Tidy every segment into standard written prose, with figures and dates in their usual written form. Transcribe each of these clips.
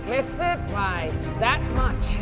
Missed it by that much.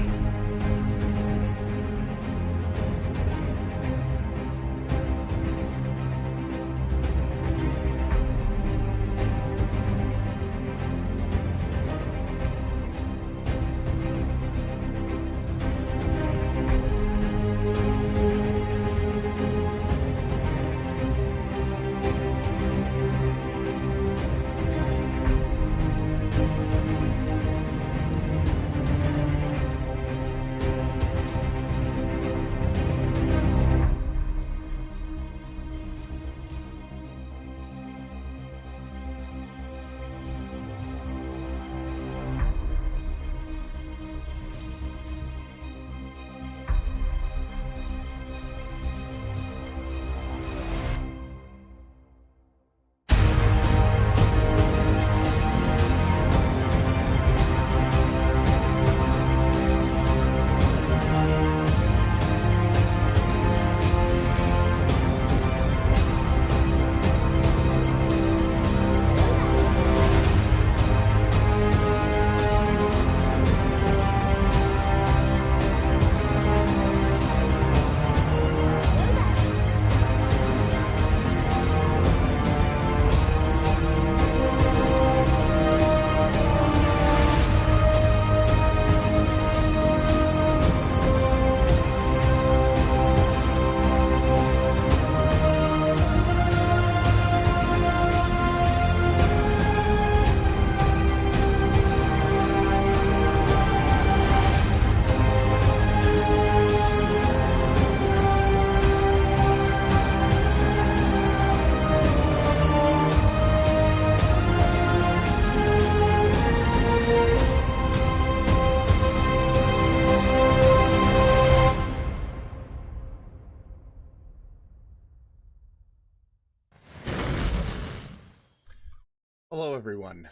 Hello, everyone.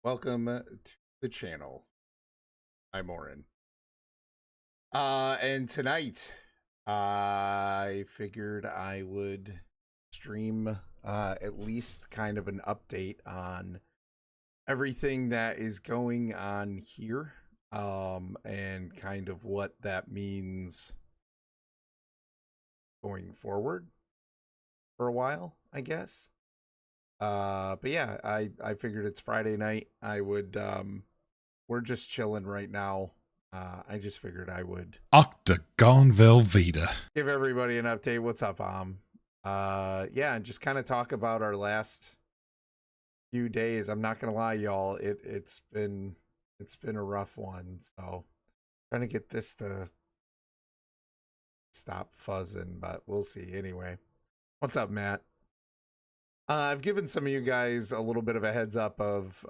Welcome to the channel. I'm Oren. And tonight, I figured I would stream at least kind of an update on everything that is going on here, and kind of what that means going forward for a while, I guess. But yeah, I figured it's Friday night. I would we're just chilling right now. I just figured I would Octagon Velveeta. give everybody an update. What's up, yeah, and just kind of talk about our last few days. I'm not gonna lie, y'all. It's been a rough one. So trying to get this to stop fuzzing, but we'll see. Anyway, what's up, Matt? I've given some of you guys a little bit of a heads up of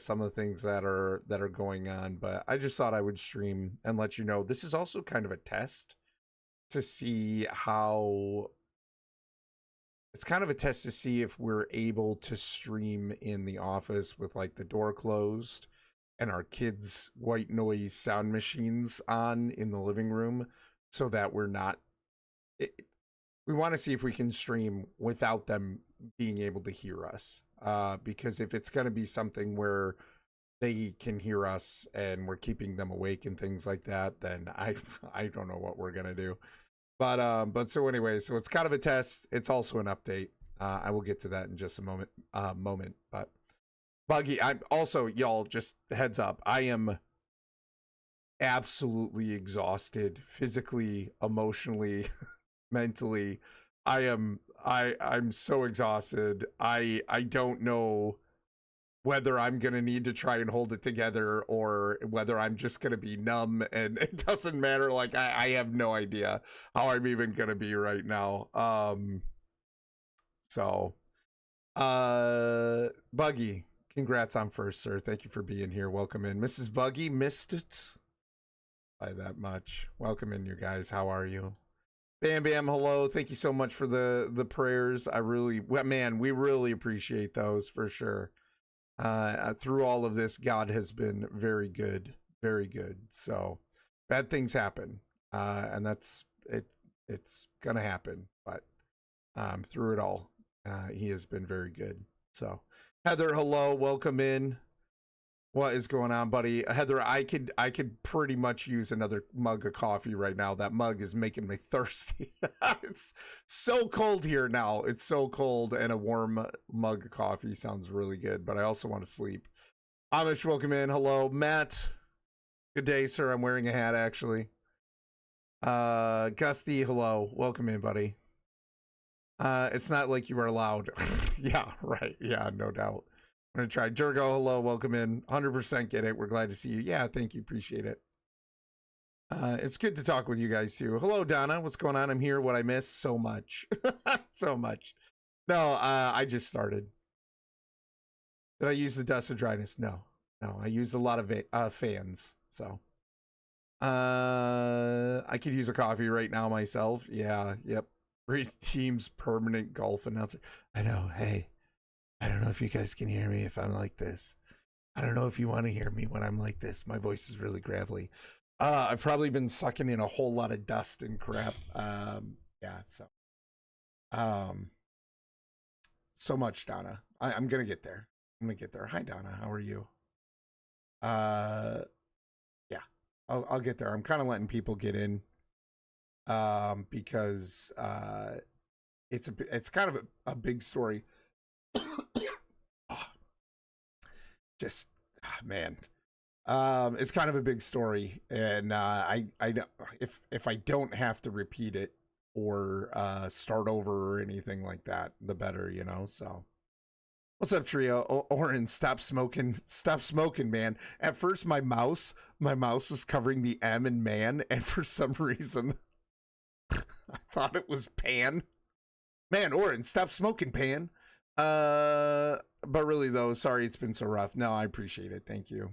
some of the things that are going on, but I just thought I would stream and let you know this is also kind of a test to see how it's kind of a test to see if we're able to stream in the office with like the door closed and our kids' white noise sound machines on in the living room, so that we're not. We want to see if we can stream without them being able to hear us, because if it's going to be something where they can hear us and we're keeping them awake and things like that, then I don't know what we're going to do. But so anyway, so it's kind of a test. It's also an update. I will get to that in just a moment. But Buggy, I'm also, y'all, just heads up, I am absolutely exhausted physically, emotionally, mentally. I'm so exhausted. I don't know whether I'm gonna need to try and hold it together or whether I'm just gonna be numb, and it doesn't matter. Like I have no idea how I'm even gonna be right now. Buggy, congrats on first, sir. Thank you for being here. Welcome in. Mrs. Buggy missed it by that much. Welcome in, you guys. How are you? Bam Bam, hello. Thank you so much for the prayers. We really appreciate those for sure. Through all of this, God has been very good, very good. So bad things happen, and that's it. It's gonna happen, but through it all, he has been very good. So Heather, hello, welcome in. What is going on, buddy? Heather, I could pretty much use another mug of coffee right now. That mug is making me thirsty. It's so cold here now. It's so cold, and a warm mug of coffee sounds really good, but I also want to sleep. Amish, welcome in. Hello. Matt, good day, sir. I'm wearing a hat, actually. Gusty, hello. Welcome in, buddy. It's not like you are loud. Yeah, right. Yeah, no doubt. I'm gonna try. Jurgo, hello, welcome in. 100% get it. We're glad to see you. Yeah, thank you. Appreciate it. It's good to talk with you guys too. Hello, Donna. What's going on? I'm here. What I missed? So much. So much. No, I just started. Did I use the dust of dryness? No. No, I used a lot of fans. So I could use a coffee right now myself. Yeah, yep. Great team's permanent golf announcer. I know, hey. I don't know if you guys can hear me if I'm like this. I don't know if you want to hear me when I'm like this. My voice is really gravelly. I've probably been sucking in a whole lot of dust and crap. Yeah, so much, Donna. I'm gonna get there. I'm gonna get there. Hi, Donna. How are you? Yeah, I'll get there. I'm kind of letting people get in, because it's kind of a big story. Just man, it's kind of a big story, and if I don't have to repeat it or start over or anything like that, the better, you know. So what's up, trio? Oren, stop smoking, man. At first my mouse was covering the M in man, and for some reason I thought it was pan. Man, Oren, stop smoking, pan. But really though, sorry it's been so rough. No, I appreciate it. Thank you.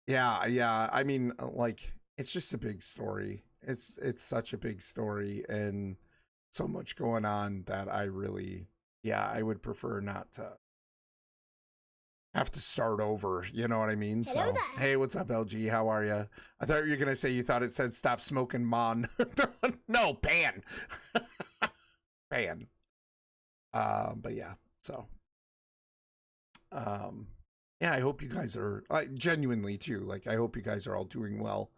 Yeah. I mean, like, it's just a big story. It's such a big story and so much going on that I would prefer not to have to start over. You know what I mean? So, hey, what's up, LG? How are you? I thought you were gonna say you thought it said stop smoking, Mon. No, pan. Pan. But yeah, so yeah, I hope you guys are genuinely too, like I hope you guys are all doing well.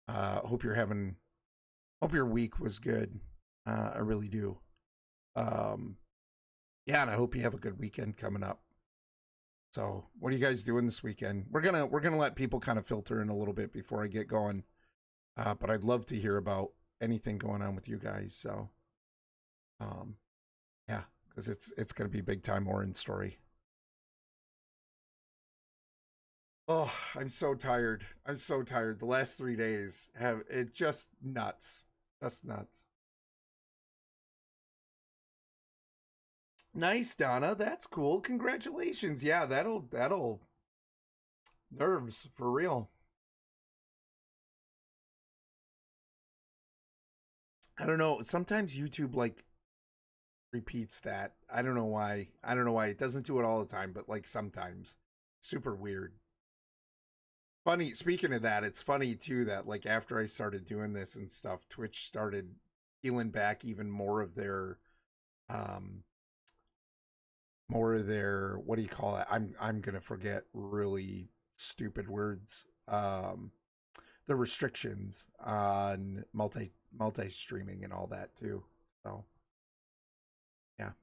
Hope your week was good. I really do. Yeah, and I hope you have a good weekend coming up. So what are you guys doing this weekend? We're gonna let people kind of filter in a little bit before I get going, but I'd love to hear about anything going on with you guys. So yeah, because it's gonna be big time Orin story. Oh, I'm so tired. The last 3 days have it just nuts. That's nuts. Nice, Donna. That's cool. Congratulations. Yeah, that'll nerves for real. I don't know. Sometimes YouTube like repeats that. I don't know why. It doesn't do it all the time, but like sometimes. Super weird. Funny, speaking of that, it's funny too that like after I started doing this and stuff, Twitch started peeling back even more of their what do you call it? I'm gonna forget really stupid words. The restrictions on multi streaming and all that too. So yeah.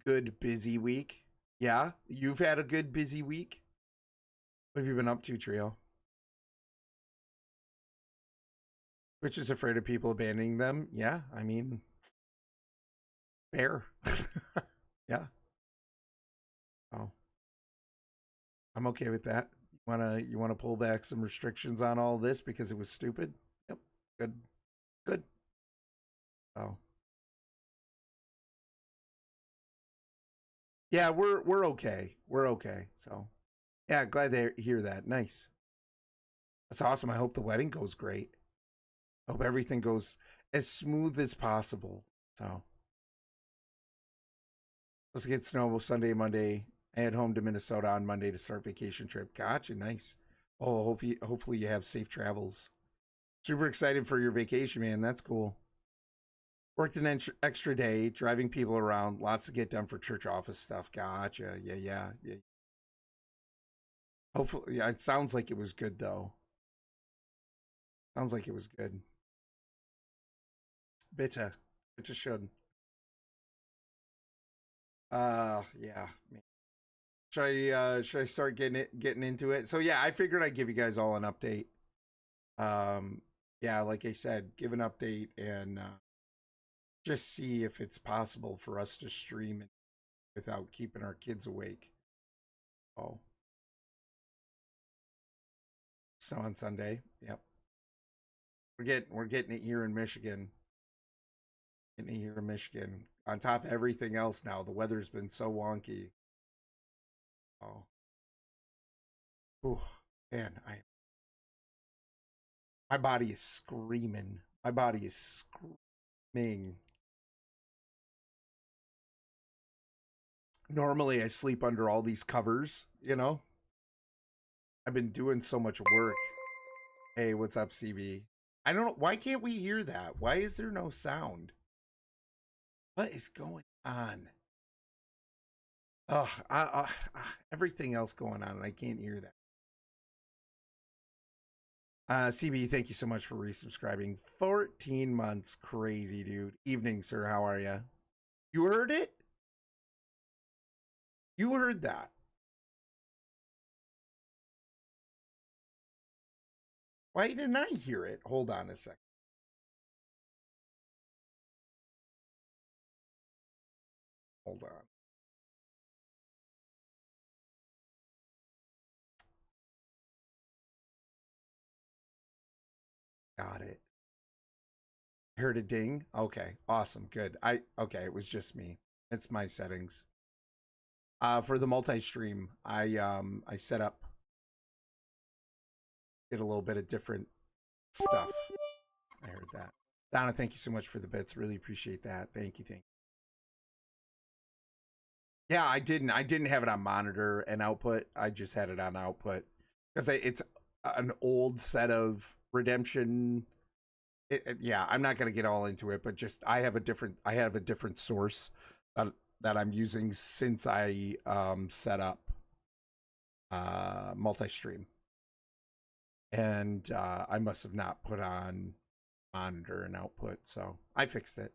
Good busy week. Yeah, you've had a good busy week. What have you been up to, Trio? Which is afraid of people abandoning them? Yeah, I mean, fair. Yeah. Oh, I'm okay with that. You wanna pull back some restrictions on all this because it was stupid? Yep. Good. Oh. Yeah, we're okay. We're okay. So yeah, glad to hear that. Nice. That's awesome. I hope the wedding goes great. Hope everything goes as smooth as possible. So let's get snow Sunday, Monday. I head home to Minnesota on Monday to start vacation trip. Gotcha, nice. Oh, hopefully you have safe travels. Super excited for your vacation, man. That's cool. Worked an extra day, driving people around. Lots to get done for church office stuff. Gotcha. Yeah. Hopefully, yeah, it sounds like it was good though. Sounds like it was good. Bitte. Bitte schön. Yeah. Should I start getting into it? So yeah, I figured I'd give you guys all an update. Yeah, like I said, give an update and just see if it's possible for us to stream it without keeping our kids awake. Oh. Snow on Sunday. Yep. We're getting it here in Michigan. Getting it here in Michigan. On top of everything else now, the weather's been so wonky. Oh. Ooh, man, my body is screaming. My body is screaming. Normally I sleep under all these covers, you know? I've been doing so much work. Hey, what's up, CV? I don't know. Why can't we hear that? Why is there no sound? What is going on? Ugh, everything else going on, and I can't hear that. CB, thank you so much for resubscribing. 14 months. Crazy, dude. Evening, sir. How are you? You heard it? You heard that. Why didn't I hear it? Hold on a second. Hold on. Got it. Heard a ding. Okay, awesome, good. Okay, it was just me. It's my settings. For the multi-stream, I set up, did a little bit of different stuff. I heard that. Donna, thank you so much for the bits. Really appreciate that. Thank you. Yeah, I didn't have it on monitor and output. I just had it on output because it's an old set of Redemption. Yeah, I'm not gonna get all into it, but just I have a different source that I'm using since I set up multi-stream, and I must have not put on monitor and output, so I fixed it.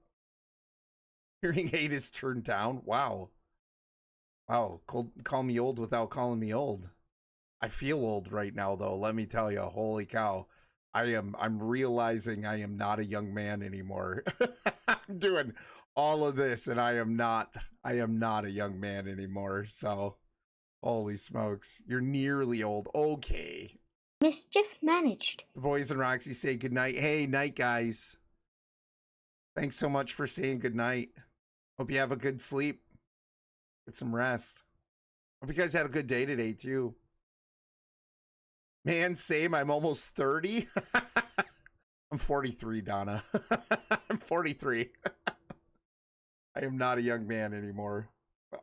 Hearing aid is turned down. Wow. Call me old without calling me old. I feel old right now, though. Let me tell you, holy cow. I'm realizing I am not a young man anymore. I'm doing all of this and I am not a young man anymore. So, holy smokes. You're nearly old. Okay. Mischief managed. The boys and Roxy say goodnight. Hey, night, guys. Thanks so much for saying goodnight. Hope you have a good sleep. Get some rest. Hope you guys had a good day today, too. Man, same. I'm almost 30. I'm 43, Donna. I'm 43. I am not a young man anymore.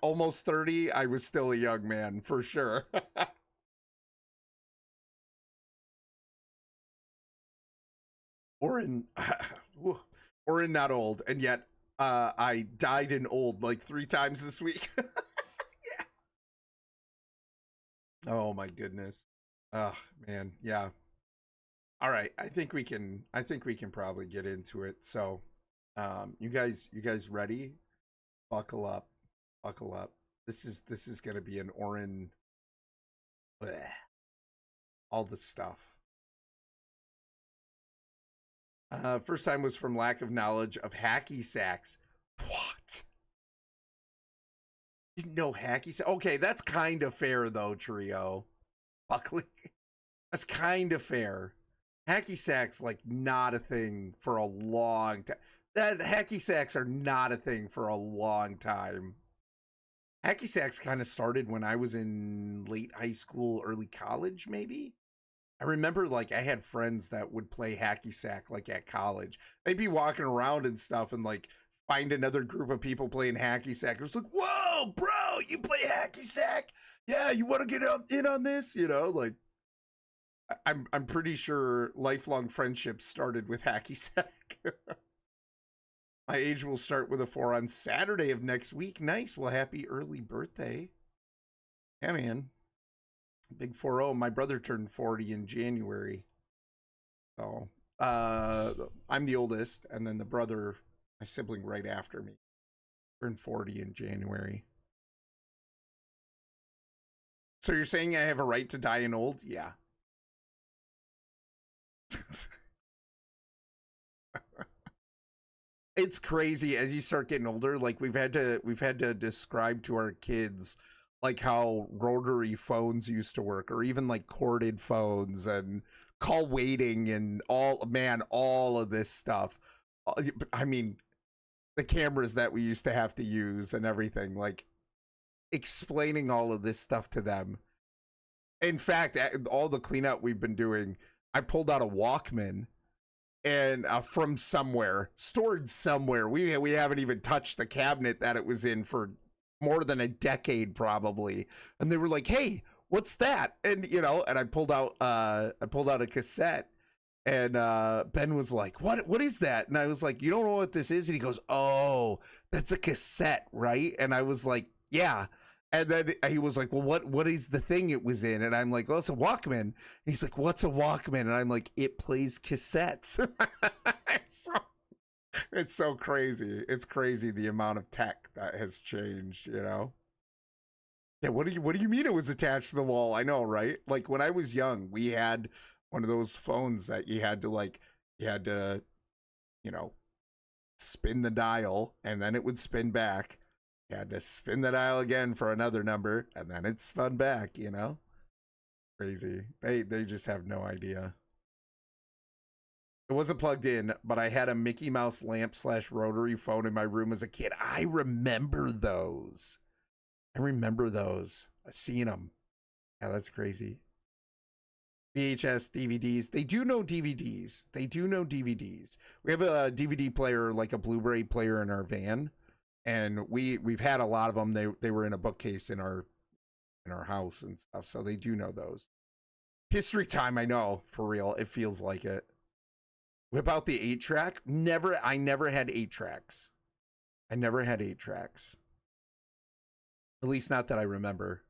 Almost 30, I was still a young man, for sure. Orin, Orin not old, and yet I died in old like 3 times this week. Yeah. Oh my goodness. Oh man, yeah. All right, I think we can probably get into it. So, you guys ready? Buckle up. Buckle up. This is going to be an Orin bleh, all the stuff. First time was from lack of knowledge of hacky sacks. What? Didn't know hacky sack. Okay, that's kind of fair though, Trio. Buckling. That's kind of fair. Hacky sacks like not a thing for a long time. That hacky sacks are not a thing for a long time. Hacky sacks kind of started when I was in late high school, early college, maybe. I remember like I had friends that would play hacky sack like at college. They'd be walking around and stuff and like find another group of people playing hacky sack. It was like, whoa, bro, you play hacky sack? Yeah, you want to get in on this? You know, like I'm pretty sure lifelong friendships started with hacky sack. My age will start with a 4 on Saturday of next week. Nice. Well, happy early birthday. Yeah, man. Big 40. My brother turned 40 in January. So, I'm the oldest, and then the brother, my sibling right after me, turned 40 in January. So you're saying I have a right to die in old? Yeah. It's crazy as you start getting older. Like we've had to describe to our kids like how rotary phones used to work, or even like corded phones and call waiting and all of this stuff. I mean, the cameras that we used to have to use and everything, like explaining all of this stuff to them. In fact, all the cleanup we've been doing, I pulled out a Walkman and from somewhere, stored somewhere. We haven't even touched the cabinet that it was in for more than a decade probably. And they were like, "Hey, what's that?" And and I pulled out a cassette, and Ben was like, "What is that?" And I was like, "You don't know what this is?" And he goes, "Oh, that's a cassette, right?" And I was like, "Yeah." And then he was like, "Well, what is the thing it was in?" And I'm like, "Well, it's a Walkman." And he's like, "What's a Walkman?" And I'm like, "It plays cassettes." It's so crazy. It's crazy the amount of tech that has changed, Yeah, what do you mean it was attached to the wall? I know, right? Like when I was young, we had one of those phones that you had to, you know, spin the dial and then it would spin back. You had to spin the dial again for another number and then it spun back. Crazy. They just have no idea. It wasn't plugged in, but I had a Mickey Mouse lamp / rotary phone in my room as a kid. I remember those. I've seen them. Yeah, that's crazy. VHS, DVDs. They do know DVDs. We have a DVD player, like a Blu-ray player in our van, and we've had a lot of them. They were in a bookcase in our house and stuff, so they do know those. History time, I know, for real. It feels like it. Whip out the 8-track. I never had 8 tracks. At least not that I remember.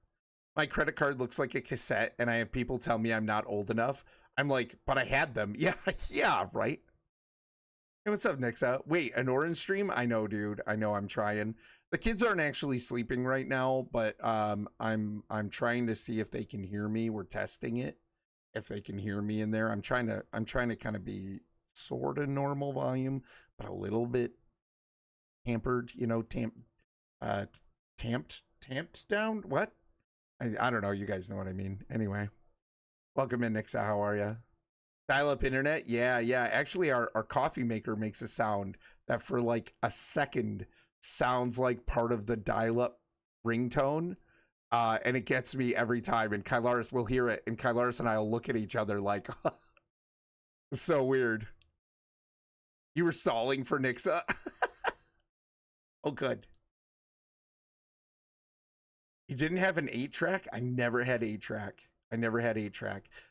My credit card looks like a cassette, and I have people tell me I'm not old enough. I'm like, but I had them. Yeah, yeah, right. Hey, what's up, Nixa? Wait, an orange stream? I know, dude. I know. I'm trying. The kids aren't actually sleeping right now, but I'm trying to see if they can hear me. We're testing it. If they can hear me in there, I'm trying to kind of be sort of normal volume, but a little bit hampered. Tamped down. What? I don't know. You guys know what I mean. Anyway, welcome in, Nixa. How are you? Dial-up internet? Yeah. Actually, our coffee maker makes a sound that for like a second sounds like part of the dial-up ringtone. And it gets me every time. And Kylaris will hear it. And Kylaris and I will look at each other like, it's so weird. You were stalling for Nixa? Oh, good. You didn't have an 8-track? I never had 8-track.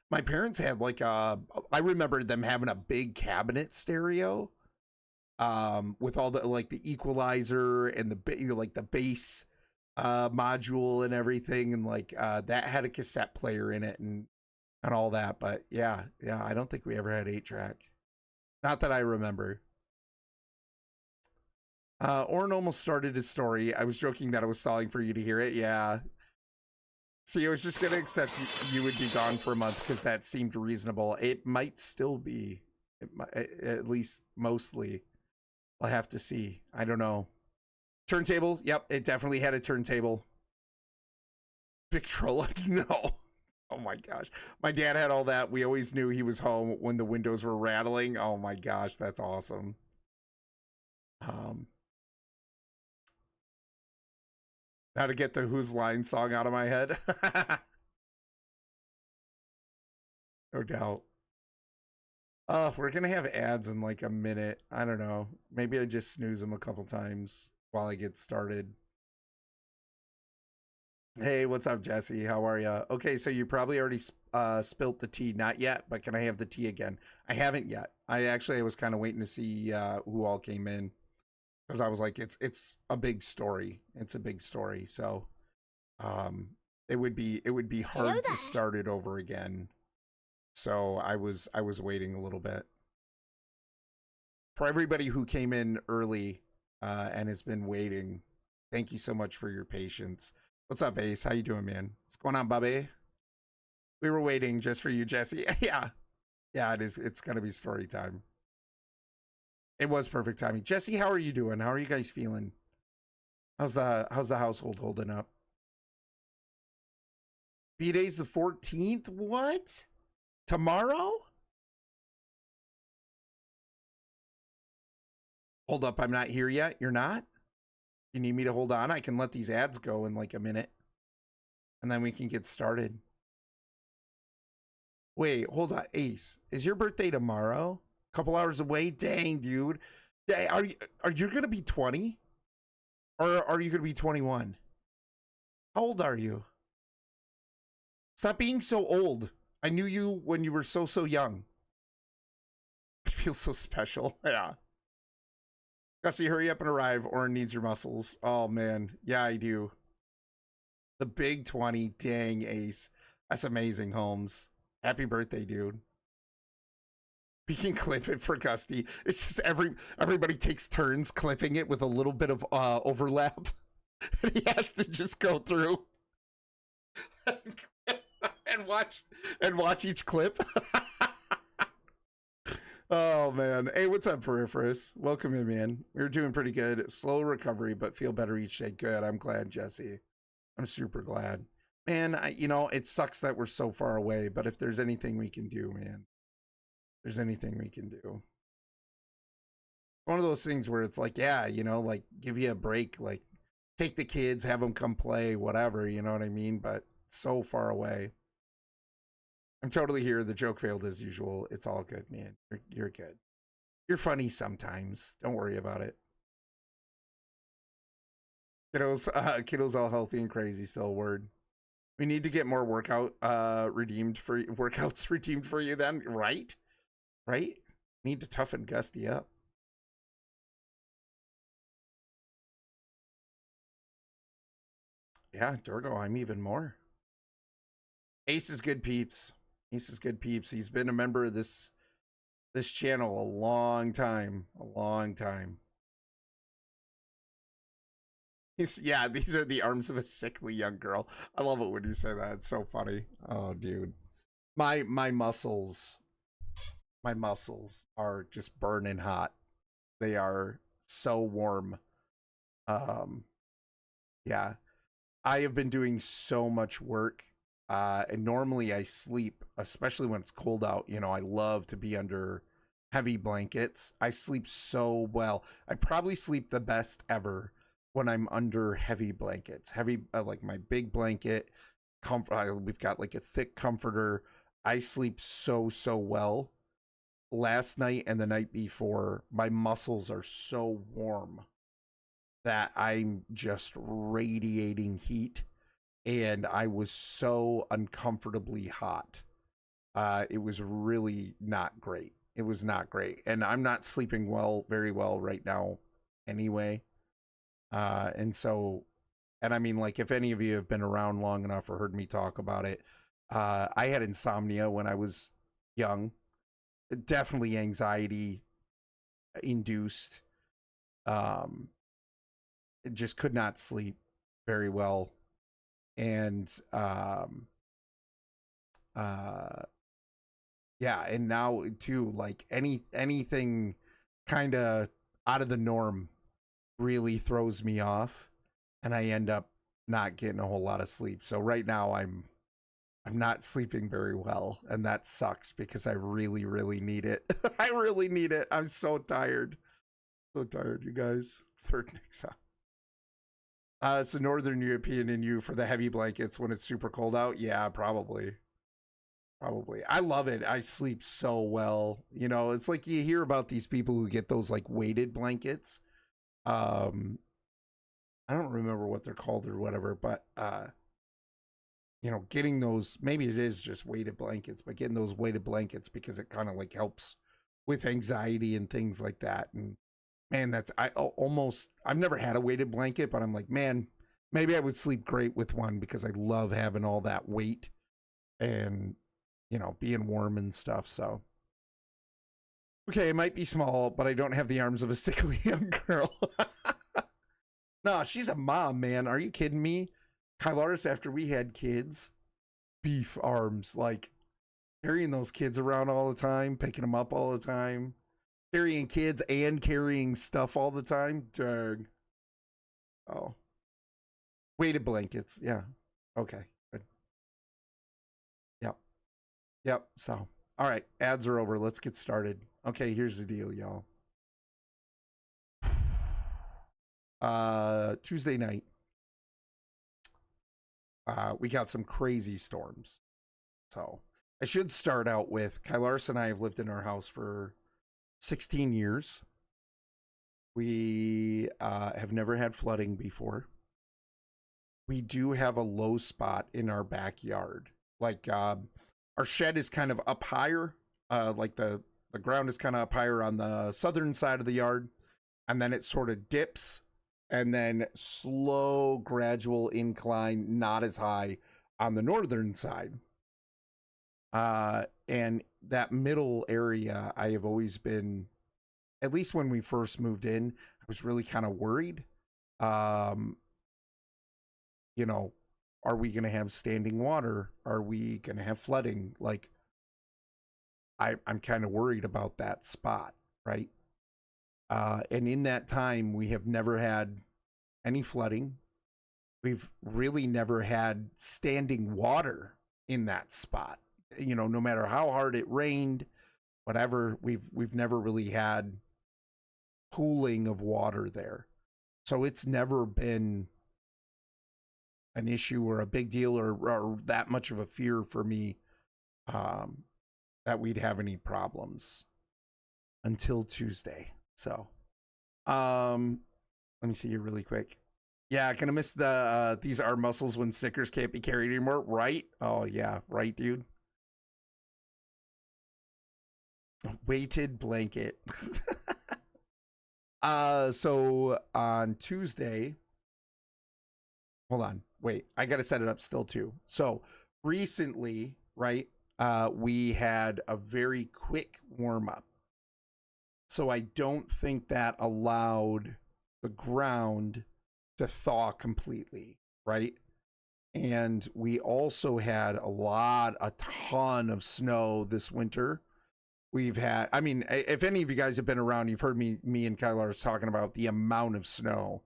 My parents had like I remember them having a big cabinet stereo with all the like the equalizer and the bass module and everything, and like that had a cassette player in it and all that. But yeah, I don't think we ever had 8-track. Not that I remember. Oren almost started his story. I was joking that I was stalling for you to hear it. Yeah. See, I was just going to accept you would be gone for a month because that seemed reasonable. It might still be. At least mostly. I'll have to see. I don't know. Turntable? Yep, it definitely had a turntable. Victrola? No. Oh my gosh. My dad had all that. We always knew he was home when the windows were rattling. Oh my gosh, that's awesome. How to get the Whose Line song out of my head. No doubt. We're gonna have ads in like a minute. I don't know. Maybe I just snooze them a couple times while I get started. Hey, what's up, Jesse? How are you? Okay, so you probably already spilt the tea. Not yet, but can I have the tea again? I haven't yet. I was kind of waiting to see who all came in, because I was like, it's a big story. So it would be Hello hard to there. start it over again. So I was waiting a little bit. For everybody who came in early and has been waiting, thank you so much for your patience. What's up, Ace? How you doing, man? What's going on, Bobby? We were waiting just for you, Jesse. Yeah. Yeah, it is. It's gonna be story time. It was perfect timing. Jesse, how are you doing? How are you guys feeling? How's the household holding up? B-Day's the 14th? What? Tomorrow? Hold up, I'm not here yet. You're not? You need me to hold on? I can let these ads go in like a minute. And then we can get started. Wait, hold on. Ace, is your birthday tomorrow? A couple hours away? Dang, dude. Are you gonna be 20? Or are you gonna be 21? How old are you? Stop being so old. I knew you when you were so young. I feel so special. Yeah. Gussie, hurry up and arrive. Orin needs your muscles. Oh, man. Yeah, I do. The big 20. Dang, Ace. That's amazing, Holmes. Happy birthday, dude. We can clip it for Gusty. It's just everybody takes turns clipping it with a little bit of overlap. And he has to just go through and watch each clip. Oh, man. Hey, what's up, Peripherus? Welcome in, man. We're doing pretty good. Slow recovery, but feel better each day. Good. I'm glad, Jesse. I'm super glad. Man, it sucks that we're so far away, but if there's anything we can do, man, there's anything we can do. One of those things where it's like, yeah, like give you a break, like take the kids, have them come play, whatever, you know what I mean? But so far away. I'm totally here. The joke failed as usual. It's all good, man. You're good. You're funny sometimes. Don't worry about it. Kiddos all healthy and crazy still. Word. We need to get more workouts redeemed for you then, right? Right? Need to toughen Gusty up. Yeah, Durgo, I'm even more. Ace is good peeps. Ace is good peeps. He's been a member of this channel a long time. Yeah, these are the arms of a sickly young girl. I love it when you say that. It's so funny. Oh, dude. My muscles are just burning hot. They are so warm. Yeah. I have been doing so much work. And normally I sleep, especially when it's cold out. I love to be under heavy blankets. I sleep so well. I probably sleep the best ever when I'm under heavy blankets. Heavy, like my big blanket. We've got like a thick comforter. I sleep so well. Last night and the night before, my muscles are so warm that I'm just radiating heat. And I was so uncomfortably hot. It was really not great. It was not great. And I'm not sleeping very well right now anyway. And I mean, like, if any of you have been around long enough or heard me talk about it, I had insomnia when I was young. Definitely anxiety induced. Just could not sleep very well. And yeah, and now too, like anything kind of out of the norm really throws me off, and I end up not getting a whole lot of sleep. So right now I'm not sleeping very well, and that sucks because I really need it. I really need it. I'm so tired. So tired, you guys. Third next up. It's the Northern European in you for the heavy blankets when it's super cold out. Yeah, probably. I love it. I sleep so well. It's like you hear about these people who get those like weighted blankets. I don't remember what they're called or whatever, but getting those, maybe it is just weighted blankets, but getting those weighted blankets because it kind of like helps with anxiety and things like that. And man, I've never had a weighted blanket, but I'm like, man, Maybe I would sleep great with one because I love having all that weight and, you know, being warm and stuff. So, okay, it might be small, but I don't have the arms of a sickly young girl. No, she's a mom, man. Are you kidding me? Kylaris, after we had kids, beef arms, like carrying those kids around all the time, picking them up all the time, carrying kids and carrying stuff all the time. Dang. Oh. Weighted blankets. Yeah. Okay. Good. Yep. Yep. So, all right. Ads are over. Let's get started. Okay. Here's the deal, y'all. Tuesday night, we got some crazy storms. So I should start out with Kylaris and I have lived in our house for 16 years. We have never had flooding before. We do have a low spot in our backyard. Like our shed is kind of up higher. Like the ground is kind of up higher on the southern side of the yard. And then it sort of dips. And then slow, gradual incline, not as high on the northern side. And that middle area, I have always been, at least when we first moved in, I was really kind of worried. You know, are we going to have standing water? Are we going to have flooding? Like, I'm kind of worried about that spot, right? And in that time, we have never had any flooding. We've really never had standing water in that spot. You know, no matter how hard it rained, whatever, we've never really had pooling of water there. So it's never been an issue or a big deal or that much of a fear for me that we'd have any problems until Tuesday. So, let me see here really quick. Yeah, gonna miss the these are muscles when stickers can't be carried anymore, right? Oh yeah, right, dude. Weighted blanket. So on Tuesday, hold on, wait, I gotta set it up still too. So recently, right, we had a very quick warm-up. So I don't think that allowed the ground to thaw completely, right? And we also had a ton of snow this winter. We've had, I mean, if any of you guys have been around, you've heard me and Kylar talking about the amount of snow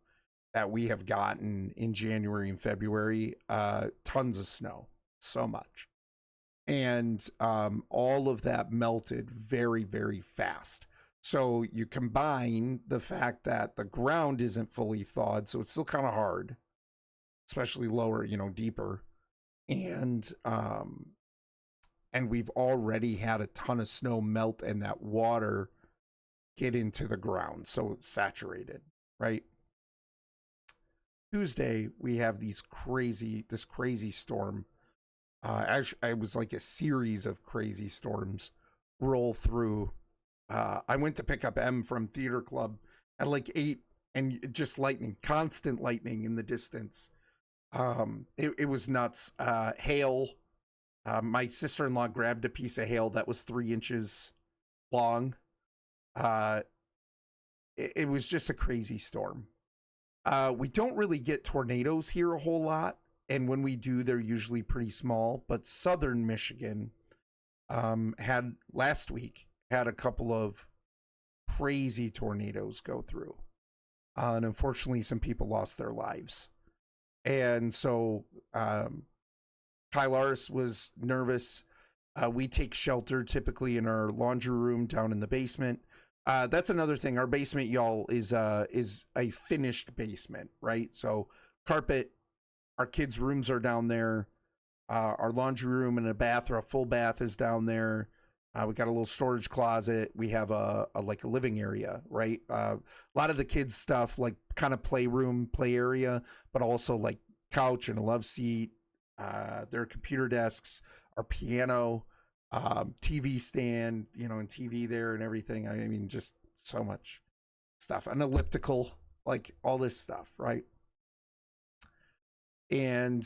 that we have gotten in January and February. Tons of snow, so much. And all of that melted very, very fast. So you combine the fact that the ground isn't fully thawed, so it's still kind of hard, especially lower, you know, deeper. And we've already had a ton of snow melt and that water get into the ground, so it's saturated, right? Tuesday, we have this crazy storm. Actually, it was like a series of crazy storms roll through. I went to pick up M from theater club at like 8 and just lightning, constant lightning in the distance. It was nuts. Hail. My sister-in-law grabbed a piece of hail that was 3 inches long. It was just a crazy storm. We don't really get tornadoes here a whole lot. And when we do, they're usually pretty small. But southern Michigan had last week had a couple of crazy tornadoes go through. And unfortunately, some people lost their lives. And so Kylaris was nervous. We take shelter typically in our laundry room down in the basement. That's another thing. Our basement, y'all, is a finished basement, right? So carpet, our kids' rooms are down there. Our laundry room and a full bath is down there. We got a little storage closet. We have a living area, right? A lot of the kids' stuff, like kind of play area, but also like couch and a love seat, their computer desks, our piano, TV stand, you know, and TV there and everything. I mean, just so much stuff. An elliptical, like all this stuff, right? And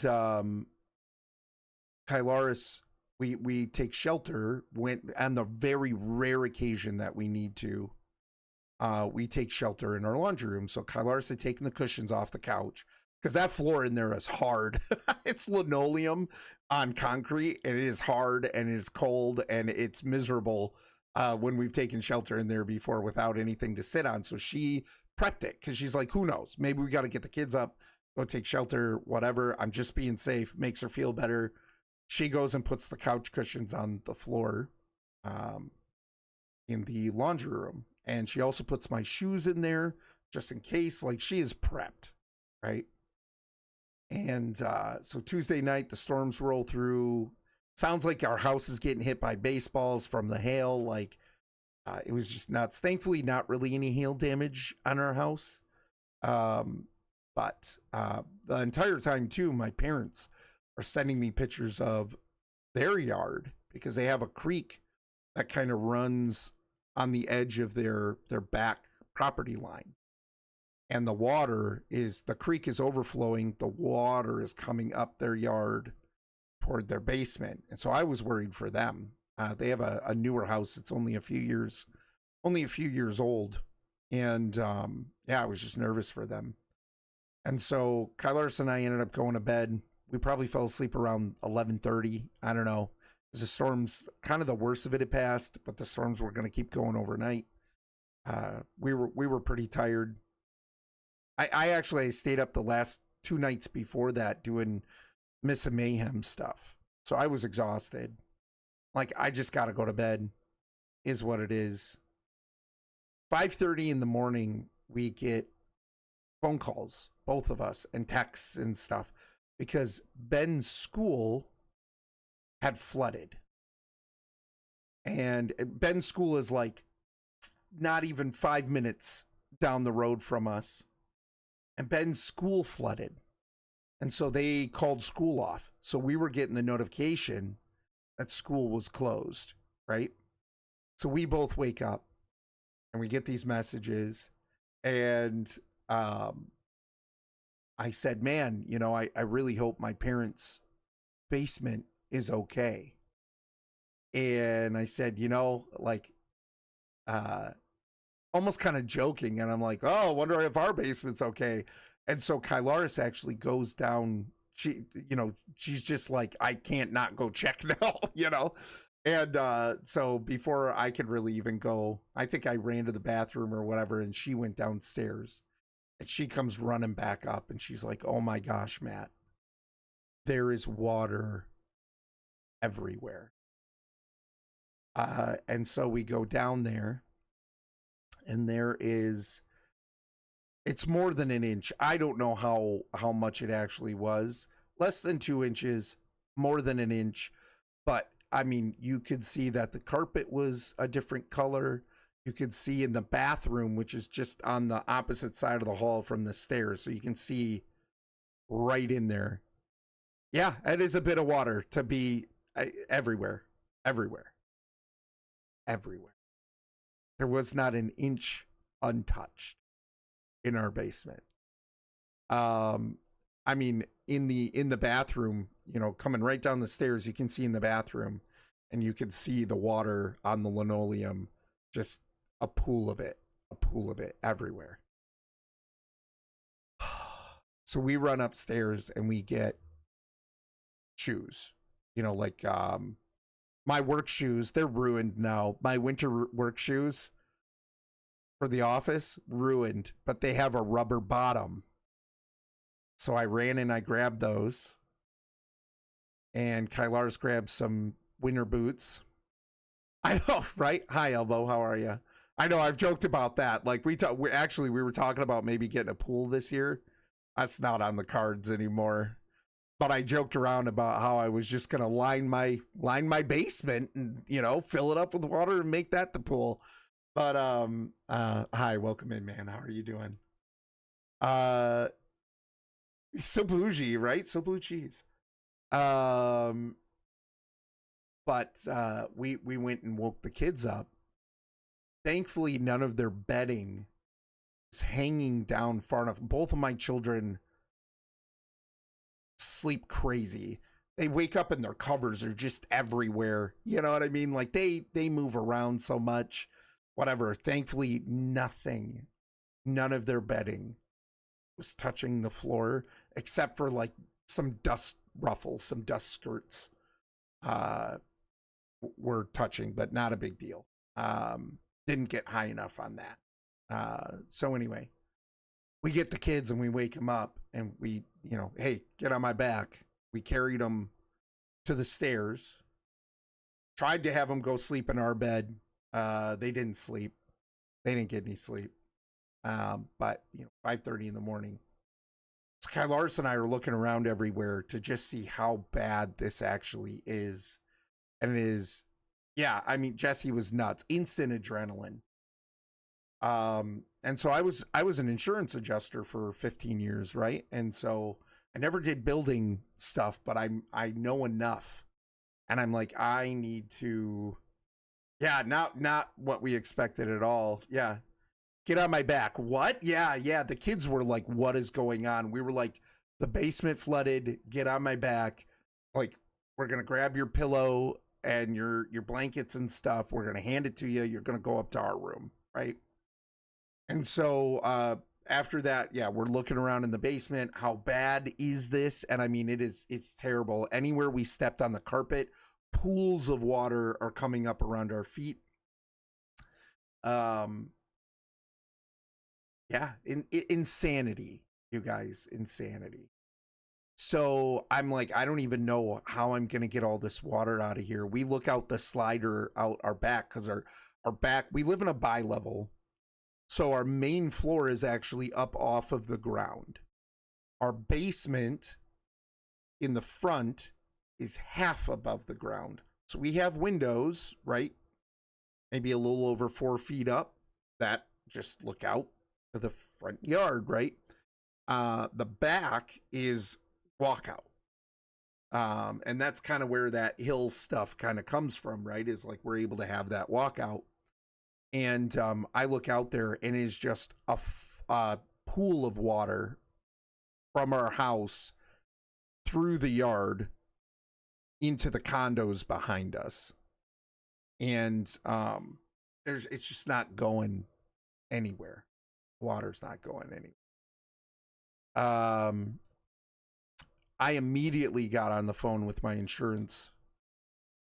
Kylaris, we take shelter when on the very rare occasion that we need to. We take shelter in our laundry room. So Kylaris had taken the cushions off the couch because that floor in there is hard. It's linoleum on concrete, and it is hard and it is cold and it's miserable when we've taken shelter in there before without anything to sit on. So she prepped it because she's like, who knows? Maybe we got to get the kids up, go take shelter, whatever. I'm just being safe, makes her feel better. She goes and puts the couch cushions on the floor in the laundry room. And she also puts my shoes in there just in case. Like, she is prepped, right? And so Tuesday night, the storms roll through. Sounds like our house is getting hit by baseballs from the hail. Like, it was just nuts. Thankfully, not really any hail damage on our house. But the entire time, too, my parents are sending me pictures of their yard because they have a creek that kind of runs on the edge of their back property line. And the creek is overflowing. The water is coming up their yard toward their basement. And so I was worried for them. They have a newer house. It's only a few years old. And I was just nervous for them. And so Kylaris and I ended up going to bed. We probably fell asleep around 11:30. I don't know. The storms, kind of the worst of it had passed, but the storms were going to keep going overnight. We were pretty tired. I actually stayed up the last 2 nights before that doing Miss Mayhem stuff. So I was exhausted. Like, I just got to go to bed is what it is. 5:30 in the morning, we get phone calls, both of us, and texts and stuff, because Ben's school had flooded. And Ben's school is like not even 5 minutes down the road from us. And Ben's school flooded. And so they called school off. So we were getting the notification that school was closed, right? So we both wake up and we get these messages. And I said, man, you know, I really hope my parents' basement is okay. And I said, you know, like, almost kind of joking. And I'm like, oh, I wonder if our basement's okay. And so Kylaris actually goes down. She's just like, I can't not go check now, you know? And so before I could really even go, I think I ran to the bathroom or whatever, and she went downstairs. And she comes running back up, and she's like, oh my gosh, Matt, there is water everywhere. And so we go down there, and it's more than an inch. I don't know how much it actually was. Less than 2 inches, more than an inch. But I mean, you could see that the carpet was a different color. You could see in the bathroom, which is just on the opposite side of the hall from the stairs. So you can see right in there. Yeah, it is a bit of water to be everywhere. There was not an inch untouched in our basement. I mean, in the bathroom, you know, coming right down the stairs, you can see in the bathroom, and you can see the water on the linoleum, just a pool of it everywhere. So we run upstairs and we get shoes, you know, like my work shoes. They're ruined now. My winter work shoes for the office, ruined, but they have a rubber bottom. So I ran and I grabbed those. And Kylaris grabbed some winter boots. I know, right? Hi, Elbow. How are you? I know, I've joked about that. Like, we were talking about maybe getting a pool this year. That's not on the cards anymore. But I joked around about how I was just gonna line my basement and, you know, fill it up with water and make that the pool. But hi, welcome in, man. How are you doing? So bougie, right? So blue cheese. But we went and woke the kids up. Thankfully, none of their bedding was hanging down far enough. Both of my children sleep crazy. They wake up and their covers are just everywhere. You know what I mean? Like they move around so much. Whatever. Thankfully, none of their bedding was touching the floor except for like some dust ruffles, some dust skirts were touching, but not a big deal. Didn't get high enough on that. So anyway, we get the kids and we wake them up and we, hey, get on my back. We carried them to the stairs, tried to have them go sleep in our bed. They didn't sleep. They didn't get any sleep. But 5:30 in the morning, Skylar's and I are looking around everywhere to just see how bad this actually is. And it is, yeah, I mean, Jesse was nuts. Instant adrenaline. And so I was an insurance adjuster for 15 years, right? And so I never did building stuff, but I know enough. And I'm like, I need to, yeah, not what we expected at all. Yeah. Get on my back. What? Yeah. The kids were like, what is going on? We were like, the basement flooded. Get on my back. Like, we're going to grab your pillow and your blankets and stuff. We're going to hand it to you. You're going to go up to our room. Right. And so, after that, yeah, we're looking around in the basement. How bad is this? And I mean, it's terrible. Anywhere we stepped on the carpet, pools of water are coming up around our feet. Yeah, insanity, you guys, insanity. So I'm like, I don't even know how I'm going to get all this water out of here. We look out the slider out our back because our back, we live in a bi-level. So our main floor is actually up off of the ground. Our basement in the front is half above the ground. So we have windows, right? Maybe a little over 4 feet up that just look out to the front yard, right? The back is walkout. And that's kind of where that hill stuff kind of comes from, right? Is like we're able to have that walkout. And I look out there and it is just a pool of water from our house through the yard into the condos behind us. And it's just not going anywhere. Water's not going anywhere. I immediately got on the phone with my insurance.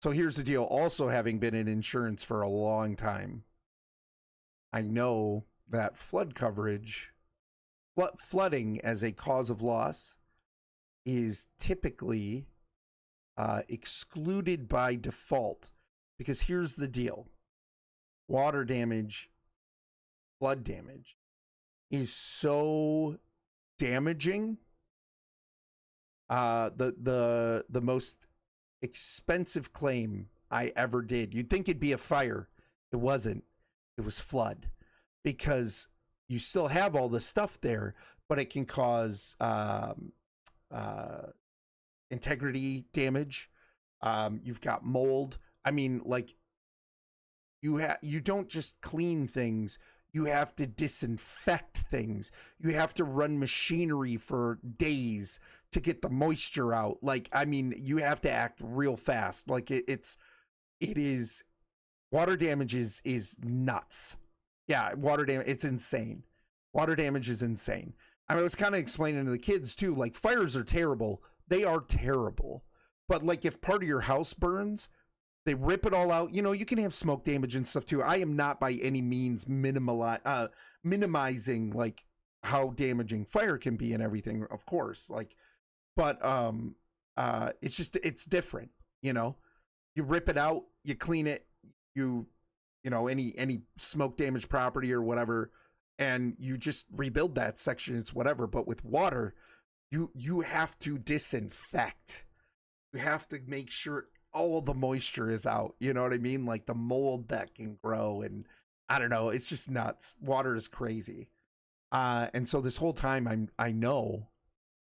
So here's the deal. Also, having been in insurance for a long time, I know that flood coverage, flooding as a cause of loss is typically excluded by default. Because here's the deal. Water damage, flood damage is so damaging. The most expensive claim I ever did. You'd think it'd be a fire. It wasn't. It was flood, because you still have all the stuff there, but it can cause integrity damage. You've got mold. I mean, like you don't just clean things. You have to disinfect things. You have to run machinery for days to get the moisture out. Like, I mean, you have to act real fast. Like it is water damage is nuts. Yeah, water damage, it's insane. Water damage is insane. I mean, I was kind of explaining to the kids too, like fires are terrible. They are terrible. But like if part of your house burns, they rip it all out. You can have smoke damage and stuff too. I am not by any means minimizing like how damaging fire can be and everything, of course. Like, but it's different. You rip it out, you clean it, any smoke damaged property or whatever, and you just rebuild that section. It's whatever. But with water, you have to disinfect. You have to make sure all of the moisture is out. You know what I mean? Like the mold that can grow, and I don't know. It's just nuts. Water is crazy. And so this whole time I know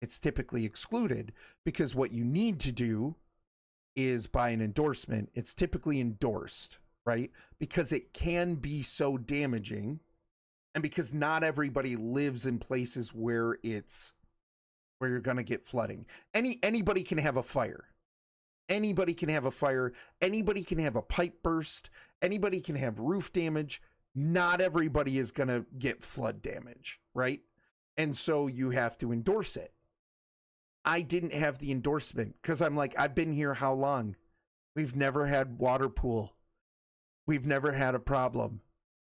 it's typically excluded, because what you need to do is buy an endorsement. It's typically endorsed, right? Because it can be so damaging, and because not everybody lives in places where it's where you're going to get flooding. Anybody can have a fire. Anybody can have a fire. Anybody can have a pipe burst. Anybody can have roof damage. Not everybody is going to get flood damage, right? And so you have to endorse it. I didn't have the endorsement because I'm like, I've been here how long? We've never had water pool. We've never had a problem.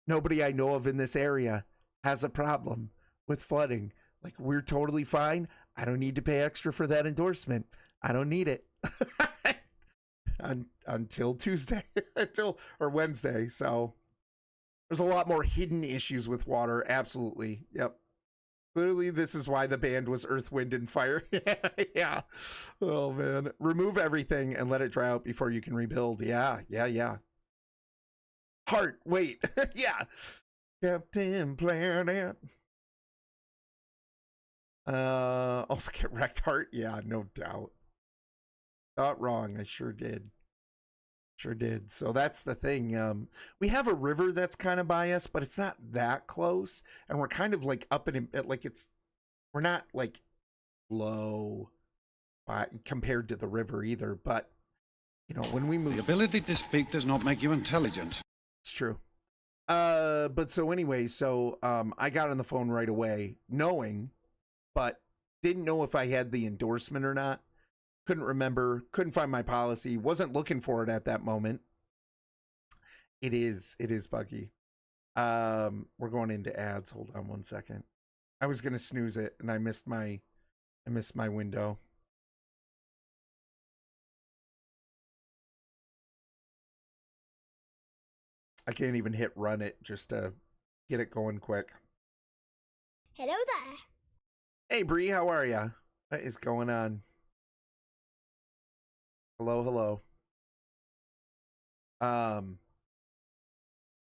Nobody I know of in this area has a problem with flooding. Like, we're totally fine. I don't need to pay extra for that endorsement. I don't need it. Until Tuesday, or Wednesday. So there's a lot more hidden issues with water. Absolutely. Yep. Clearly, this is why the band was Earth, Wind, and Fire. Yeah. Oh, man. Remove everything and let it dry out before you can rebuild. Yeah. Heart. Wait. Yeah. Captain Planet. Also get wrecked, Heart. Yeah, no doubt. Not wrong. I sure did. So that's the thing. We have a river that's kind of by us, but it's not that close, and we're kind of like up in it, like we're not like low compared to the river either. But you know, when we move, the ability to speak does not make you intelligent. It's true. But so anyway, I got on the phone right away, knowing, but didn't know if I had the endorsement or not. Couldn't remember, couldn't find my policy, wasn't looking for it at that moment. It is buggy. We're going into ads. Hold on one second. I was gonna snooze it and I missed my window. I can't even hit run it just to get it going quick. Hello there. Hey Bree, how are ya? What is going on? Hello.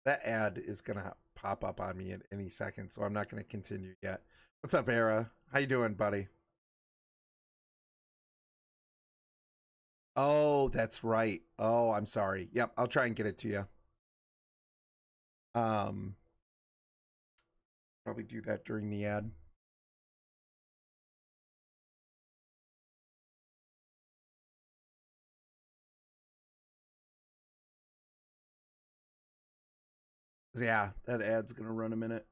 That ad is gonna pop up on me in any second, so I'm not gonna continue yet. What's up, Era? How you doing, buddy? Oh, that's right. Oh, I'm sorry. Yep, I'll try and get it to you. Probably do that during the ad. Yeah, that ad's gonna run a minute.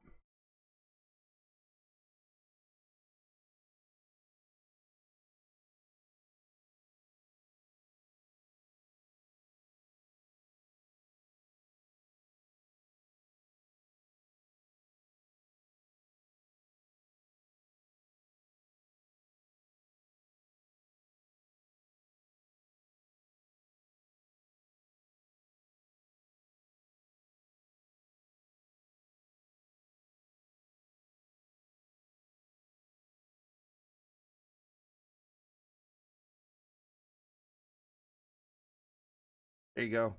There you go.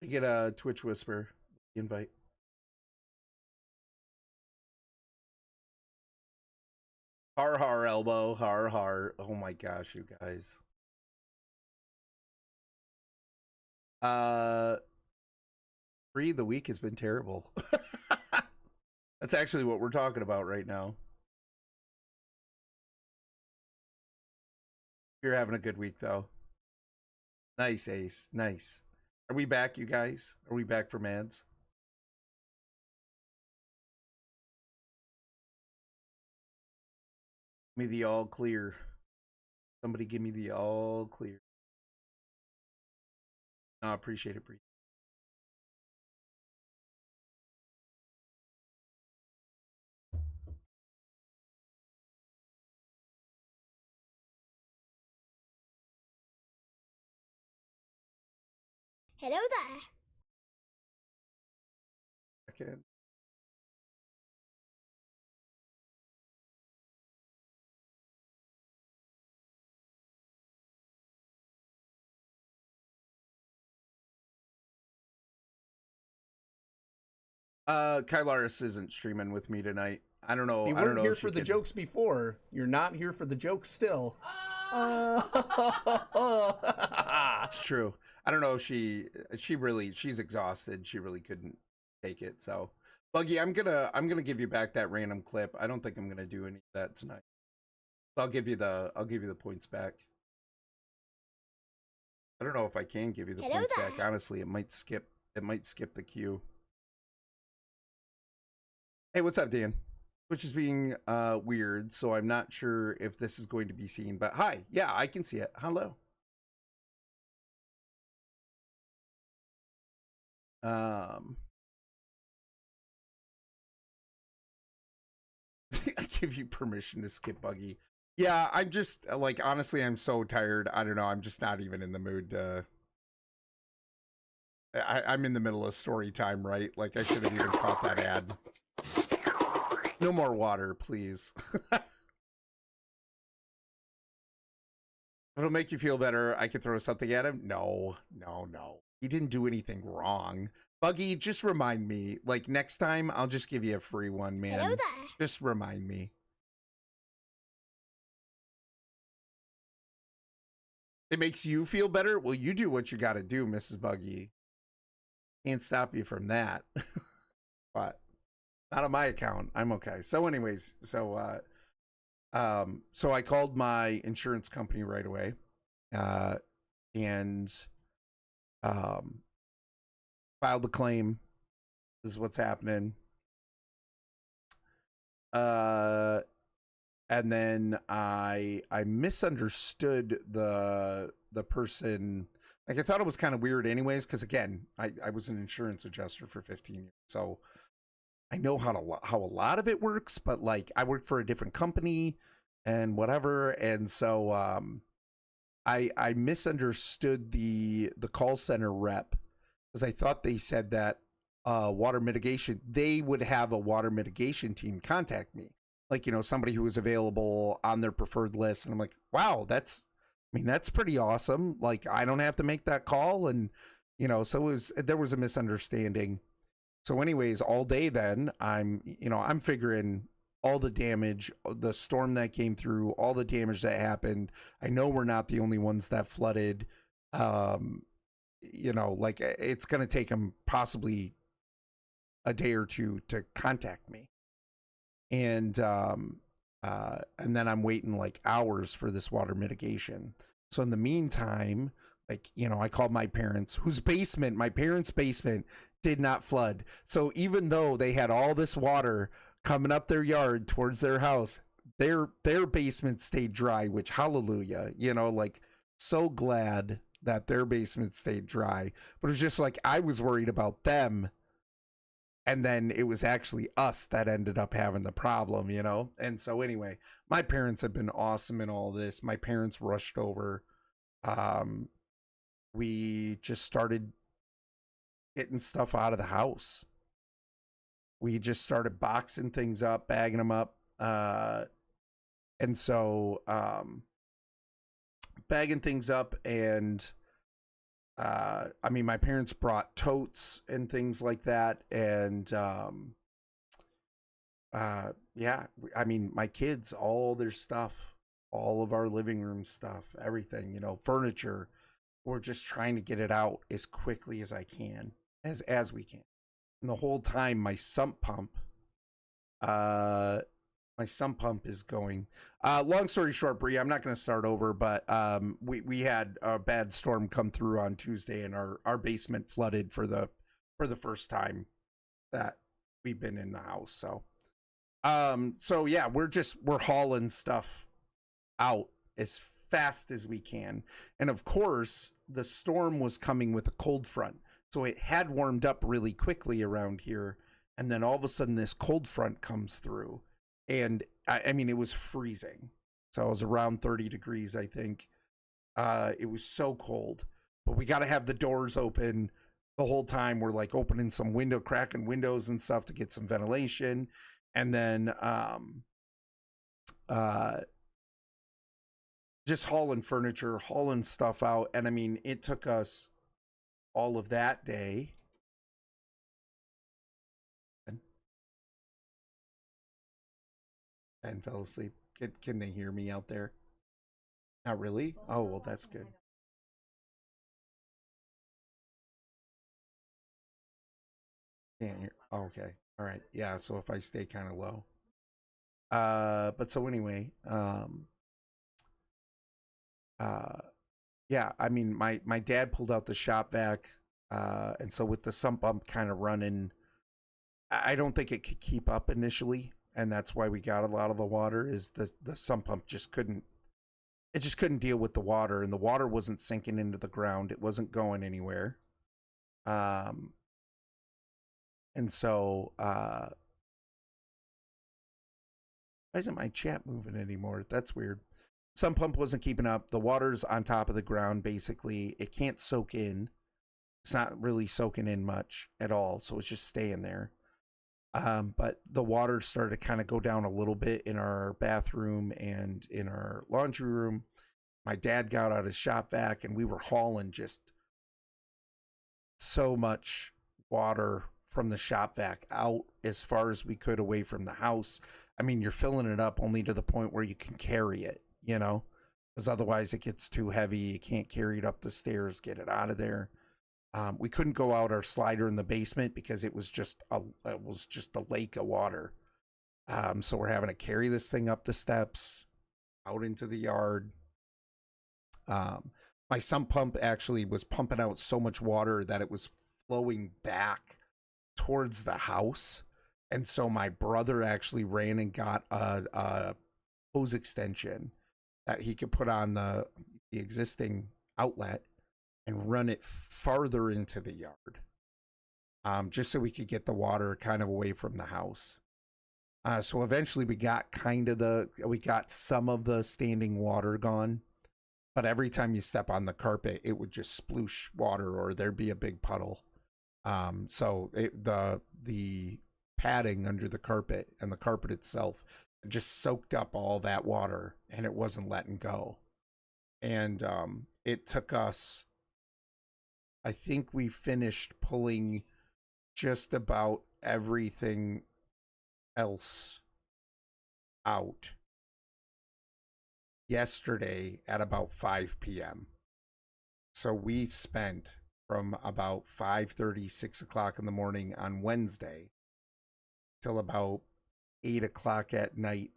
You get a Twitch Whisper invite. Har elbow, har. Oh my gosh, you guys. Free the week has been terrible. That's actually what we're talking about right now. You're having a good week though. Nice, Ace. Nice. Are we back, you guys? Are we back from ads? Give me the all clear. Somebody give me the all clear. No, I appreciate it, Bree. Hello there. Second. Kylaris isn't streaming with me tonight. I don't know. You I don't weren't know here if for she the could... jokes before. You're not here for the jokes still. It's true. I don't know if she's exhausted. She really couldn't take it. So, Buggy, I'm gonna give you back that random clip. I don't think I'm gonna do any of that tonight. I'll give you the points back. I don't know if I can give you the Hello points there. back. Honestly, it might skip the queue. Hey, what's up, Dan? Which is being weird, so I'm not sure if this is going to be seen, but hi. Yeah, I can see it. Hello. I give you permission to skip Buggy. Yeah, I'm just like, honestly, I'm so tired. I don't know. I'm just not even in the mood to. I'm in the middle of story time, right? Like, I should have even caught that ad. No more water, please. It'll make you feel better. I could throw something at him. No. He didn't do anything wrong. Buggy, just remind me. Like, next time, I'll just give you a free one, man. Hello there. Just remind me. It makes you feel better? Well, you do what you got to do, Mrs. Buggy. Can't stop you from that. But not on my account. I'm okay. So anyways, so I called my insurance company right away. And filed a claim. This is what's happening. And then I misunderstood the person. Like, I thought it was kind of weird anyways, because again, I was an insurance adjuster for 15 years. So I know how a lot of it works, but like, I worked for a different company and whatever. And so I misunderstood the call center rep, because I thought they said that water mitigation, they would have a water mitigation team contact me. Like, you know, somebody who was available on their preferred list. And I'm like, wow, that's pretty awesome. Like, I don't have to make that call. And, you know, so there was a misunderstanding. So anyways, all day then I'm figuring all the damage, the storm that came through, all the damage that happened. I know we're not the only ones that flooded. You know, like, it's going to take them possibly a day or two to contact me. And then I'm waiting like hours for this water mitigation. So in the meantime, like, you know, I called my parents, my parents' basement did not flood. So even though they had all this water coming up their yard towards their house, their basement stayed dry, which, hallelujah, you know, like, so glad that their basement stayed dry. But it was just like, I was worried about them. And then it was actually us that ended up having the problem, you know? And so anyway, my parents have been awesome in all this. My parents rushed over. We just started getting stuff out of the house. We just started boxing things up, bagging them up. And so bagging things up, and I mean, my parents brought totes and things like that. And yeah, I mean, my kids, all their stuff, all of our living room stuff, everything, you know, furniture, we're just trying to get it out as quickly as I can, as we can. And the whole time my sump pump is going. Long story short, Bree, I'm not going to start over, but we had a bad storm come through on Tuesday, and our basement flooded for the first time that we've been in the house. So yeah, we're hauling stuff out as fast as we can. And of course, the storm was coming with a cold front. So it had warmed up really quickly around here, and then all of a sudden this cold front comes through. And I mean, it was freezing. So it was around 30 degrees, I think. It was so cold, but we got to have the doors open the whole time. We're like opening some cracking windows and stuff to get some ventilation. And then just hauling furniture, hauling stuff out. And I mean, it took us all of that day. Ben fell asleep. Can they hear me out there? Not really? Oh, well, that's good. Can't hear. Oh, okay. All right. Yeah. So if I stay kind of low. But so anyway, yeah, I mean, my dad pulled out the shop vac, and so with the sump pump kind of running, I don't think it could keep up initially, and that's why we got a lot of the water. Is the sump pump just couldn't deal with the water, and the water wasn't sinking into the ground. It wasn't going anywhere. And so why isn't my chat moving anymore? That's weird. Sump pump wasn't keeping up. The water's on top of the ground, basically. It can't soak in. It's not really soaking in much at all, so it's just staying there. But the water started to kind of go down a little bit in our bathroom and in our laundry room. My dad got out his shop vac, and we were hauling just so much water from the shop vac out as far as we could away from the house. I mean, you're filling it up only to the point where you can carry it, you know, because otherwise it gets too heavy. You can't carry it up the stairs, get it out of there. We couldn't go out our slider in the basement because it was just a lake of water. So we're having to carry this thing up the steps, out into the yard. My sump pump actually was pumping out so much water that it was flowing back towards the house. And so my brother actually ran and got a hose extension that he could put on the existing outlet and run it farther into the yard, just so we could get the water kind of away from the house. So eventually we got some of the standing water gone, but every time you step on the carpet, it would just sploosh water or there'd be a big puddle. So the padding under the carpet and the carpet itself just soaked up all that water, and it wasn't letting go. And it took us, I think we finished pulling just about everything else out yesterday at about 5 p.m. So we spent from about 5:30, 6 o'clock in the morning on Wednesday till about 8 o'clock at night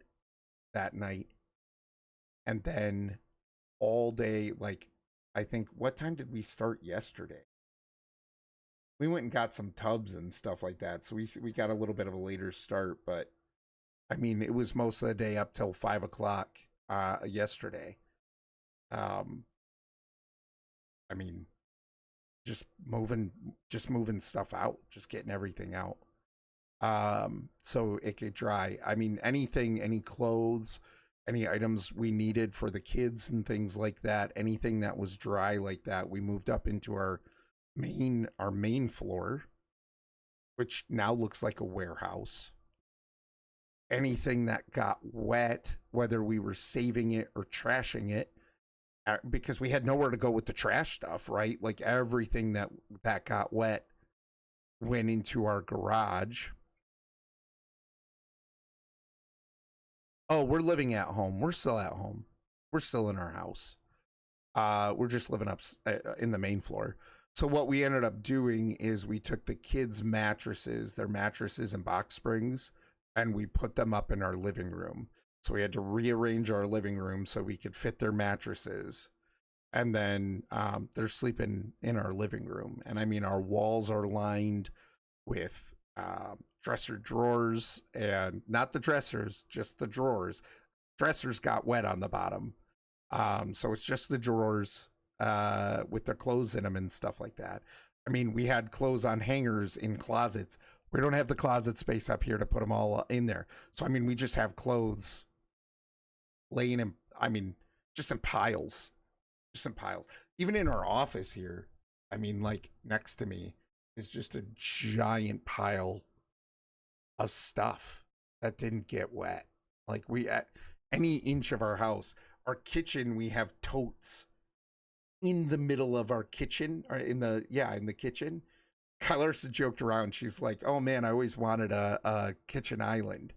that night. And then all day, like, I think, what time did we start yesterday? We went and got some tubs and stuff like that. So we got a little bit of a later start, but I mean, it was most of the day up till 5 o'clock yesterday. I mean, just moving stuff out, just getting everything out. So it could dry. I mean, anything, any clothes, any items we needed for the kids and things like that, anything that was dry like that, we moved up into our main floor, which now looks like a warehouse. Anything that got wet, whether we were saving it or trashing it, because we had nowhere to go with the trash stuff, right? Like everything that got wet went into our garage. Oh, we're living at home. We're still at home. We're still in our house. We're just living up in the main floor. So what we ended up doing is we took the kids' mattresses, their mattresses and box springs, and we put them up in our living room. So we had to rearrange our living room so we could fit their mattresses. And then they're sleeping in our living room. And I mean, our walls are lined with dresser drawers, and not the dressers, just the drawers. Dressers got wet on the bottom. So it's just the drawers with their clothes in them and stuff like that. I mean, we had clothes on hangers in closets. We don't have the closet space up here to put them all in there. So, I mean, we just have clothes laying in, I mean, just in piles. Just in piles. Even in our office here, I mean, like, next to me is just a giant pile of stuff that didn't get wet. Like, we, at any inch of our house, our kitchen, we have totes in the middle of our kitchen, or in the kitchen. Kylarsa joked around. She's like, oh man, I always wanted a kitchen island,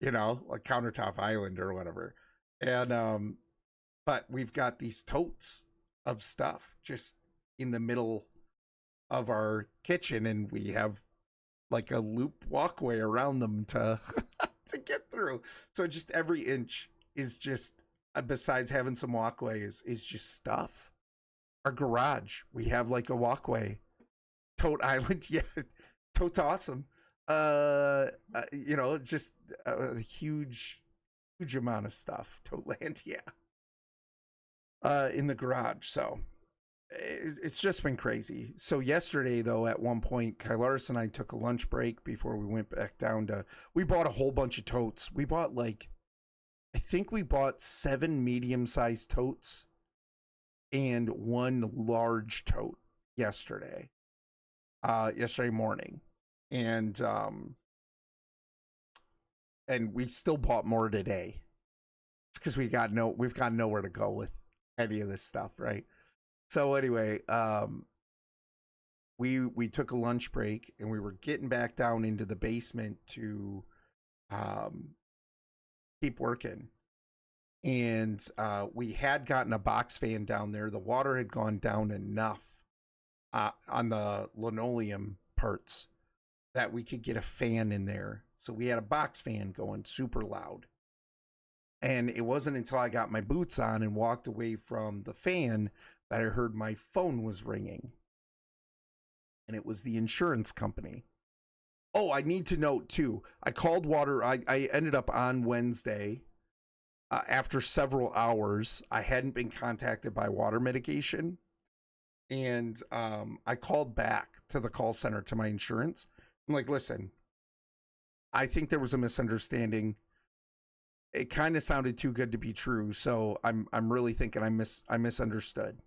you know, a countertop island or whatever. And, but we've got these totes of stuff just in the middle of our kitchen, and we have like a loop walkway around them to to get through. So just every inch is just besides having some walkways, is just stuff. Our garage, we have like a walkway. Tote Island, yeah, tote's awesome. Just a huge amount of stuff. Tote Land, yeah. In the garage, so it's just been crazy. So yesterday, though, at one point, Kylaris and I took a lunch break before we went back down to. We bought a whole bunch of totes. We bought I think we bought 7 medium-sized totes and 1 large tote yesterday morning, and we still bought more today. It's because we've got nowhere to go with any of this stuff, right? So anyway, we took a lunch break and we were getting back down into the basement to keep working. And we had gotten a box fan down there. The water had gone down enough on the linoleum parts that we could get a fan in there. So we had a box fan going super loud. And it wasn't until I got my boots on and walked away from the fan that I heard my phone was ringing. And it was the insurance company. Oh, I need to note too, I called water. I ended up on Wednesday. After several hours, I hadn't been contacted by water mitigation. And I called back to the call center to my insurance. I'm like, listen, I think there was a misunderstanding. It kind of sounded too good to be true. So I'm really thinking I misunderstood.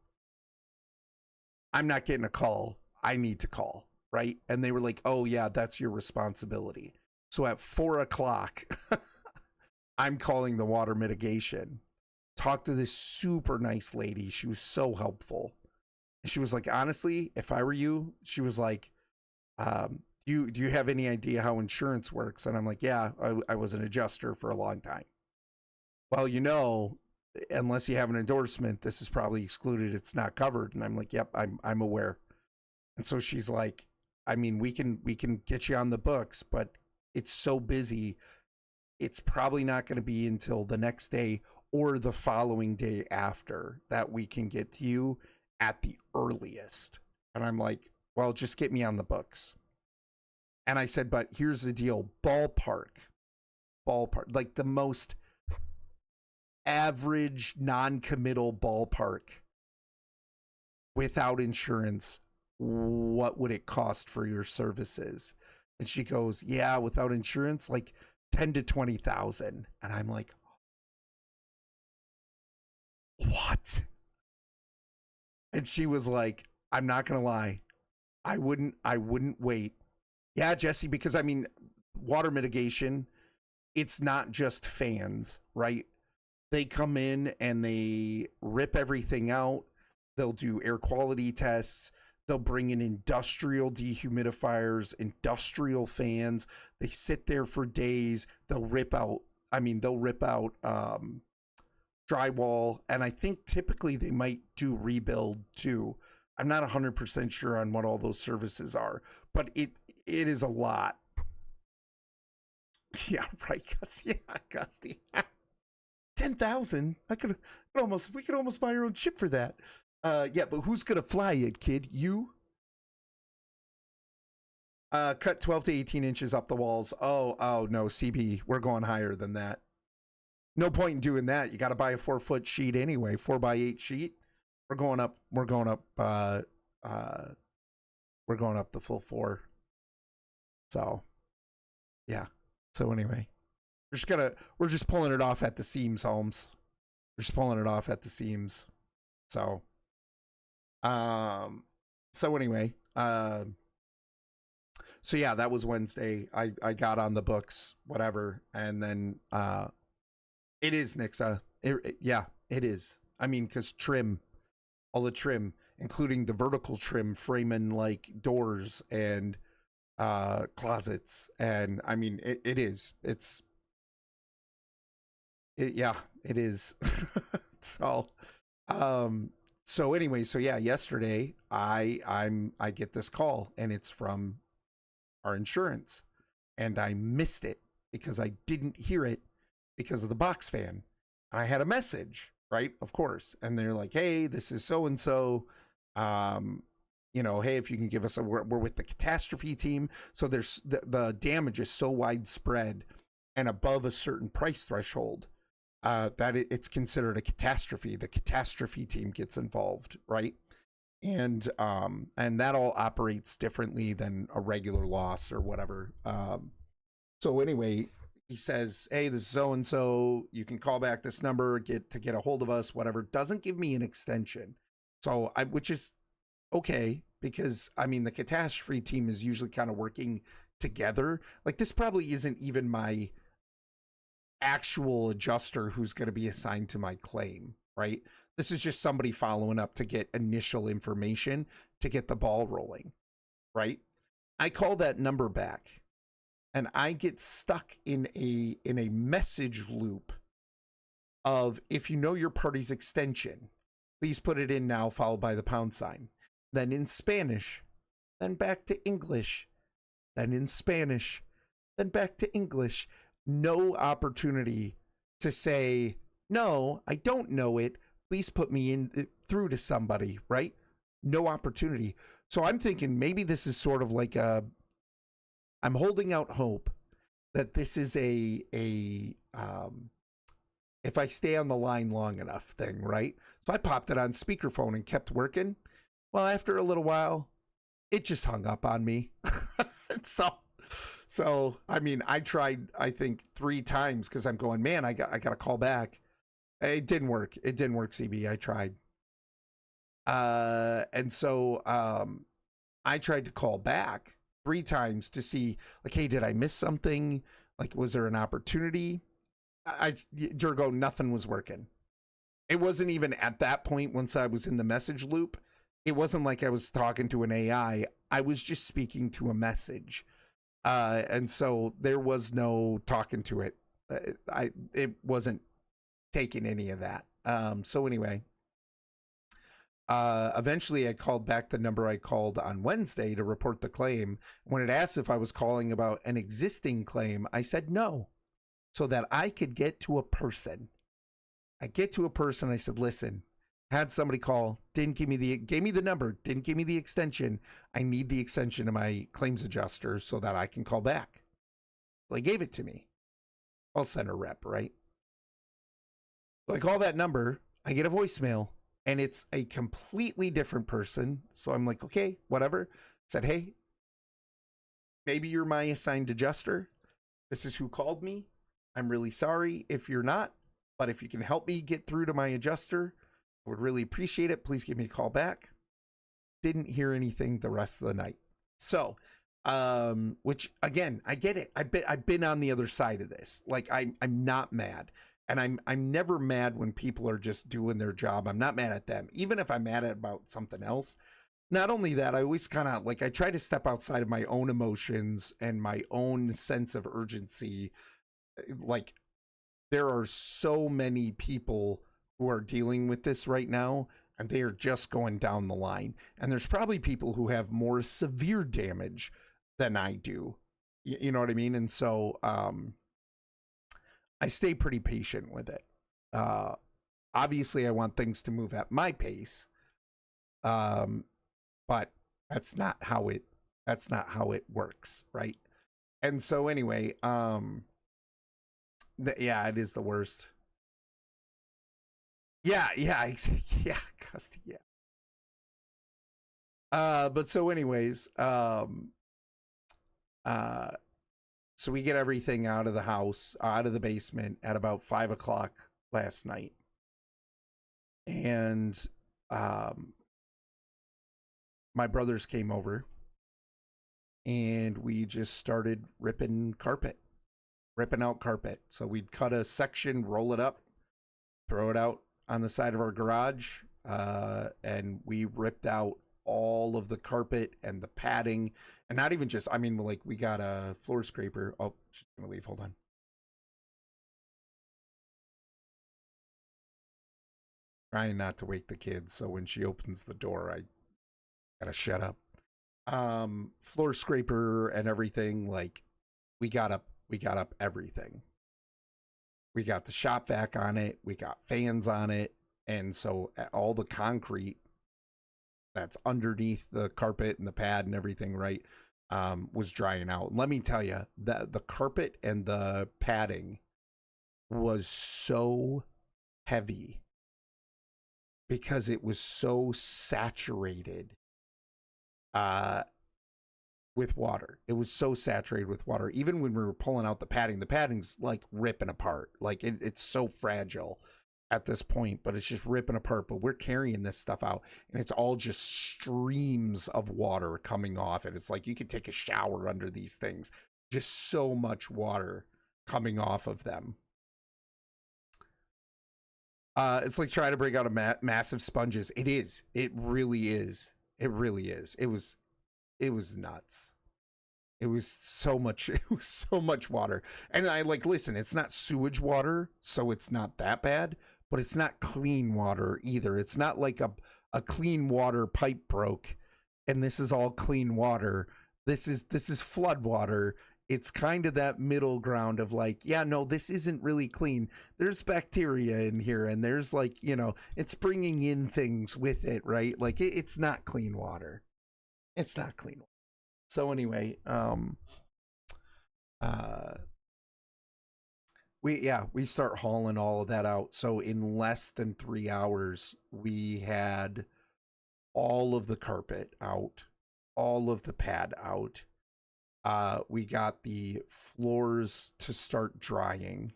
I'm not getting a call. I need to call, right? And they were like, oh yeah, that's your responsibility. So at 4:00, I'm calling the water mitigation. Talked to this super nice lady. She was so helpful. She was like, honestly, if I were you, she was like, do you have any idea how insurance works? And I'm like, yeah, I was an adjuster for a long time. Well, unless you have an endorsement, this is probably excluded. It's not covered. And I'm like, yep, I'm aware. And so she's like, I mean, we can get you on the books, but it's so busy. It's probably not going to be until the next day or the following day after that we can get to you at the earliest. And I'm like, well, just get me on the books. And I said, but here's the deal, ballpark, like the most average non-committal ballpark without insurance, what would it cost for your services? And she goes, yeah, without insurance, like 10 to 20,000. And I'm like, what? And she was like, I'm not going to lie. I wouldn't wait. Yeah, Jesse, because I mean, water mitigation, it's not just fans, right? They come in and they rip everything out. They'll do air quality tests. They'll bring in industrial dehumidifiers, industrial fans. They sit there for days. They'll rip out drywall. And I think typically they might do rebuild too. I'm not 100% sure on what all those services are, but it is a lot. Yeah, right. Yeah, Gusty. 10,000. We could almost buy our own chip for that. Yeah, but who's gonna fly it, kid? You? Cut 12 to 18 inches up the walls. Oh no, CB, we're going higher than that. No point in doing that. You got to buy a 4-foot sheet anyway, 4x8 sheet. We're going up the full 4. So, yeah. So anyway, we're just pulling it off at the seams, Holmes. We're just pulling it off at the seams. So, anyway, so yeah, that was Wednesday. I got on the books, whatever. And then, it is Nixa. Yeah, it is. I mean, cause all the trim, including the vertical trim, framing like doors and, closets. And I mean, it is. Yeah, it is. So anyway, so yeah, yesterday I get this call and it's from our insurance, and I missed it because I didn't hear it because of the box fan. I had a message, right? Of course. And they're like, hey, this is so and so. You know, hey, if you can give us we're with the catastrophe team. So there's the damage is so widespread and above a certain price threshold that it's considered a catastrophe. The catastrophe team gets involved, right? And that all operates differently than a regular loss or whatever. So anyway, he says, hey, this is so and so. You can call back this number, get a hold of us, whatever. Doesn't give me an extension. So which is okay, because I mean the catastrophe team is usually kind of working together. Like, this probably isn't even my actual adjuster who's going to be assigned to my claim, right? This is just somebody following up to get initial information to get the ball rolling, right? I call that number back and I get stuck in a message loop of, if you know your party's extension, please put it in now, followed by the pound sign. Then in Spanish, then back to English, then in Spanish, then back to English. No opportunity to say, no, I don't know it. Please put me in through to somebody, right? No opportunity. So I'm thinking maybe this is sort of like I'm holding out hope that this is if I stay on the line long enough thing, right? So I popped it on speakerphone and kept working. Well, after a little while, it just hung up on me. So I mean, I tried, I think 3 times because I'm going, man, I got to call back. It didn't work. It didn't work, CB. I tried. And so I tried to call back 3 times to see, like, hey, did I miss something? Like, was there an opportunity? Durgo, nothing was working. It wasn't even at that point, once I was in the message loop, it wasn't like I was talking to an AI. I was just speaking to a message. And so there was no talking to it. It wasn't taking any of that. So anyway, eventually I called back the number I called on Wednesday to report the claim. When it asked if I was calling about an existing claim, I said no, so that I could get to a person. I get to a person. I said, listen, had somebody call, gave me the number, didn't give me the extension. I need the extension of my claims adjuster so that I can call back. Well, they gave it to me. Call center rep, right? So I call that number, I get a voicemail, and it's a completely different person. So I'm like, okay, whatever. Said, hey, maybe you're my assigned adjuster. This is who called me. I'm really sorry if you're not, but if you can help me get through to my adjuster, I would really appreciate it. Please give me a call back. Didn't hear anything the rest of the night. So, which again, I get it. I've been on the other side of this. Like, I'm not mad. And I'm never mad when people are just doing their job. I'm not mad at them. Even if I'm mad about something else. Not only that, I always kind of like, I try to step outside of my own emotions and my own sense of urgency. Like, there are so many people who are dealing with this right now, and they are just going down the line. And there's probably people who have more severe damage than I do. You know what I mean? And so I stay pretty patient with it. Obviously, I want things to move at my pace, but that's not how it works, right? And so anyway, yeah, it is the worst. Yeah, Custy, yeah. But so anyways, so we get everything out of the house, out of the basement at about 5 o'clock last night. And my brothers came over and we just started ripping out carpet. So we'd cut a section, roll it up, throw it out on the side of our garage, and we ripped out all of the carpet and the padding, and not even just, I mean, like, we got a floor scraper. Oh, she's gonna leave, hold on. Trying not to wake the kids, so when she opens the door, I gotta shut up. Floor scraper and everything, like, we got up everything. We got the shop vac on it. We got fans on it. And so all the concrete that's underneath the carpet and the pad and everything, right, was drying out. Let me tell you, that the carpet and the padding was so heavy because it was so saturated with water. It was so saturated with water. Even when we were pulling out the padding's like ripping apart. Like it's so fragile at this point, but it's just ripping apart. But we're carrying this stuff out, and it's all just streams of water coming off it. It's like you could take a shower under these things. Just so much water coming off of them. It's like trying to break out a massive sponges. It is. It really is. It really is. It was nuts. It was so much water. And I like, listen, it's not sewage water, so it's not that bad, but it's not clean water either. It's not like a clean water pipe broke and this is all clean water. This is flood water. It's kind of that middle ground of like, yeah, no, this isn't really clean. There's bacteria in here, and there's like, it's bringing in things with it, right? Like it's not clean water. It's not clean water. So anyway, we start hauling all of that out. So in less than 3 hours, we had all of the carpet out, all of the pad out. We got the floors to start drying,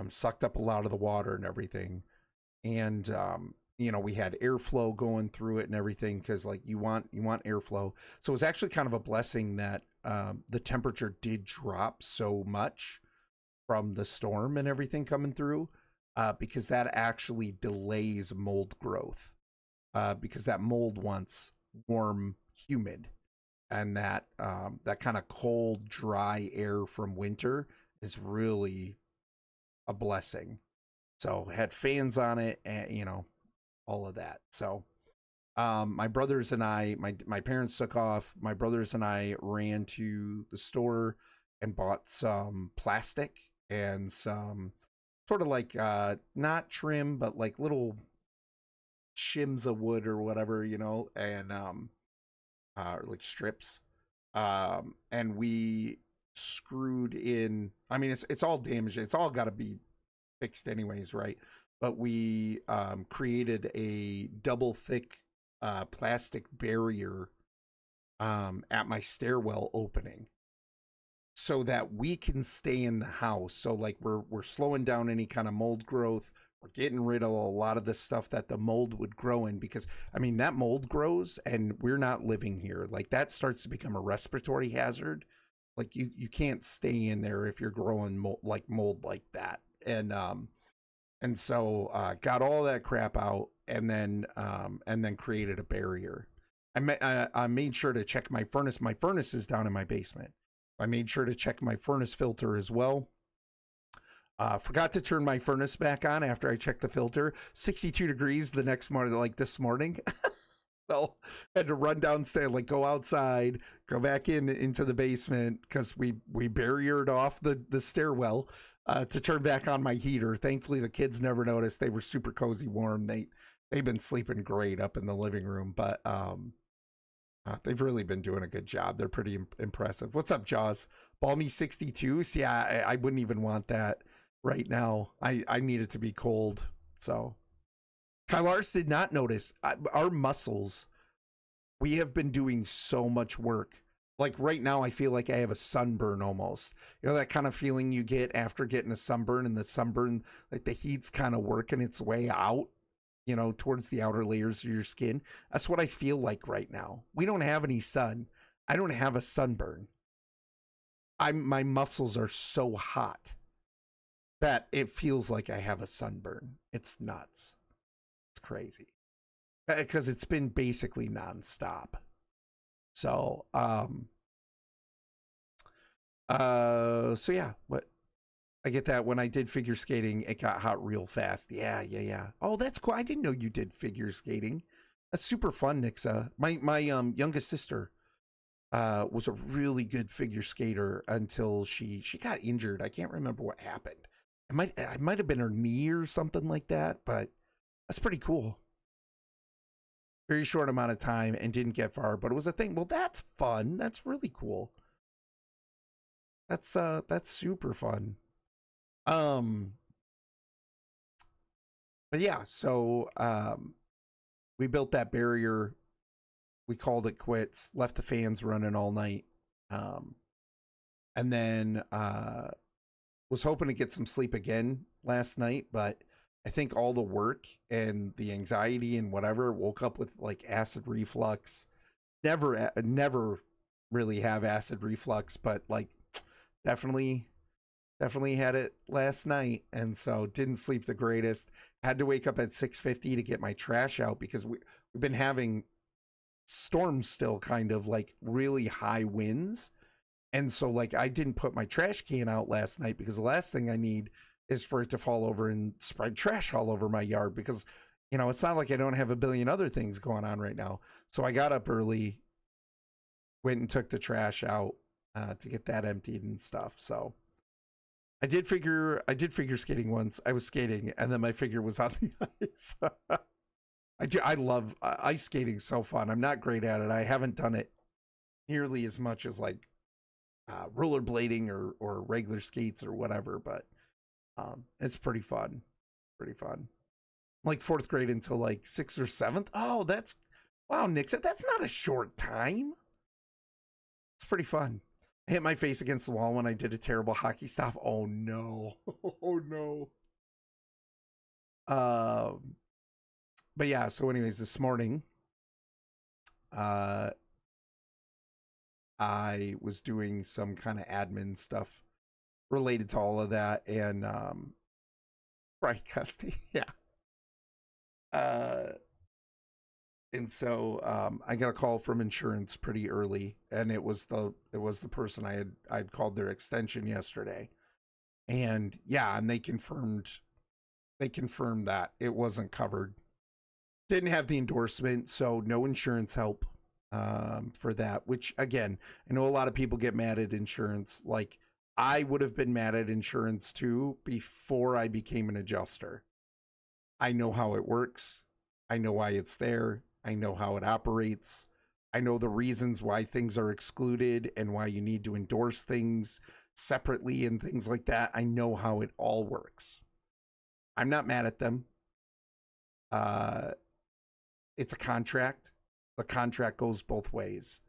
sucked up a lot of the water and everything. And, we had airflow going through it and everything, because like you want airflow. So it was actually kind of a blessing that the temperature did drop so much from the storm and everything coming through, because that actually delays mold growth, because that mold wants warm, humid, and that kind of cold, dry air from winter is really a blessing. So had fans on it, and all of that. So my brothers and I, my parents took off. My brothers and I ran to the store and bought some plastic and some sort of like not trim, but like little shims of wood or whatever, and like strips. And we screwed in, I mean, it's all damaged. It's all got to be fixed anyways, right? But we created a double thick plastic barrier at my stairwell opening, so that we can stay in the house. So like we're slowing down any kind of mold growth. We're getting rid of a lot of the stuff that the mold would grow in, because I mean, that mold grows and we're not living here. Like that starts to become a respiratory hazard. Like you can't stay in there if you're growing mold like that. And so got all that crap out, and then created a barrier. I made sure to check my furnace. My furnace is down in my basement. I made sure to check my furnace filter as well. Forgot to turn my furnace back on after I checked the filter. 62 degrees the next morning, like this morning. So had to run downstairs, like go outside, go back into the basement, because we barriered off the stairwell to turn back on my heater. Thankfully, the kids never noticed. They were super cozy, warm. They've been sleeping great up in the living room, but they've really been doing a good job. They're pretty impressive. What's up, Jaws? Balmy 62. See, I wouldn't even want that right now. I need it to be cold. So Kylars did not notice our muscles. We have been doing so much work. Like right now, I feel like I have a sunburn almost. That kind of feeling you get after getting a sunburn, and the sunburn, like the heat's kind of working its way out, towards the outer layers of your skin. That's what I feel like right now. We don't have any sun. I don't have a sunburn. My muscles are so hot that it feels like I have a sunburn. It's nuts. It's crazy. Because it's been basically nonstop. So, so yeah, what I get that when I did figure skating, it got hot real fast. Yeah. Oh, that's cool. I didn't know you did figure skating. That's super fun, Nixa. My youngest sister was a really good figure skater until she got injured. I can't remember what happened. it might have been her knee or something like that, but that's pretty cool. Very short amount of time and didn't get far, but it was a thing. Well, that's fun. That's really cool. That's super fun. But yeah, so we built that barrier. We called it quits, left the fans running all night. And then was hoping to get some sleep again last night, but I think all the work and the anxiety and whatever, woke up with like acid reflux. Never really have acid reflux, but like definitely had it last night, and so didn't sleep the greatest. Had to wake up at 6:50 to get my trash out because we've been having storms still, kind of like really high winds. And so like I didn't put my trash can out last night because the last thing I need is for it to fall over and spread trash all over my yard, because you know, it's not like I don't have a billion other things going on right now. So I got up early, went and took the trash out to get that emptied and stuff. So I did figure skating once. I was skating and then my figure was on the ice. I love ice skating. So fun. I'm not great at it. I haven't done it nearly as much as like rollerblading or regular skates or whatever, but it's pretty fun. Like 4th grade until like 6th or 7th. Oh, wow, Nick said that's not a short time. It's pretty fun. I hit my face against the wall when I did a terrible hockey stop. Oh no. Oh no. But yeah, so anyways, this morning I was doing some kind of admin stuff related to all of that, and right, Custy, yeah. And so I got a call from insurance pretty early, and it was the person I'd called their extension yesterday, and yeah, and they confirmed that it wasn't covered. Didn't have the endorsement, so no insurance help for that. Which again, I know a lot of people get mad at insurance. Like I would have been mad at insurance too before I became an adjuster. I know how it works. I know why it's there. I know how it operates. I know the reasons why things are excluded and why you need to endorse things separately and things like that. I know how it all works. I'm not mad at them. It's a contract. The contract goes both ways.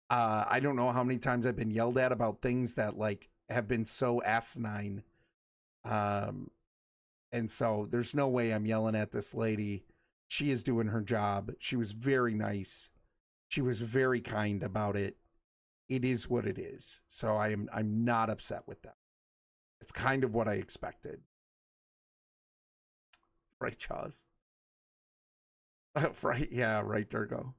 I don't know how many times I've been yelled at about things that like have been so asinine. And so there's no way I'm yelling at this lady. She is doing her job. She was very nice. She was very kind about it. It is what it is. So I'm not upset with them. It's kind of what I expected. Right, Chaz? Right, yeah, right, Durgo.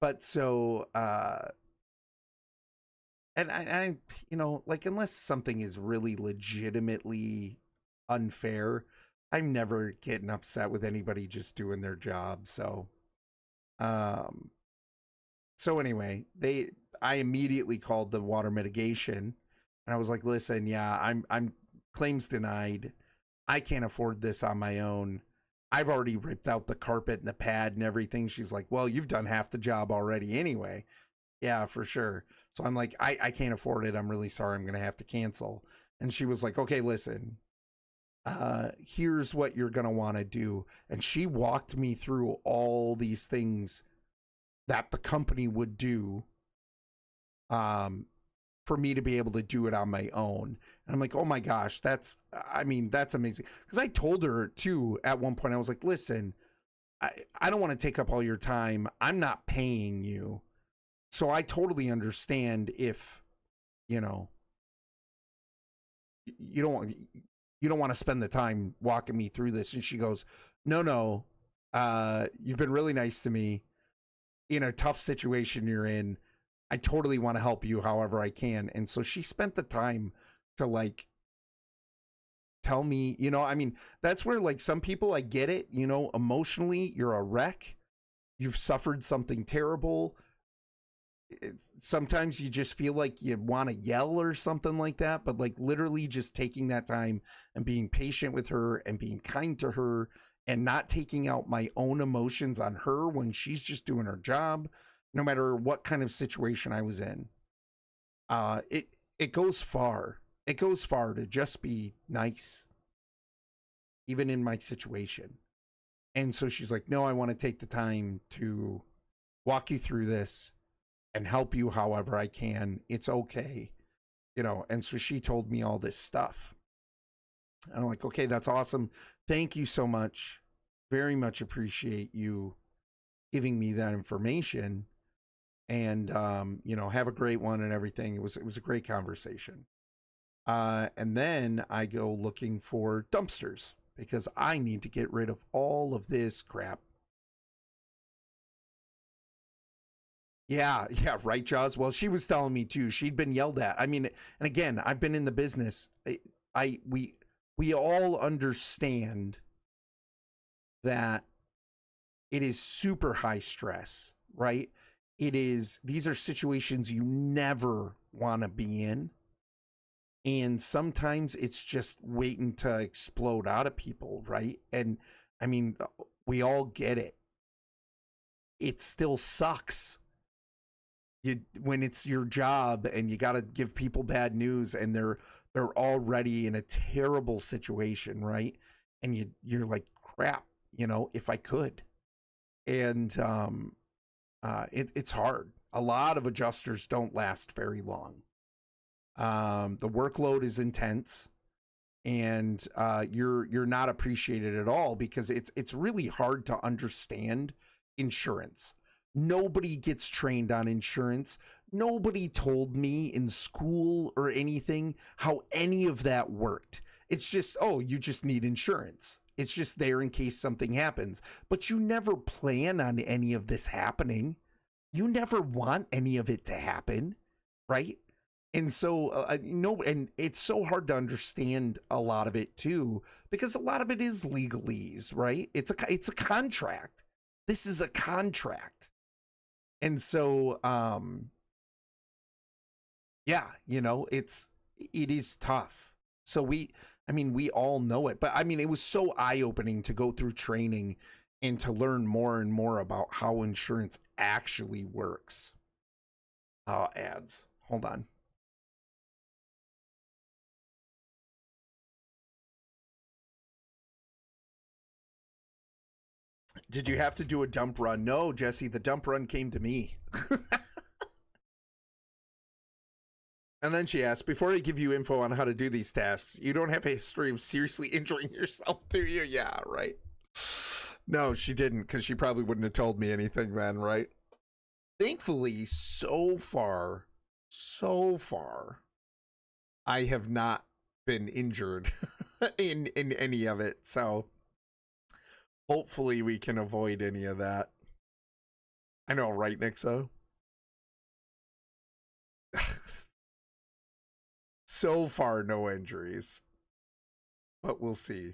But so and I you know, like unless something is really legitimately unfair, I'm never getting upset with anybody just doing their job. So anyway, I immediately called the water mitigation, and I was like, listen, yeah, I'm claims denied. I can't afford this on my own. I've already ripped out the carpet and the pad and everything. She's like, well, you've done half the job already anyway. Yeah, for sure. So I'm like, I can't afford it. I'm really sorry. I'm going to have to cancel. And she was like, okay, listen, here's what you're going to want to do. And she walked me through all these things that the company would do for me to be able to do it on my own. And I'm like, oh my gosh, that's amazing. Because I told her too at one point, I was like, listen, I don't want to take up all your time. I'm not paying you. So I totally understand if, you know, you don't want to spend the time walking me through this. And she goes, no, you've been really nice to me in a tough situation you're in. I totally want to help you however I can. And so she spent the time to like tell me, you know, I mean, that's where like some people, I get it, you know, emotionally, you're a wreck. You've suffered something terrible. sometimes you just feel like you want to yell or something like that, but like literally just taking that time and being patient with her and being kind to her and not taking out my own emotions on her when she's just doing her job, no matter what kind of situation I was in. It goes far. It goes far to just be nice, even in my situation. And so she's like, no, I want to take the time to walk you through this and help you however I can. It's okay. And so she told me all this stuff. And I'm like, okay, that's awesome. Thank you so much. Very much appreciate you giving me that information. And, have a great one and everything. It was a great conversation. And then I go looking for dumpsters because I need to get rid of all of this crap. Yeah, right, Jaws. Well, she was telling me too. She'd been yelled at. I mean, and again, I've been in the business. We all understand that it is super high stress, right? These are situations you never want to be in. And sometimes it's just waiting to explode out of people, right? And I mean, we all get it. It still sucks. When it's your job and you got to give people bad news and they're already in a terrible situation, right? And you're like, crap, if I could. And it's hard. A lot of adjusters don't last very long. The workload is intense, and you're not appreciated at all because it's really hard to understand insurance. Nobody gets trained on insurance. Nobody told me in school or anything how any of that worked. It's just, oh, you just need insurance. It's just there in case something happens. But you never plan on any of this happening. You never want any of it to happen, right? And so, and it's so hard to understand a lot of it too, because a lot of it is legalese, right? It's a contract. This is a contract. And so, it is tough. So we all know it, but I mean, it was so eye-opening to go through training and to learn more and more about how insurance actually works. Ads. Hold on. Did you have to do a dump run? No, Jesse, the dump run came to me. And then she asked, before I give you info on how to do these tasks, you don't have a history of seriously injuring yourself, do you? Yeah, right. No, she didn't, because she probably wouldn't have told me anything then, right? Thankfully, so far, I have not been injured in any of it. So hopefully we can avoid any of that. I know, right, Nixa? So far, no injuries. But we'll see.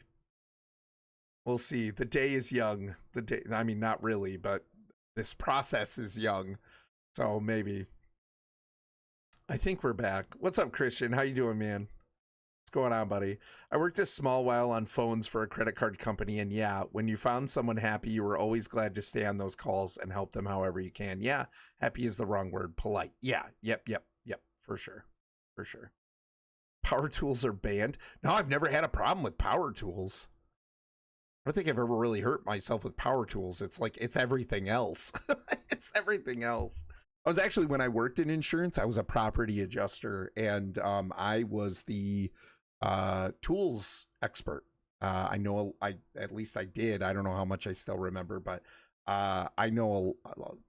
We'll see. The day is young. I mean, not really, but this process is young. So maybe. I think we're back. What's up, Christian? How you doing, man? What's going on, buddy? I worked a small while on phones for a credit card company, and yeah, when you found someone happy, you were always glad to stay on those calls and help them however you can. Yeah, happy is the wrong word. Polite. Yeah, yep. For sure. Power tools are banned. No, I've never had a problem with power tools. I don't think I've ever really hurt myself with power tools. It's like, it's everything else. It's everything else. I was actually, when I worked in insurance, I was a property adjuster, and I was the tools expert. At least I did. I don't know how much I still remember, but I know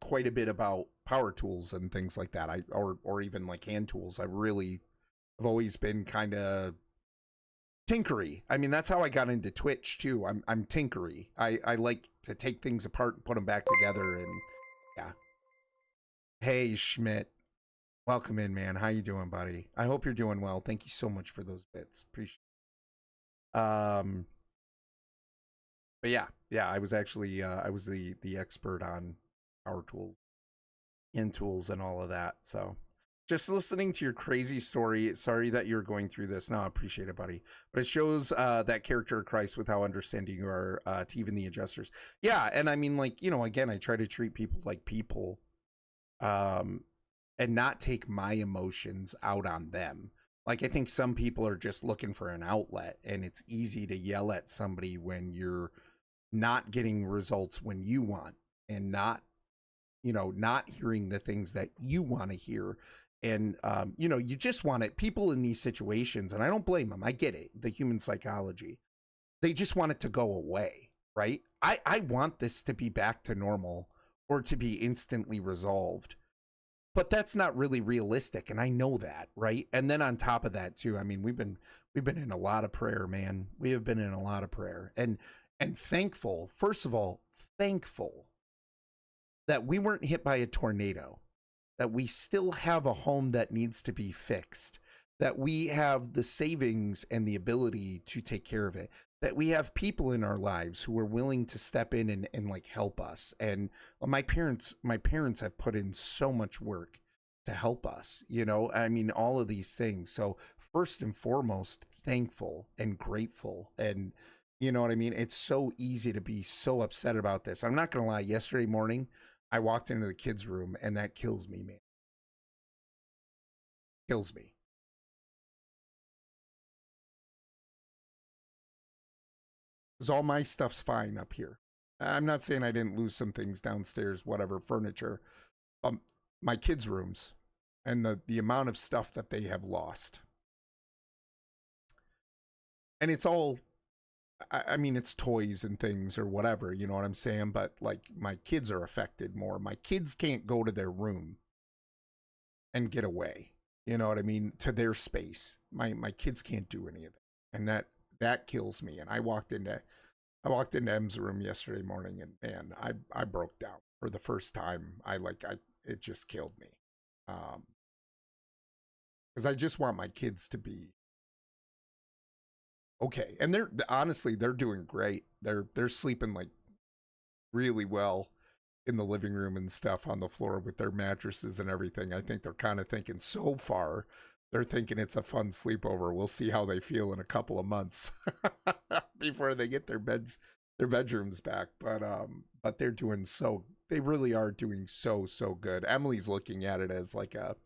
quite a bit about power tools and things like that. Or even like hand tools. I've always been kind of tinkery. I mean, that's how I got into Twitch too. I'm tinkery. I like to take things apart and put them back together, and yeah. Hey, Schmidt. Welcome in, man. How you doing, buddy? I hope you're doing well. Thank you so much for those bits. Appreciate it. But yeah, I was actually I was the expert on power tools. and tools and all of that. So just listening to your crazy story. Sorry that you're going through this. No, I appreciate it, buddy. But it shows that character of Christ with how understanding you are to even the adjusters. Yeah, and I mean, like, you know, again, I try to treat people like people, and not take my emotions out on them. Like, I think some people are just looking for an outlet, and it's easy to yell at somebody when you're not getting results when you want, and not, you know, not hearing the things that you want to hear. And, you know, you just want it. People in these situations, and I don't blame them. I get it. The human psychology. They just want it to go away, right? I want this to be back to normal or to be instantly resolved. But that's not really realistic. And I know that, right? And then on top of that too, I mean, we've been in a lot of prayer, man. We have been in a lot of prayer. And thankful, first of all, thankful that we weren't hit by a tornado, that we still have a home that needs to be fixed, that we have the savings and the ability to take care of it, that we have people in our lives who are willing to step in and like help us. And my parents have put in so much work to help us, you know, I mean, all of these things. So first and foremost, thankful and grateful. And you know what I mean? It's so easy to be so upset about this. I'm not going to lie. Yesterday morning, I walked into the kids' room, and that kills me, man. Kills me. Because all my stuff's fine up here. I'm not saying I didn't lose some things downstairs, whatever, furniture. My kids' rooms and the amount of stuff that they have lost. And it's all, I mean, it's toys and things or whatever, you know what I'm saying? But like, my kids are affected more. My kids can't go to their room and get away, you know what I mean? To their space. My kids can't do any of that. And that kills me. And I walked into M's room yesterday morning, and man, I broke down for the first time. It just killed me. Because I just want my kids to be okay. And they're honestly, they're doing great. They're sleeping like really well in the living room and stuff on the floor with their mattresses and everything. I think they're kind of thinking, so far, they're thinking it's a fun sleepover. We'll see how they feel in a couple of months before they get their bedrooms back. But they're doing they really are doing so good. Emily's looking at it as like a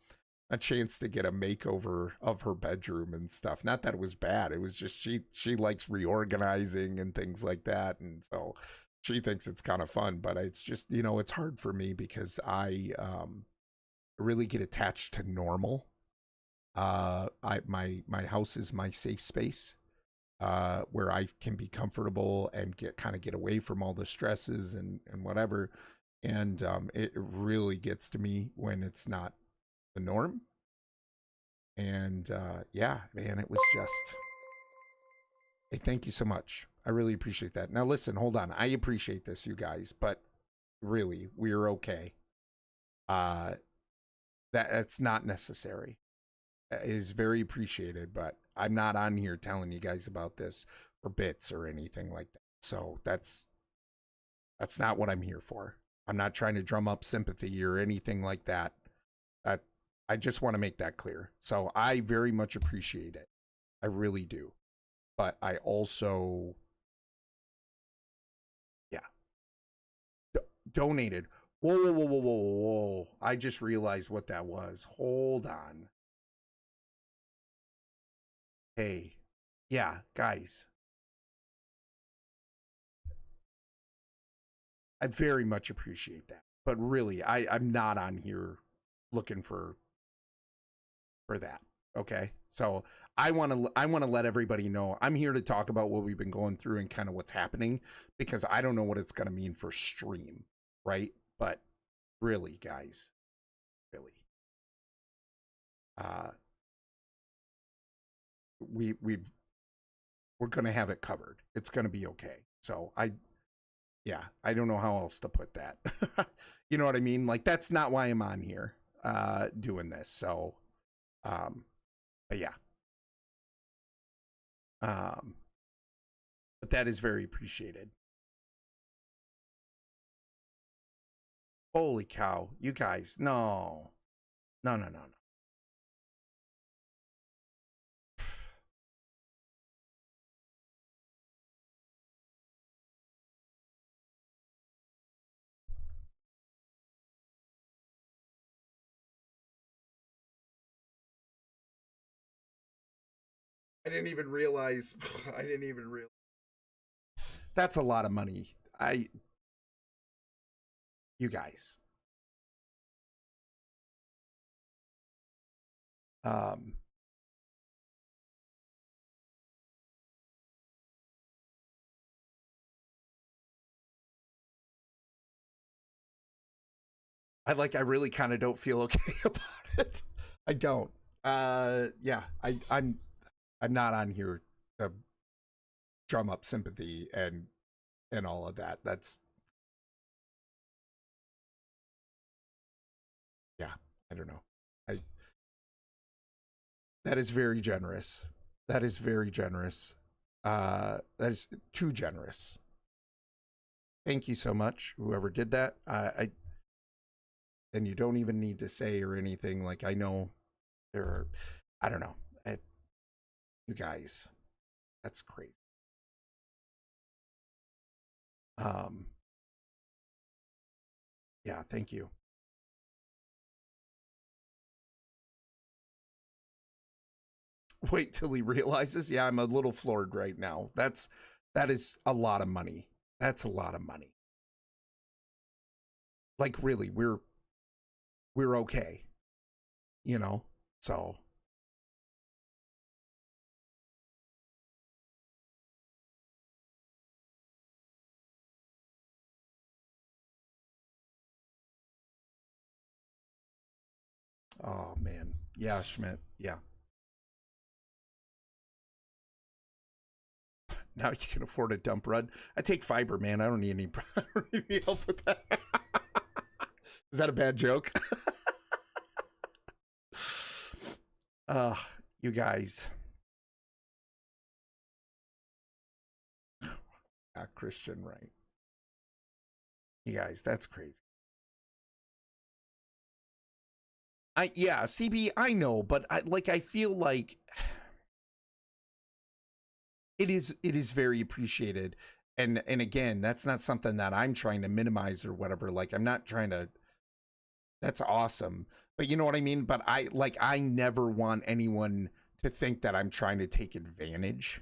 chance to get a makeover of her bedroom and stuff. Not that it was bad. It was just she likes reorganizing and things like that. And so she thinks it's kind of fun, but it's just, you know, it's hard for me because I really get attached to normal. My house is my safe space, where I can be comfortable and get away from all the stresses and whatever. And it really gets to me when it's not the norm. And yeah, man, it was just, hey, thank you so much. I really appreciate that. Now listen, hold on. I appreciate this, you guys, but really, we're okay. That's not necessary. It is very appreciated, but I'm not on here telling you guys about this for bits or anything like that. So that's not what I'm here for. I'm not trying to drum up sympathy or anything like that. I just want to make that clear. So I very much appreciate it. I really do. But I also, yeah, donated. Whoa. I just realized what that was. Hold on. Hey, yeah, guys. I very much appreciate that. But really, I'm not on here looking for that. Okay. So I want to let everybody know I'm here to talk about what we've been going through and kind of what's happening, because I don't know what it's going to mean for stream. Right. But really, guys, really, we're going to have it covered. It's going to be okay. So I don't know how else to put that. You know what I mean? Like, that's not why I'm on here, doing this. So, but yeah. But that is very appreciated. Holy cow. You guys, no. No, no, no, no. I didn't even realize. I didn't even realize. That's a lot of money. You guys. I really kind of don't feel okay about it. I don't. Yeah, I'm not on here to drum up sympathy and all of that. That's, yeah, I don't know. That is very generous. That is very generous. That is too generous. Thank you so much, whoever did that. And you don't even need to say or anything. Like, I know there are, I don't know. You guys, that's crazy. Yeah, thank you. Wait till he realizes. Yeah, I'm a little floored right now. That is a lot of money. That's a lot of money. Like, really, we're okay. You know? So oh man. Yeah, Schmidt. Yeah. Now you can afford a dump run. I take fiber, man. I don't need any, I don't need any help with that. Is that a bad joke? You guys. Christian, right? You guys, that's crazy. Yeah, CB, I know, but I feel like it is very appreciated. And again, that's not something that I'm trying to minimize or whatever. Like, I'm not trying to, that's awesome. But you know what I mean? But I never want anyone to think that I'm trying to take advantage.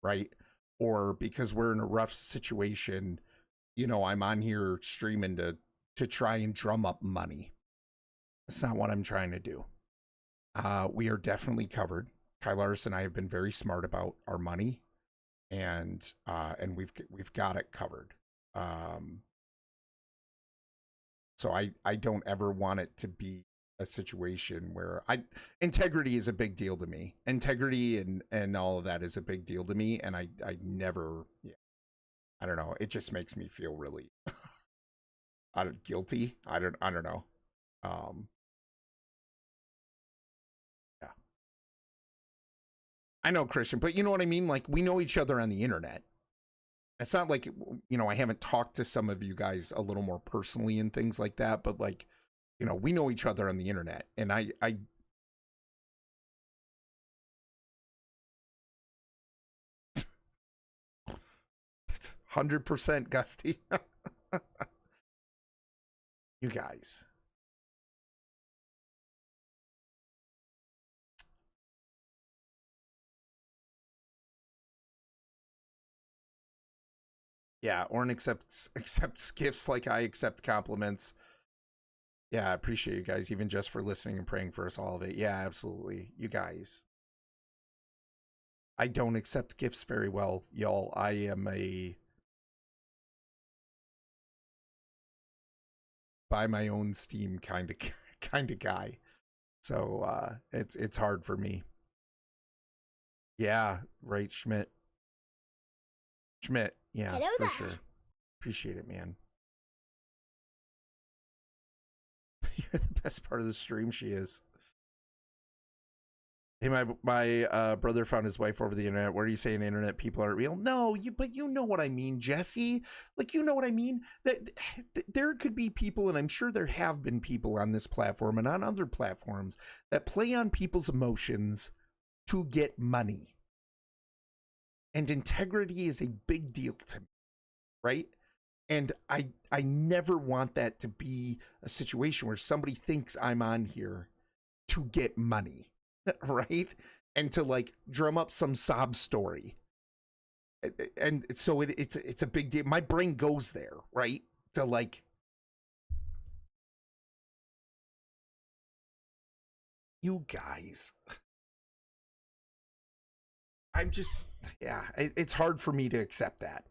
Right? Or because we're in a rough situation, you know, I'm on here streaming to try and drum up money. That's not what I'm trying to do. We are definitely covered. Kylaris and I have been very smart about our money, and we've got it covered. So I don't ever want it to be a situation where integrity is a big deal to me. Integrity and all of that is a big deal to me, and I never, yeah, I don't know. It just makes me feel really guilty. I don't know. Yeah. I know, Christian, but you know what I mean? Like, we know each other on the internet. It's not like, you know, I haven't talked to some of you guys a little more personally and things like that, but like, you know, we know each other on the internet, and I 100% Gusty. You guys. Yeah, Orn accepts gifts like I accept compliments. Yeah, I appreciate you guys, even just for listening and praying for us, all of it. Yeah, absolutely. You guys. I don't accept gifts very well, y'all. I am a buy my own Steam kind of guy. So it's hard for me. Yeah, right, Schmidt. Yeah, Hello for there. sure. Appreciate it, man. You're the best part of the stream, she is. Hey, my brother found his wife over the internet. What are you saying? Internet people aren't real? No, but you know what I mean, Jesse. Like, you know what I mean. There could be people, and I'm sure there have been people on this platform and on other platforms that play on people's emotions to get money. And integrity is a big deal to me, right? And I never want that to be a situation where somebody thinks I'm on here to get money. Right? And to like drum up some sob story. And so it's a big deal. My brain goes there, right? To like, you guys. I'm just, yeah, it's hard for me to accept that.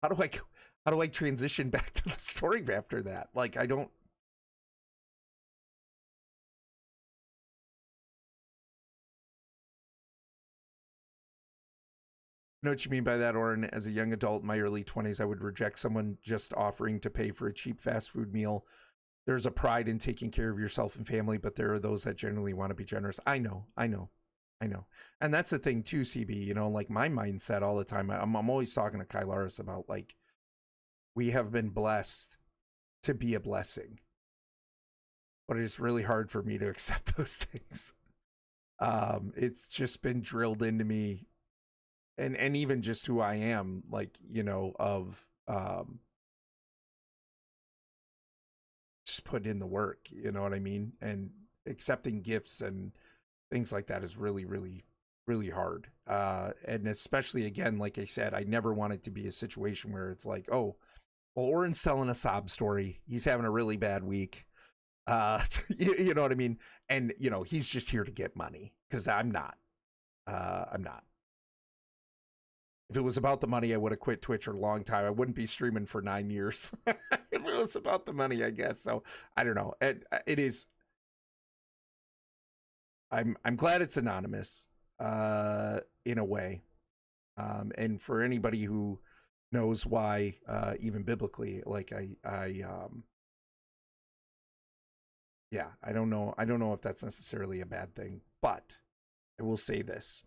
How do I transition back to the story after that? Like, I don't. Know what you mean by that, Oren. As a young adult in my early 20s, I would reject someone just offering to pay for a cheap fast food meal. There's a pride in taking care of yourself and family, but there are those that genuinely want to be generous. I know. And that's the thing too, CB, you know, like my mindset all the time. I'm always talking to Kylaris about like, we have been blessed to be a blessing, but it's really hard for me to accept those things. It's just been drilled into me, and even just who I am, like, you know, of just putting in the work, you know what I mean? And accepting gifts and things like that is really, really, really hard. And especially, again, like I said, I never want it to be a situation where it's like, oh, well, Oren's telling a sob story. He's having a really bad week. You know what I mean? And, you know, he's just here to get money, because I'm not. I'm not. If it was about the money, I would have quit Twitch for a long time. I wouldn't be streaming for 9 years. If it was about the money, I guess. So I don't know. It is. I'm glad it's anonymous, in a way. And for anybody who knows why, even biblically, like yeah, I don't know if that's necessarily a bad thing, but I will say this: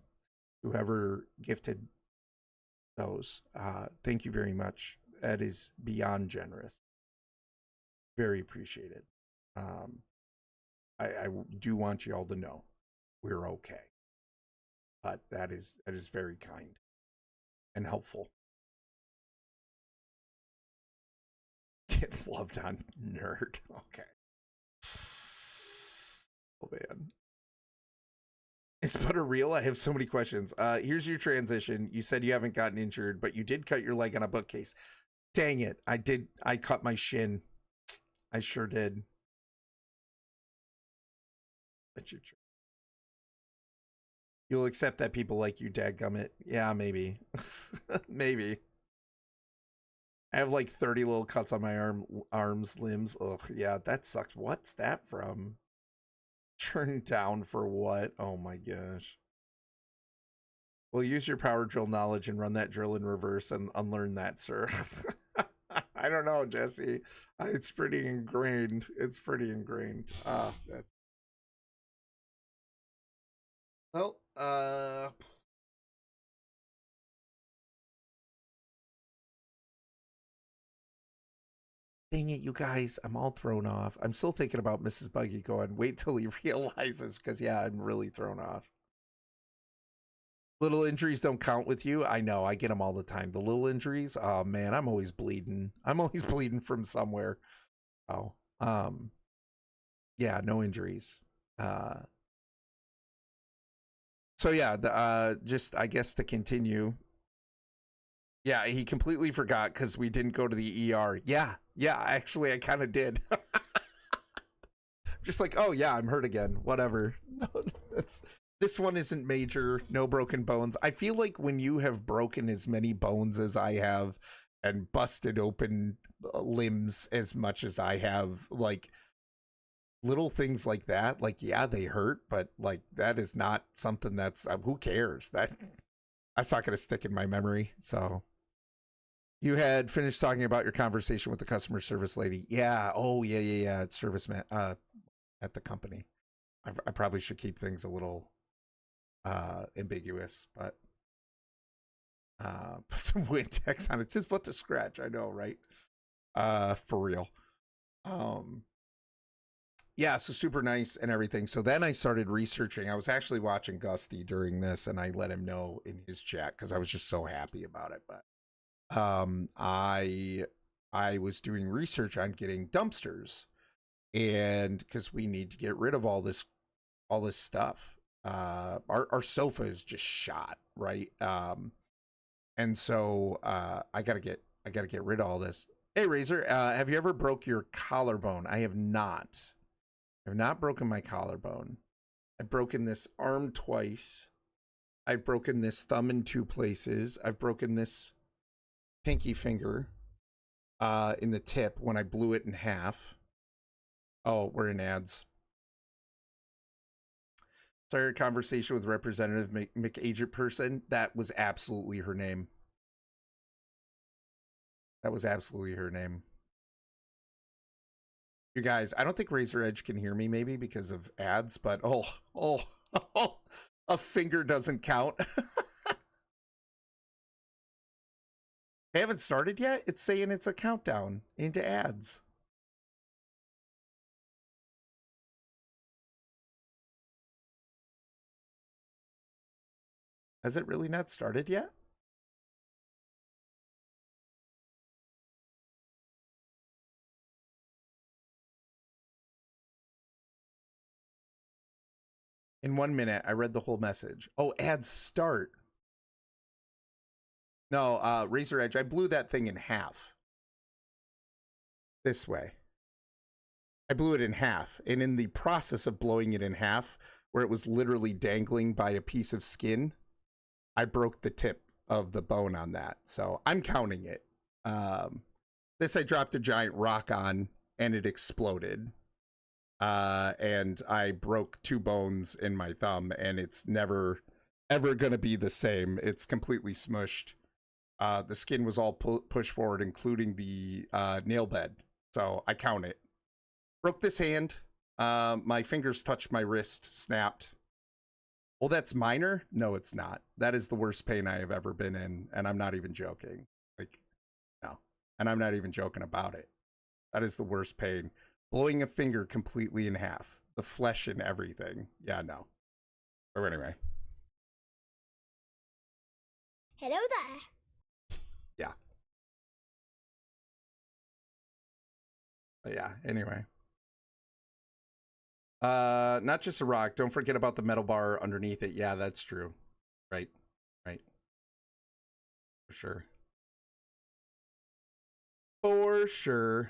whoever gifted those, thank you very much. That is beyond generous. Very appreciated. I do want you all to know we're okay, but that is very kind and helpful. Get loved on, nerd. Okay. Oh man. Is butter real? I have so many questions. Here's your transition. You said you haven't gotten injured, but you did cut your leg on a bookcase. Dang it. I did. I cut my shin. I sure did. That's your truth. You'll accept that people like you, dadgummit. Yeah, maybe. Maybe. I have like 30 little cuts on my arms, limbs. Ugh, yeah, that sucks. What's that from? Turned down for what? Oh my gosh. Well, use your power drill knowledge and run that drill in reverse and unlearn that, sir. I don't know, Jesse. It's pretty ingrained. It's pretty ingrained. That's... Well, dang it, you guys. I'm all thrown off. I'm still thinking about Mrs. Buggy going, wait till he realizes, because, yeah, I'm really thrown off. Little injuries don't count with you. I know. I get them all the time. The little injuries, oh, man, I'm always bleeding. I'm always bleeding from somewhere. Oh, yeah, no injuries. So, yeah, just, I guess, to continue. Yeah, he completely forgot because we didn't go to the ER. Yeah, actually, I kind of did. Just like, oh, yeah, I'm hurt again. Whatever. No, this one isn't major. No broken bones. I feel like when you have broken as many bones as I have and busted open limbs as much as I have, like, little things like that, like, yeah, they hurt, but, like, that is not something that's, who cares? That's not going to stick in my memory, so... You had finished talking about your conversation with the customer service lady. Yeah. Oh, yeah. It's service man at the company. I probably should keep things a little ambiguous, but put some Windex on it. Just put the scratch. I know, right? For real. Yeah, so super nice and everything. So then I started researching. I was actually watching Gusty during this, and I let him know in his chat because I was just so happy about it. But I was doing research on getting dumpsters, and because we need to get rid of all this stuff. Our sofa is just shot, right? And so I gotta get rid of all this. Hey Razor, have you ever broke your collarbone? I have not. I've not broken my collarbone. I've broken this arm twice. I've broken this thumb in 2 places. I've broken this pinky finger in the tip when I blew it in half. Oh, we're in ads. Sorry, a conversation with Representative McAgent person. That was absolutely her name. That was absolutely her name. You guys, I don't think Razor Edge can hear me, maybe because of ads, but oh, a finger doesn't count. They haven't started yet? It's saying it's a countdown into ads. Has it really not started yet? In 1 minute, I read the whole message. Oh, ads start. No, Razor Edge, I blew that thing in half. This way. I blew it in half. And in the process of blowing it in half, where it was literally dangling by a piece of skin, I broke the tip of the bone on that. So I'm counting it. This I dropped a giant rock on, and it exploded. And I broke 2 bones in my thumb, and it's never, ever going to be the same. It's completely smushed. The skin was all pushed forward, including the nail bed. So I count it. Broke this hand. My fingers touched my wrist, snapped. Well, that's minor? No, it's not. That is the worst pain I have ever been in, and I'm not even joking. Like, no. And I'm not even joking about it. That is the worst pain. Blowing a finger completely in half. The flesh and everything. Yeah, no. So anyway. Hello there. Yeah. But yeah, anyway. Not just a rock. Don't forget about the metal bar underneath it. Yeah, that's true. Right. Right. For sure. For sure.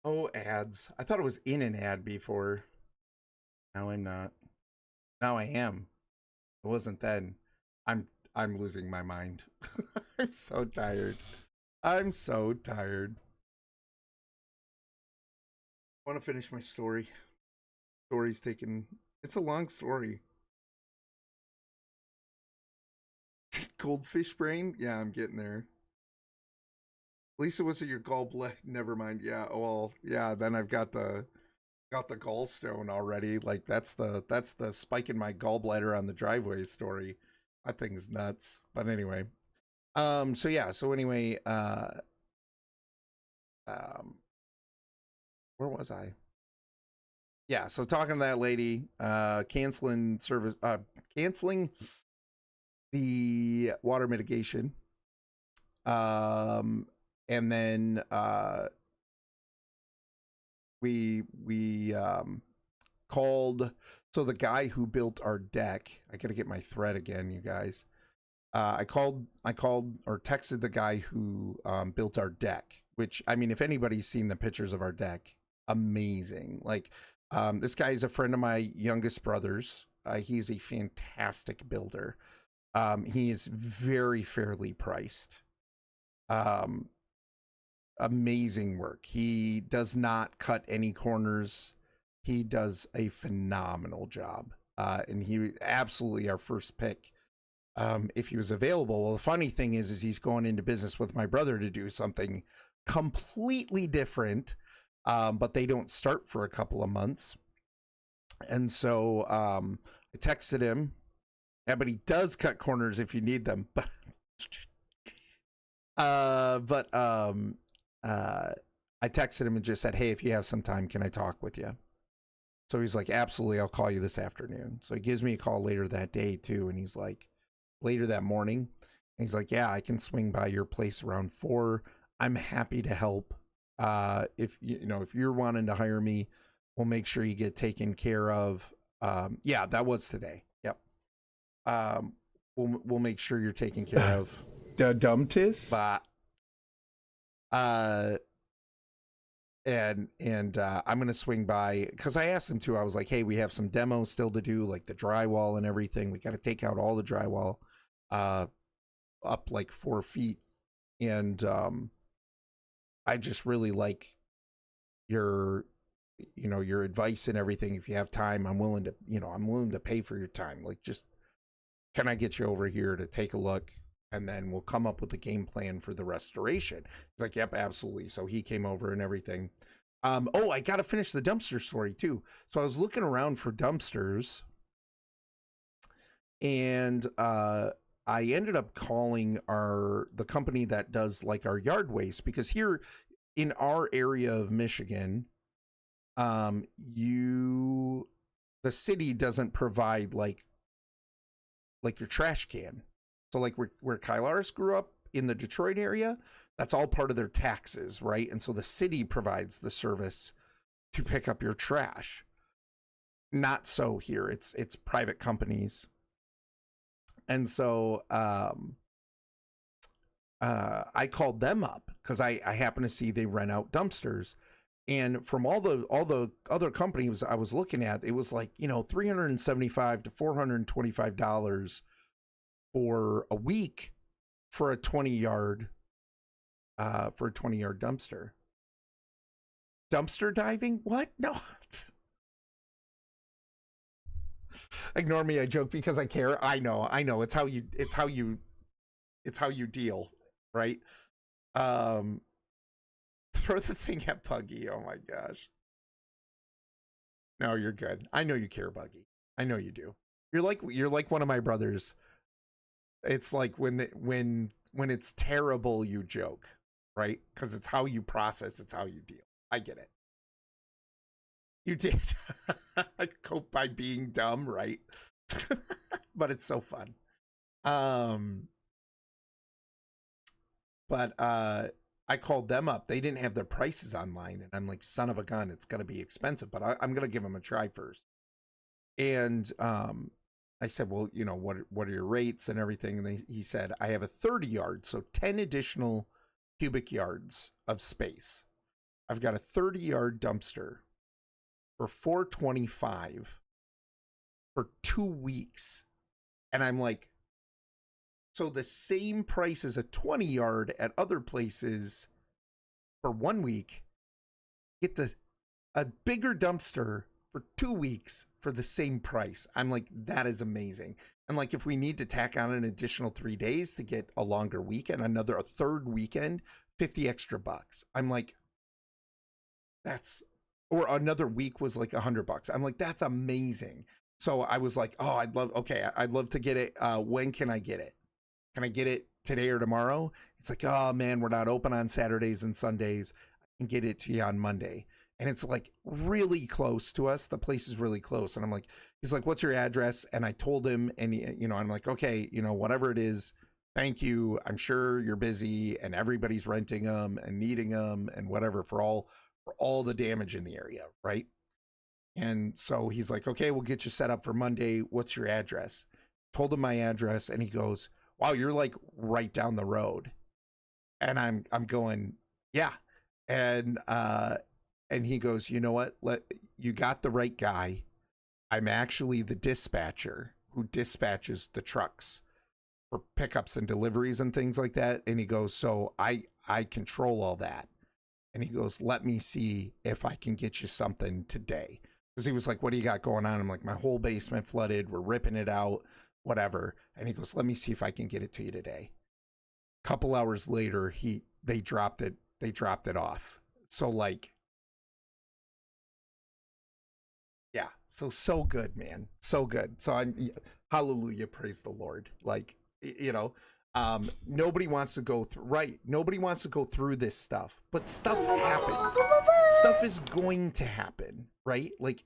Oh, ads. I thought it was in an ad before. Now I'm not. Now I am. It wasn't then. I'm losing my mind. I'm so tired. I'm so tired. I want to finish my story. Story's taking... It's a long story. Goldfish brain? Yeah, I'm getting there. Lisa, was it your gallbladder? Never mind. Yeah. Well, yeah. Then I've got the gallstone already. Like that's the spike in my gallbladder on the driveway story. That thing's nuts. But anyway, so yeah. So anyway, where was I? Yeah. So talking to that lady, canceling service, canceling the water mitigation. And then we called, so the guy who built our deck, I gotta get my thread again, you guys. I called or texted the guy who built our deck, which, I mean, if anybody's seen the pictures of our deck, amazing. Like, this guy is a friend of my youngest brother's. He's a fantastic builder. He is very fairly priced. Amazing work. He does not cut any corners. He does a phenomenal job. and he absolutely our first pick if he was available. Well, the funny thing is he's going into business with my brother to do something completely different, but they don't start for a couple of months. And so I texted him. Yeah, but he does cut corners if you need them. But I texted him and just said, hey, if you have some time, can I talk with you? So he's like, absolutely, I'll call you this afternoon. So he gives me a call later that day too, and he's like, later that morning, and he's like, yeah, I can swing by your place around 4. I'm happy to help. If you're wanting to hire me, we'll make sure you get taken care of. Yeah, that was today. Yep. We'll make sure you're taken care of. Dumptis? But and I'm gonna swing by because I asked him to. I was like, hey, we have some demos still to do, like the drywall and everything. We got to take out all the drywall up like 4 feet, and I just really like your advice and everything. If you have time, I'm willing to pay for your time. Like, just can I get you over here to take a look, and then we'll come up with a game plan for the restoration. He's like, yep, absolutely. So he came over and everything. I got to finish the dumpster story too. So I was looking around for dumpsters, and I ended up calling the company that does like our yard waste, because here in our area of Michigan, the city doesn't provide like your trash can. So like where Kylaris grew up in the Detroit area, that's all part of their taxes, right? And so the city provides the service to pick up your trash. Not so here. It's private companies. And so I called them up because I happen to see they rent out dumpsters. And from all the other companies I was looking at, it was like, $375 to $425 for a week for a 20-yard dumpster. Dumpster diving? What? No. Ignore me, I joke because I care. I know. It's how you deal, right? Throw the thing at Buggy. Oh my gosh. No, you're good. I know you care, Buggy. I know you do. You're like one of my brothers. It's like when it's terrible, you joke, right? Because it's how you process, it's how you deal. I get it. You did. Cope by being dumb, right? But it's so fun. But I called them up. They didn't have their prices online, and I'm like, son of a gun, it's gonna be expensive, but I'm gonna give them a try first. And I said, well, what are your rates and everything? And he said, I have a 30 yard, so 10 additional cubic yards of space. I've got a 30-yard dumpster for $425 for 2 weeks. And I'm like, so the same price as a 20-yard at other places for 1 week, get a bigger dumpster for 2 weeks for the same price. I'm like, that is amazing. And like, if we need to tack on an additional 3 days to get a longer weekend, a third weekend, $50 extra. I'm like, or another week was like $100. I'm like, that's amazing. So I was like, oh, I'd love to get it. When can I get it? Can I get it today or tomorrow? It's like, oh man, we're not open on Saturdays and Sundays. I can get it to you on Monday. And it's like really close to us. The place is really close. And I'm like, he's like, what's your address? And I told him, and I'm like, okay, whatever it is, thank you. I'm sure you're busy and everybody's renting them and needing them and whatever for all the damage in the area. Right. And so he's like, okay, we'll get you set up for Monday. What's your address? Told him my address, and he goes, wow, you're like right down the road. And I'm going, yeah. And he goes, you know what? You got the right guy. I'm actually the dispatcher who dispatches the trucks for pickups and deliveries and things like that. And he goes, so I control all that. And he goes, let me see if I can get you something today. Because he was like, what do you got going on? I'm like, my whole basement flooded. We're ripping it out, whatever. And he goes, let me see if I can get it to you today. Couple hours later, they dropped it off. So like, yeah, so good, man. So good. So hallelujah, praise the Lord. Like, nobody wants to go through, right? Nobody wants to go through this stuff, but stuff happens. Stuff is going to happen, right? Like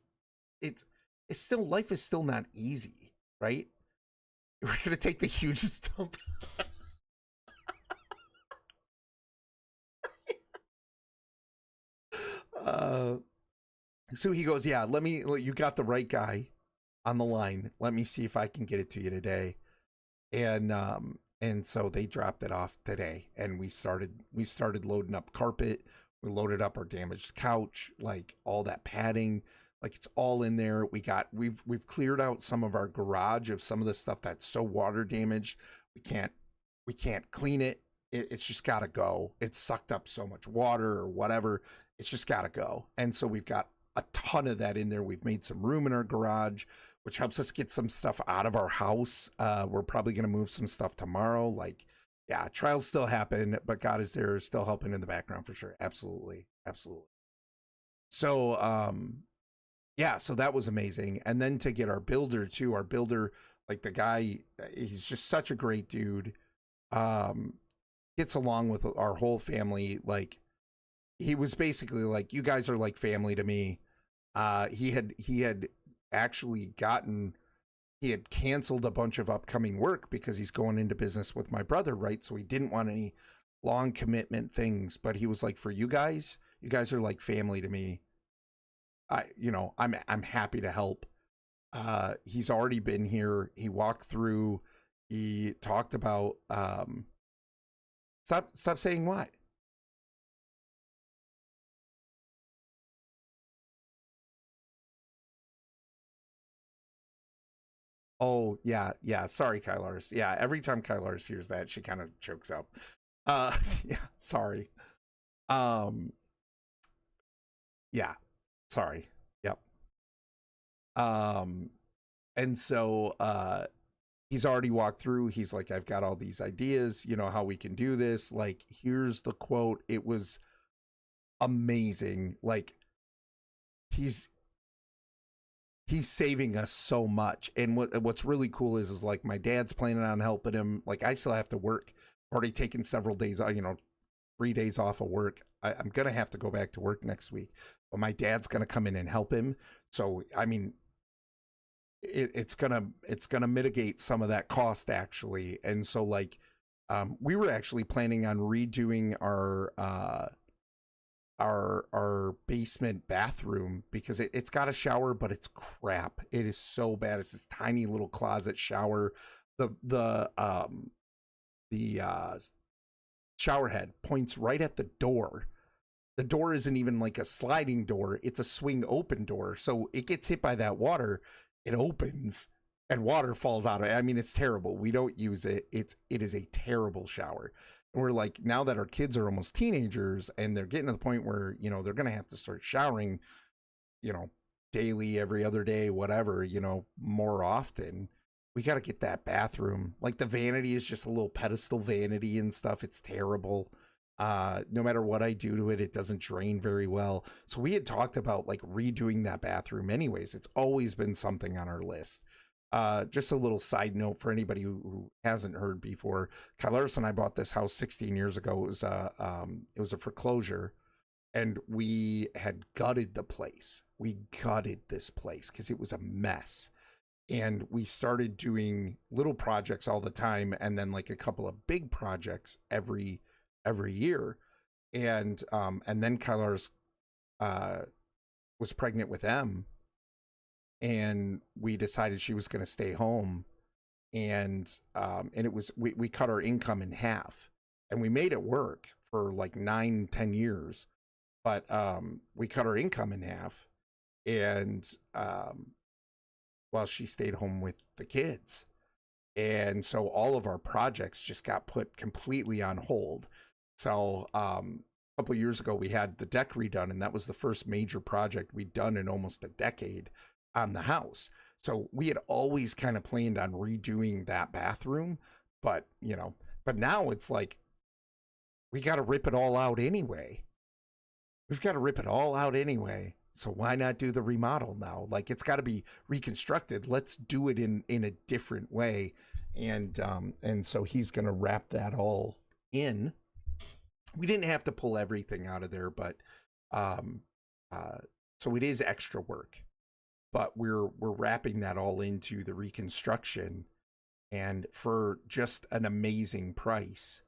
it's still, life is still not easy, right? We're going to take the hugest dump. So he goes, yeah, you got the right guy on the line. Let me see if I can get it to you today. And so they dropped it off today, and we started loading up carpet. We loaded up our damaged couch, like all that padding, like it's all in there. We've cleared out some of our garage of some of the stuff that's so water damaged. We can't clean it. It's just got to go. It's sucked up so much water or whatever. It's just got to go. And so we've got a ton of that in there. We've made some room in our garage, which helps us get some stuff out of our house. We're probably going to move some stuff tomorrow. Like, yeah, trials still happen, but God is there, still helping in the background for sure. Absolutely. Absolutely. So, yeah, so that was amazing. And then to get our builder too, like the guy, he's just such a great dude. Gets along with our whole family. Like, he was basically like, you guys are like family to me. He had actually he had canceled a bunch of upcoming work because he's going into business with my brother, right? So he didn't want any long commitment things, but he was like, for you guys are like family to me. I'm happy to help. He's already been here. He walked through, he talked about, stop saying what? Oh, yeah. Sorry, Kylars. Yeah, every time Kylars hears that, she kind of chokes up. Yeah, sorry. Yeah, sorry. Yep. And so he's already walked through. He's like, I've got all these ideas, how we can do this. Like, here's the quote. It was amazing. Like, he's saving us so much. And what's really cool is like, my dad's planning on helping him. Like, I still have to work. Already taken several days, 3 days off of work. I'm going to have to go back to work next week, but my dad's going to come in and help him. So, I mean, it's going to mitigate some of that cost actually. And so like, we were actually planning on redoing our basement bathroom because it's got a shower, but it's crap. It is so bad. It's this tiny little closet shower. The shower head points right at the door. The door isn't even like a sliding door. It's a swing open door. So it gets hit by that water. It opens and water falls out of it. I mean, it's terrible. We don't use it. It is a terrible shower. And we're like, now that our kids are almost teenagers and they're getting to the point where, they're going to have to start showering, daily, every other day, whatever, more often, we got to get that bathroom. Like, the vanity is just a little pedestal vanity and stuff. It's terrible. No matter what I do to it, it doesn't drain very well. So we had talked about like redoing that bathroom anyways. It's always been something on our list. Just a little side note for anybody who hasn't heard before. Kylars and I bought this house 16 years ago. It was a foreclosure, and we had gutted the place. We gutted this place because it was a mess. And we started doing little projects all the time, and then like a couple of big projects every year. And then Kylars was pregnant with Em, and we decided she was going to stay home. And it was, we cut our income in half, and we made it work for like 9-10 years. But we cut our income in half, and while she stayed home with the kids. And so all of our projects just got put completely on hold. So couple years ago, we had the deck redone, and that was the first major project we'd done in almost a decade on the house. So we had always kind of planned on redoing that bathroom, but but now it's like we got to rip it all out anyway. We've got to rip it all out anyway. So why not do the remodel now? Like, it's got to be reconstructed. Let's do it in a different way. And so he's going to wrap that all in. We didn't have to pull everything out of there, but so it is extra work. But we're wrapping that all into the reconstruction, and for just an amazing price,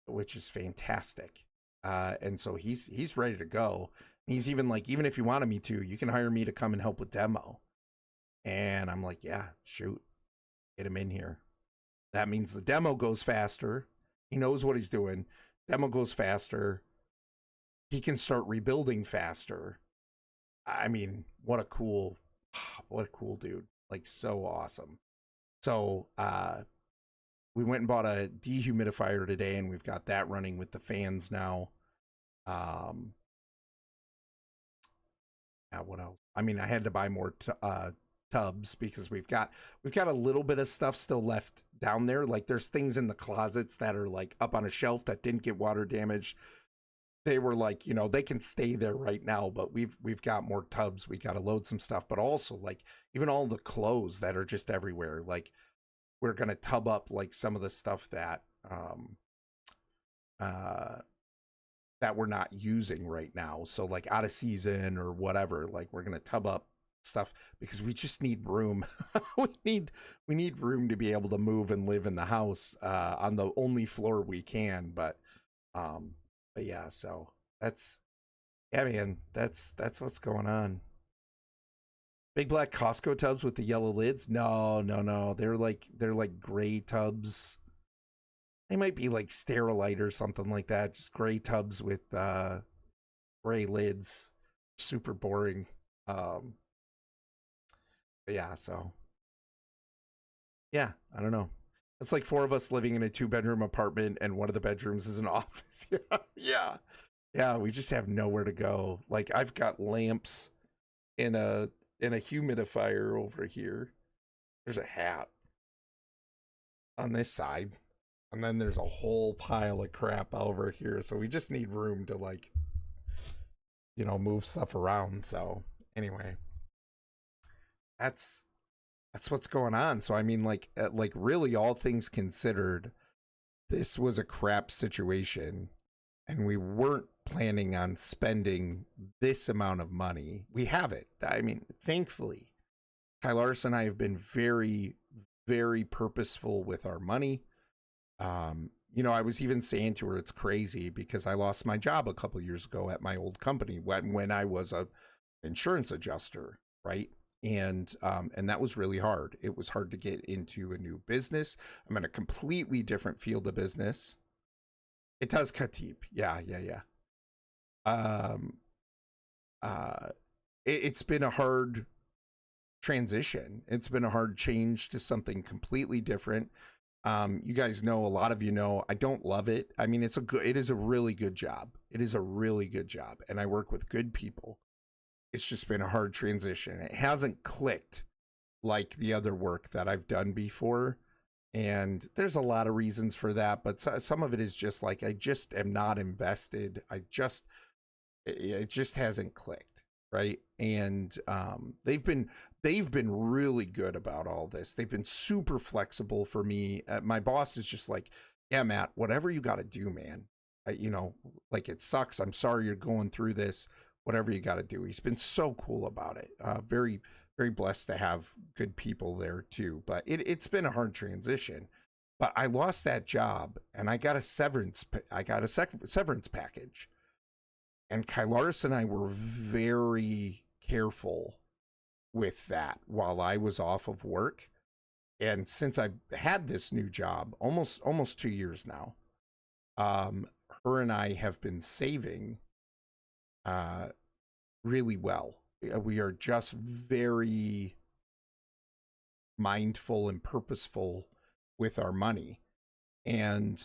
which is fantastic. And so he's ready to go. He's even like, even if you wanted me to, you can hire me to come and help with demo. And I'm like, yeah, shoot, get him in here. That means the demo goes faster. He knows what he's doing. Demo goes faster. He can start rebuilding faster. I mean, what a cool dude. Like, so awesome. So, we went and bought a dehumidifier today, and we've got that running with the fans now. Yeah, what else? I mean, I had to buy more tubs because we've got a little bit of stuff still left down there. Like, there's things in the closets that are like up on a shelf that didn't get water damaged. They were like, they can stay there right now, but we've got more tubs. We got to load some stuff, but also like even all the clothes that are just everywhere. Like, we're going to tub up like some of the stuff that that we're not using right now. So like out of season or whatever, like we're going to tub up stuff because we just need room. we need room to be able to move and live in the house on the only floor we can. But yeah, so that's what's going on. Big black Costco tubs with the yellow lids? No. They're like gray tubs. They might be like Sterilite or something like that. Just gray tubs with gray lids. Super boring. But yeah, so yeah, I don't know. It's like 4 of us living in a 2-bedroom apartment, and one of the bedrooms is an office. Yeah. We just have nowhere to go. Like, I've got lamps in a humidifier over here. There's a hat on this side, and then there's a whole pile of crap over here. So we just need room to, like, move stuff around. So anyway, that's what's going on. So I mean, like really, all things considered, this was a crap situation, and we weren't planning on spending this amount of money. We have it. I mean, thankfully, Kyle Larson and I have been very, very purposeful with our money. I was even saying to her, it's crazy because I lost my job a couple years ago at my old company when I was a insurance adjuster, right? And that was really hard. It was hard to get into a new business. I'm in a completely different field of business. It does cut deep. Yeah. It's been a hard transition. It's been a hard change to something completely different. You guys know, a lot of you know, I don't love it. I mean, it is a really good job. It is a really good job. And I work with good people. It's just been a hard transition. It hasn't clicked like the other work that I've done before. And there's a lot of reasons for that, but some of it is just like, I just am not invested. It just hasn't clicked. Right. And they've been really good about all this. They've been super flexible for me. My boss is just like, yeah, Matt, whatever you got to do, man. Like, it sucks. I'm sorry you're going through this. Whatever you got to do. He's been so cool about it. Very, very blessed to have good people there too. But it's been a hard transition. But I lost that job, and I got a severance package. And Kylaris and I were very careful with that while I was off of work. And since I had this new job, almost 2 years now, her and I have been saving really well. We are just very mindful and purposeful with our money. And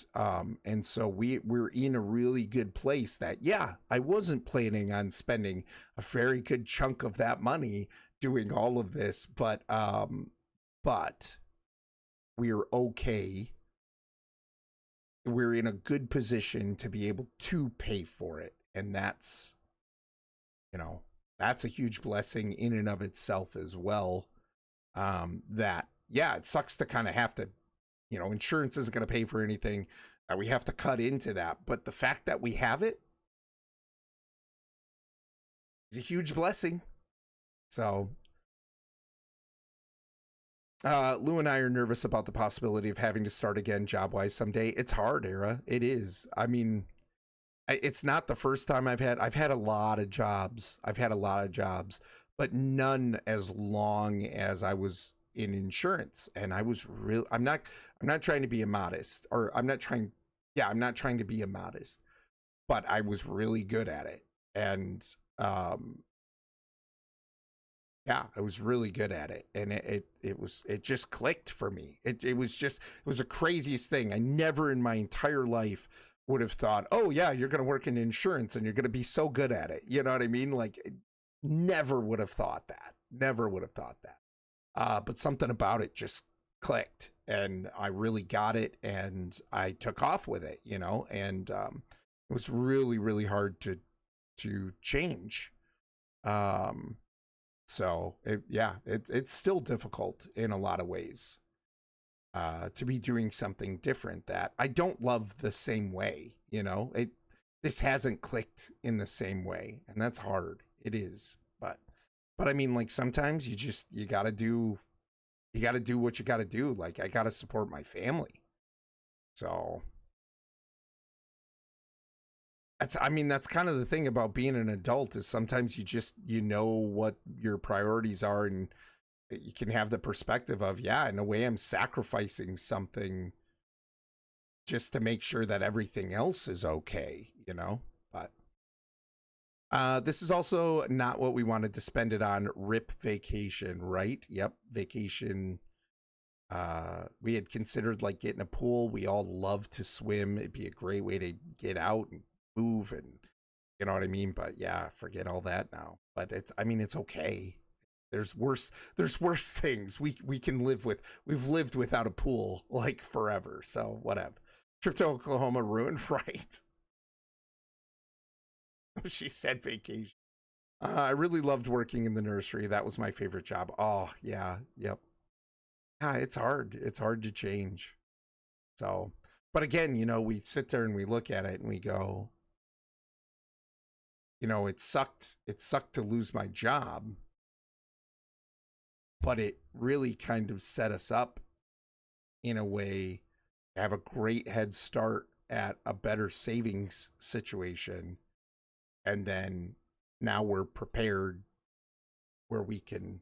so we're in a really good place that, yeah, I wasn't planning on spending a very good chunk of that money doing all of this, but we're okay. We're in a good position to be able to pay for it. And that's, that's a huge blessing in and of itself as well. That, yeah, it sucks to kind of have to, insurance isn't going to pay for anything. We have to cut into that. But the fact that we have it is a huge blessing. So, Lou and I are nervous about the possibility of having to start again job-wise someday. It's hard, Era. It is. I mean, it's not the first time I've had a lot of jobs. But none as long as I was in insurance. And I was I'm not trying to be immodest, I'm not trying to be immodest, but I was really good at it. And, yeah, I was really good at it. And it just clicked for me. It was the craziest thing. I never in my entire life would have thought, oh yeah, you're going to work in insurance and you're going to be so good at it. You know what I mean? Like, never would have thought that. But something about it just clicked, and I really got it, and I took off with it, and it was really, really hard to change. So it's still difficult in a lot of ways to be doing something different that I don't love the same way. This hasn't clicked in the same way, and that's hard. It is, but I mean, like, sometimes you gotta do what you gotta do. Like, I gotta support my family. So that's kind of the thing about being an adult, is sometimes you know what your priorities are, and you can have the perspective of, yeah, in a way I'm sacrificing something just to make sure that everything else is okay, but this is also not what we wanted to spend it on. RIP vacation, right? Yep, vacation. We had considered like getting a pool. We all love to swim. It'd be a great way to get out and move, and you know what I mean? But yeah, forget all that now. But it's okay. There's worse things we can live with. We've lived without a pool like forever. So whatever. Trip to Oklahoma ruined, right? She said vacation. I really loved working in the nursery. That was my favorite job. Oh, yeah. Yep. Yeah, it's hard. It's hard to change. So, but again, we sit there and we look at it and we go, it sucked. It sucked to lose my job, but it really kind of set us up in a way to have a great head start at a better savings situation. And then now we're prepared where we can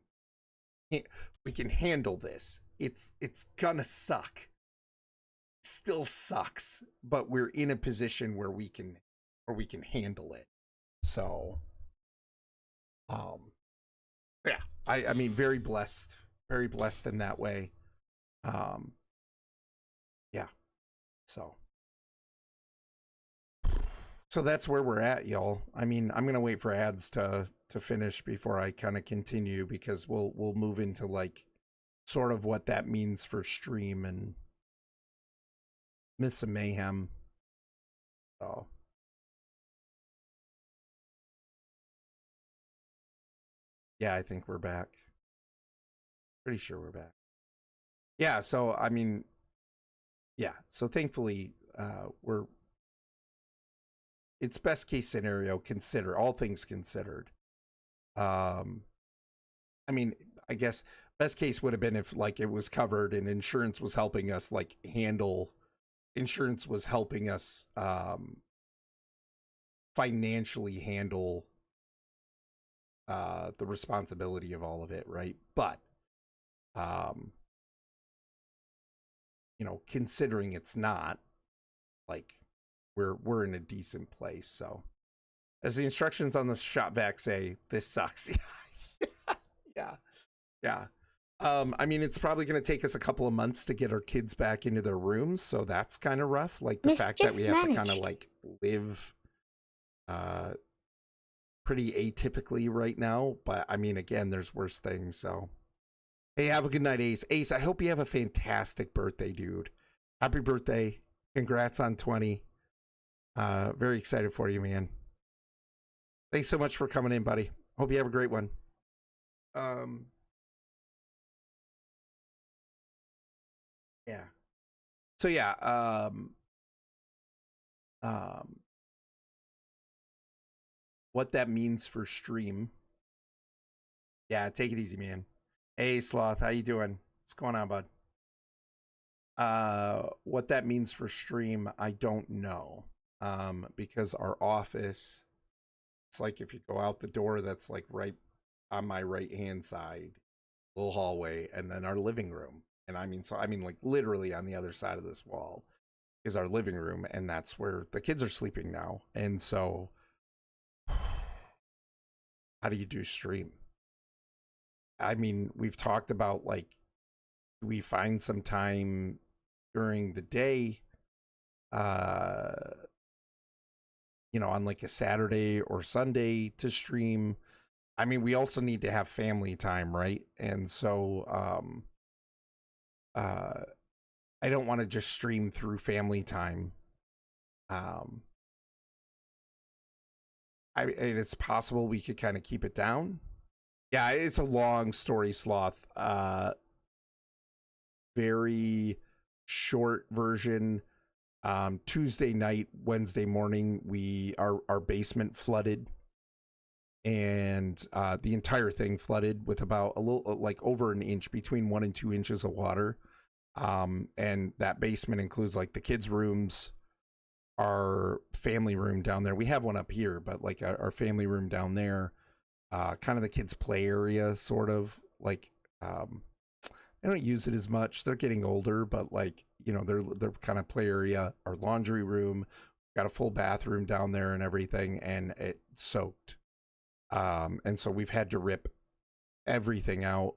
handle this. It's gonna suck. It still sucks, but we're in a position where we can handle it. So, yeah, I mean, very blessed in that way. Yeah, so that's where we're at, y'all. I mean, I'm gonna wait for ads to finish before I kind of continue, because we'll move into like sort of what that means for stream and Myths of Mayhem. So yeah, I think we're back. Pretty sure we're back. Yeah, so I mean, yeah, so thankfully it's best case scenario, all things considered. I mean, I guess best case would have been if like it was covered and insurance was helping us financially handle the responsibility of all of it, right? But considering it's not, like, we're in a decent place. So as the instructions on the shop vac say, this sucks. Yeah. I mean, it's probably going to take us a couple of months to get our kids back into their rooms, so that's kind of rough. Like the fact that we have to kind of like live pretty atypically right now. But I mean, again, there's worse things. So, hey, have a good night, Ace. Ace, I hope you have a fantastic birthday, dude. Happy birthday! Congrats on 20. Very excited for you, man. Thanks so much for coming in, buddy. Hope you have a great one. Yeah. So yeah, what that means for stream. Yeah, take it easy, man. Hey, Sloth, how you doing? What's going on, bud? What that means for stream, I don't know. Because our office, it's like if you go out the door, that's like right on my right hand side, little hallway, and then our living room. And I mean, like literally on the other side of this wall is our living room, and that's where the kids are sleeping now. And so, how do you do stream? I mean, we've talked about like, do we find some time during the day, you know, on like a Saturday or Sunday to stream? I mean, we also need to have family time, right? And so, I don't want to just stream through family time. It's possible we could kind of keep it down. Yeah, it's a long story, Sloth. Very short version. Tuesday night, Wednesday morning, our basement flooded, and the entire thing flooded with about a little like over an inch, between 1 and 2 inches of water. And that basement includes like the kids' rooms, our family room down there. We have one up here, but like our family room down there, kind of the kids' play area, sort of like, they don't use it as much. They're getting older, but like, you know, their kind of play area, our laundry room, got a full bathroom down there and everything, and it soaked. And so we've had to rip everything out.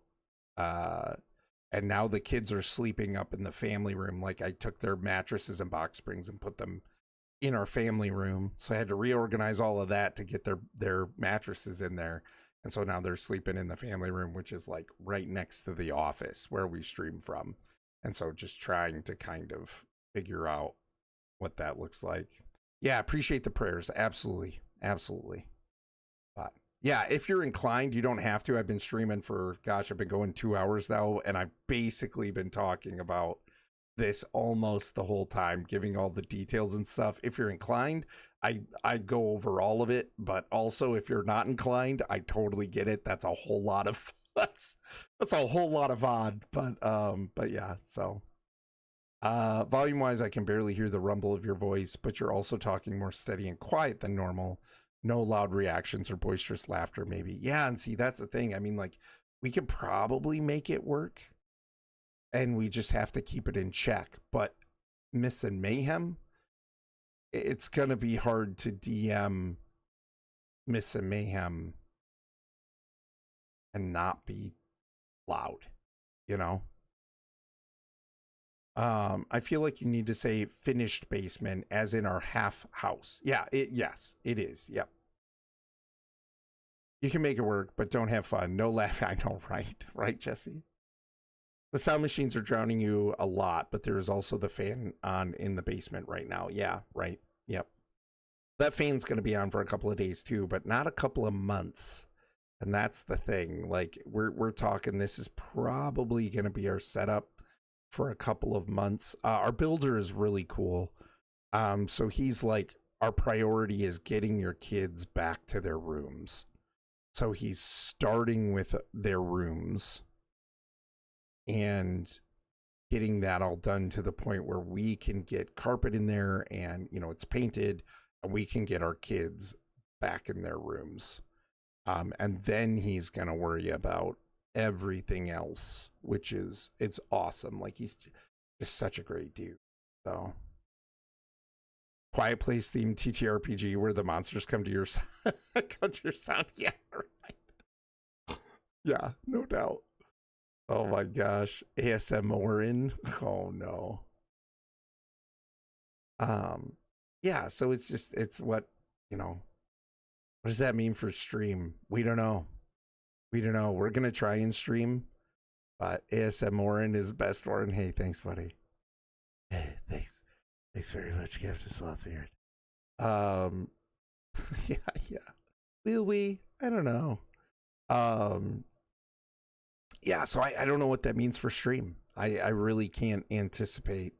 And now the kids are sleeping up in the family room. Like I took their mattresses and box springs and put them in our family room. So I had to reorganize all of that to get their mattresses in there. And so now they're sleeping in the family room, which is like right next to the office where we stream from. And so just trying to kind of figure out what that looks like. Yeah, appreciate the prayers. Absolutely. Absolutely. But yeah, if you're inclined, you don't have to. I've been streaming for, gosh, I've been going 2 hours now, and I've basically been talking about this almost the whole time, giving all the details and stuff. If you're inclined, I go over all of it, but also if you're not inclined, I totally get it. That's a whole lot of that's a whole lot of odd, but yeah. So volume wise, I can barely hear the rumble of your voice, but you're also talking more steady and quiet than normal. No loud reactions or boisterous laughter, maybe. Yeah, and see, that's the thing. I mean, like, we could probably make it work, and we just have to keep it in check. But Miss and Mayhem, it's going to be hard to DM Miss and Mayhem and not be loud, you know? I feel like you need to say finished basement as in our half house. Yeah, yes, it is. Yep. You can make it work, but don't have fun. No laughing. I know, right? Right, Jesse? The sound machines are drowning you a lot, but there is also the fan on in the basement right now. Yeah, right. Yep. That fan's going to be on for a couple of days too, but not a couple of months. And that's the thing. Like we're talking, this is probably going to be our setup for a couple of months. Our builder is really cool. So he's like, our priority is getting your kids back to their rooms. So he's starting with their rooms and getting that all done to the point where we can get carpet in there and, you know, it's painted, and we can get our kids back in their rooms. And then he's going to worry about everything else, which is, it's awesome. Like he's just such a great dude. So Quiet Place themed TTRPG where the monsters come to your come to your sound. Yeah, right. Yeah, no doubt. Oh my gosh. ASMR in. Oh no. Yeah, so it's what, what does that mean for stream? We don't know. We don't know. We're gonna try and stream, but ASMR in is best one. Hey, thanks, buddy. Hey, thanks. Thanks very much, Captain Slothbeard. Yeah, yeah. Will we? I don't know. Yeah, so I don't know what that means for stream. I really can't anticipate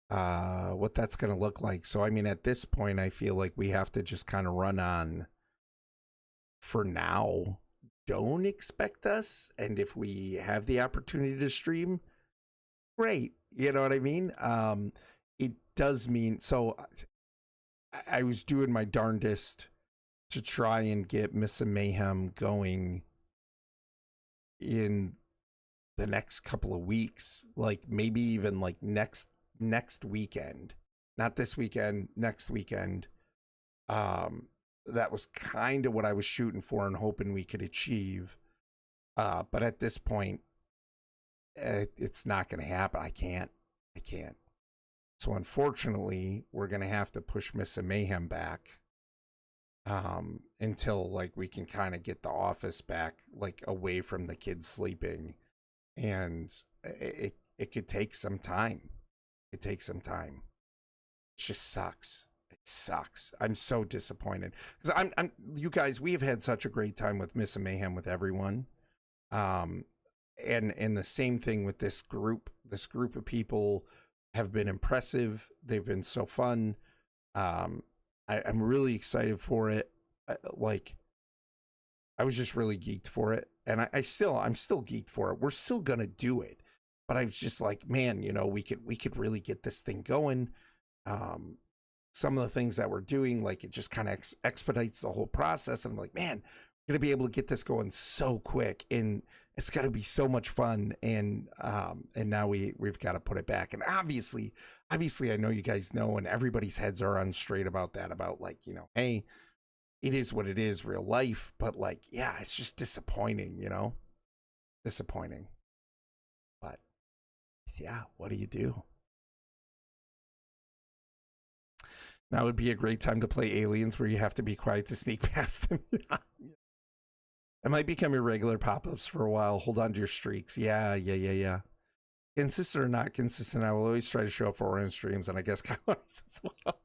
what that's gonna look like. So I mean, at this point, I feel like we have to just kind of run on for now. Don't expect us, and if we have the opportunity to stream, great. You know what I mean? It does mean so. I was doing my darndest to try and get Miss Mayhem going in the next couple of weeks, like maybe even like next weekend, not this weekend, next weekend. That was kind of what I was shooting for and hoping we could achieve. But at this point, it's not going to happen. I can't. So unfortunately, we're going to have to push Miss Mayhem back until like we can kind of get the office back, like away from the kids sleeping. And it could take some time. It takes some time. It just sucks. It sucks. I'm so disappointed because I'm you guys, we have had such a great time with Miss Mayhem with everyone. And the same thing with this group of people have been impressive. They've been so fun. I'm really excited for it. Like, I was just really geeked for it, and I'm still geeked for it. We're still gonna do it, but I was just like, man, we could really get this thing going. Some of the things that we're doing, like, it just kind of expedites the whole process. And I'm like, man, we're gonna be able to get this going so quick, and it's gonna be so much fun. And now we've got to put it back. And obviously, I know you guys know, and everybody's heads are on straight about that. About like, hey, it is what it is, real life. But like, yeah, it's just disappointing, disappointing. But yeah, what do you do? Now would be a great time to play Aliens, where you have to be quiet to sneak past them. It might become your regular pop-ups for a while. Hold on to your streaks. Yeah. Consistent or not consistent, I will always try to show up for Orange streams, and I guess Kyle as well.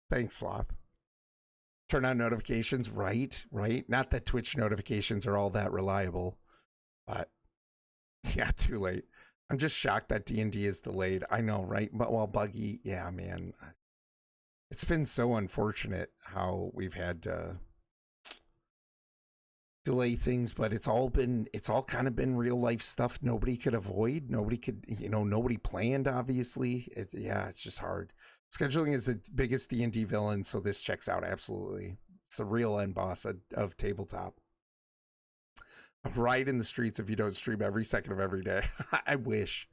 Thanks, Sloth. Turn on notifications, right? Not that Twitch notifications are all that reliable, but yeah, too late. I'm just shocked that D&D is delayed. I know, right? But while Buggy, yeah, man. It's been so unfortunate how we've had to delay things, but it's all kind of been real life stuff nobody could avoid. Nobody planned, obviously. It's just hard. Scheduling is the biggest D&D villain, so this checks out absolutely. It's the real end boss of tabletop. I'm right in the streets if you don't stream every second of every day. I wish.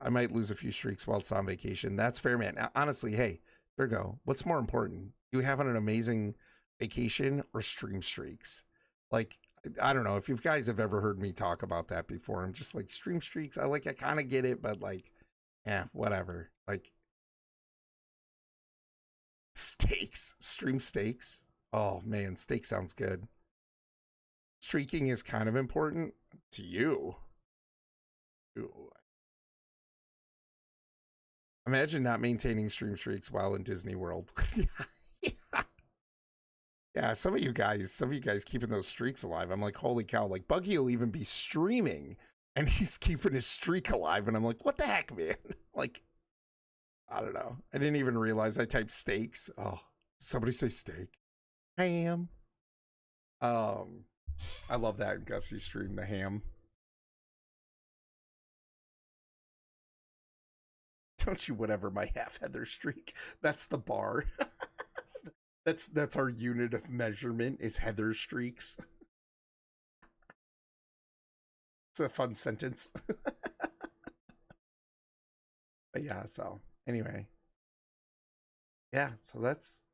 I might lose a few streaks while it's on vacation. That's fair, man. Honestly, hey, Virgo, what's more important? You having an amazing vacation or stream streaks? Like, I don't know if you guys have ever heard me talk about that before. I'm just like, stream streaks, I kind of get it, but like, whatever. Like, steaks, stream steaks. Oh man, steak sounds good. Streaking is kind of important to you. Ooh. Imagine not maintaining stream streaks while in Disney World. Yeah, some of you guys keeping those streaks alive. I'm like, holy cow, like Buggy will even be streaming and he's keeping his streak alive. And I'm like, what the heck, man? Like, I don't know. I didn't even realize I typed steaks. Oh, somebody say steak. Ham. I love that Gussie stream, the ham. Don't you whatever my half heather streak. That's the bar. That's our unit of measurement is heather streaks. It's a fun sentence. But yeah, so anyway. Yeah, so that's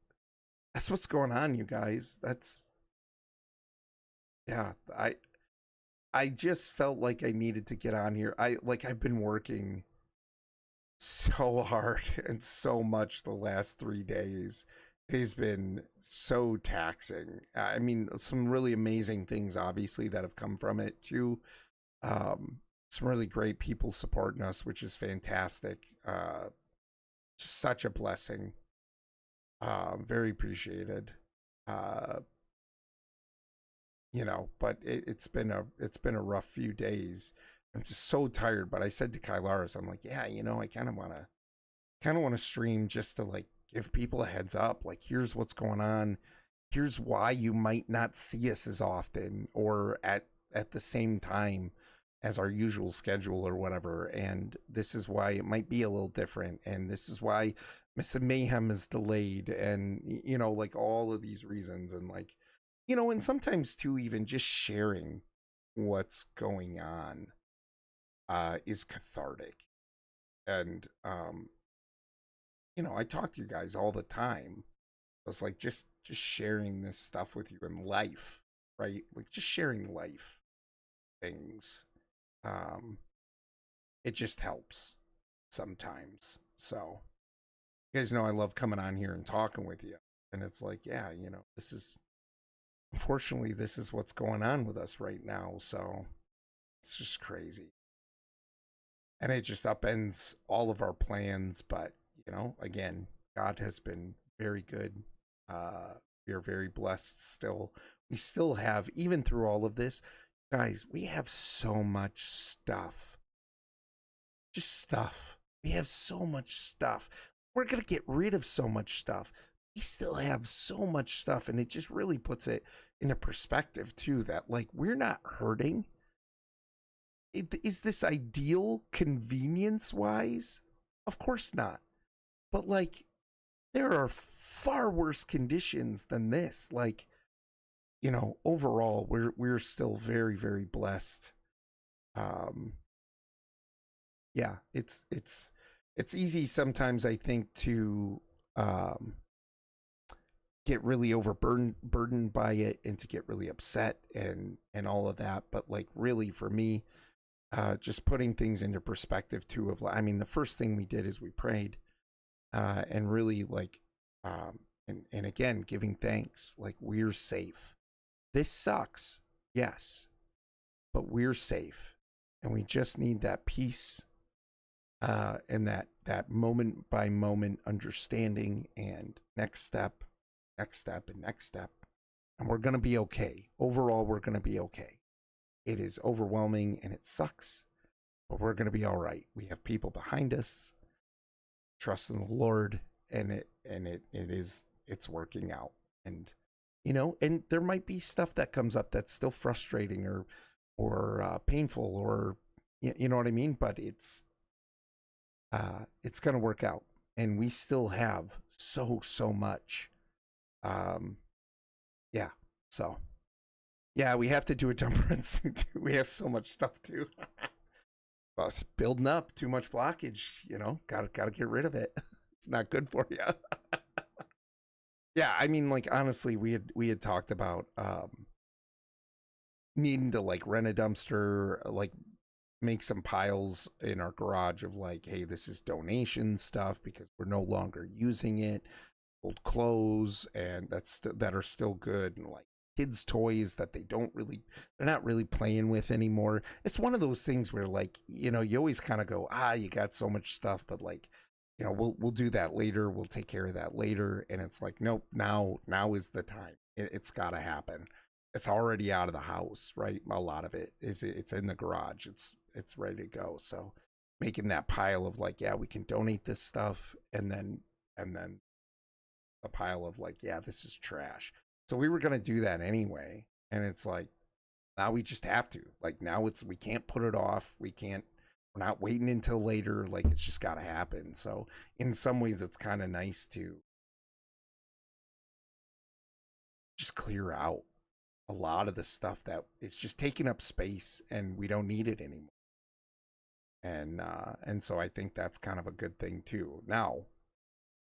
what's going on, you guys. Yeah, I just felt like I needed to get on here. I've been working so hard and so much the last 3 days. It has been so taxing. I mean, some really amazing things, obviously, that have come from it too. Some really great people supporting us, which is fantastic. Just such a blessing. Very appreciated. But it's been a rough few days. I'm just so tired. But I said to Kylaris, I'm like, yeah, I kind of want to stream just to like give people a heads up. Like, here's what's going on. Here's why you might not see us as often or at the same time as our usual schedule or whatever. And this is why it might be a little different. And this is why Miss Mayhem is delayed. And, like all of these reasons. And like, and sometimes too, even just sharing what's going on is cathartic. And, I talk to you guys all the time. It's like just sharing this stuff with you in life, right? Like just sharing life things. It just helps sometimes. So you guys know I love coming on here and talking with you. And it's like, yeah, unfortunately, this is what's going on with us right now. So it's just crazy. And it just upends all of our plans. But, again, God has been very good. We are very blessed still. We still have, even through all of this, guys, we have so much stuff. Just stuff. We have so much stuff. We're going to get rid of so much stuff. We still have so much stuff. And it just really puts it into perspective, too, that, like, we're not hurting. Is this ideal convenience-wise? Of course not. But, like, there are far worse conditions than this. Like, overall, we're still very, very blessed. Yeah, it's easy sometimes, I think, to get really burdened by it and to get really upset and all of that. But like, really, for me, just putting things into perspective too. The first thing we did is we prayed, and really like, and again, giving thanks. Like, we're safe. This sucks, yes, but we're safe, and we just need that peace, and that moment by moment understanding, and next step, and we're gonna be okay. Overall, we're gonna be okay. It is overwhelming and it sucks, but we're gonna be all right. We have people behind us, trust in the Lord, and it's working out. And and there might be stuff that comes up that's still frustrating or painful, or you know what I mean. But it's gonna work out, and we still have so much. Yeah. So yeah, we have to do a dump run soon too. We have so much stuff too. Well, it's building up, too much blockage. Gotta get rid of it. It's not good for you. Yeah, like, honestly, we had talked about needing to like rent a dumpster, like make some piles in our garage of like, hey, this is donation stuff because we're no longer using it. Old clothes and that are still good, and like kids' toys that they're not really playing with anymore. It's one of those things where like, you always kind of go, you got so much stuff, but like, we'll do that later. We'll take care of that later. And it's like, nope, now is the time. It's got to happen. It's already out of the house, right? A lot of it is, it's in the garage. It's ready to go. So making that pile of like, yeah, we can donate this stuff. And then a pile of like, yeah, this is trash. So we were going to do that anyway. And it's like, now we just have to. Like, now we can't put it off. We're not waiting until later. Like, it's just got to happen. So in some ways, it's kind of nice to just clear out a lot of the stuff that it's just taking up space and we don't need it anymore. And so I think that's kind of a good thing too. Now,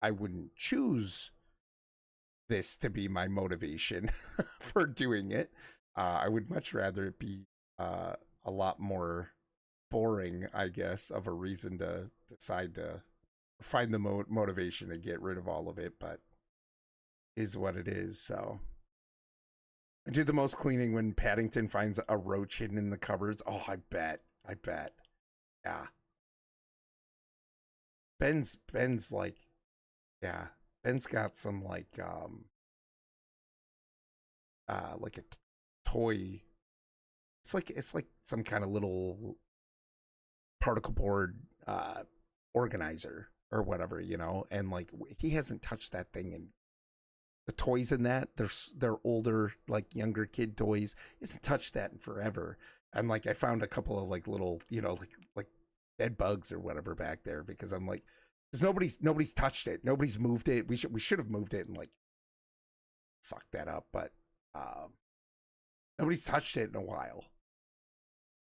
I wouldn't choose this to be my motivation for doing it. I would much rather it be a lot more boring, I guess, of a reason to decide to find the motivation to get rid of all of it, but is what it is. So I do the most cleaning when Paddington finds a roach hidden in the cupboards. Oh, I bet. Yeah. Ben's like, yeah, Ben's got some like a toy. It's like some kind of little particle board organizer or whatever, you know, and like he hasn't touched that thing, and the toys in that, they're older, like younger kid toys. He hasn't touched that in forever. And like I found a couple of like little, you know, like dead bugs or whatever back there, because I'm like, because nobody's touched it, nobody's moved it. We should have moved it and like sucked that up, but nobody's touched it in a while.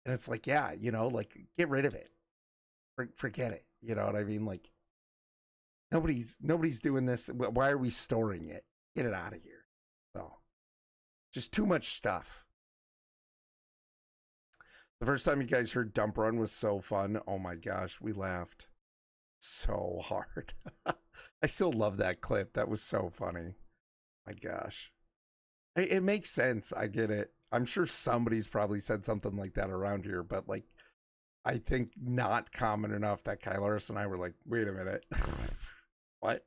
And it's like, yeah, you know, like get rid of it, forget it. You know what I mean? Like nobody's doing this. Why are we storing it? Get it out of here. So just too much stuff. The first time you guys heard Dump Run was so fun. Oh my gosh, we laughed so hard. I still love that clip. That was so funny. My gosh. It makes sense. I get it. I'm sure somebody's probably said something like that around here, but like, I think not common enough that Kylaris and I were like, wait a minute. What?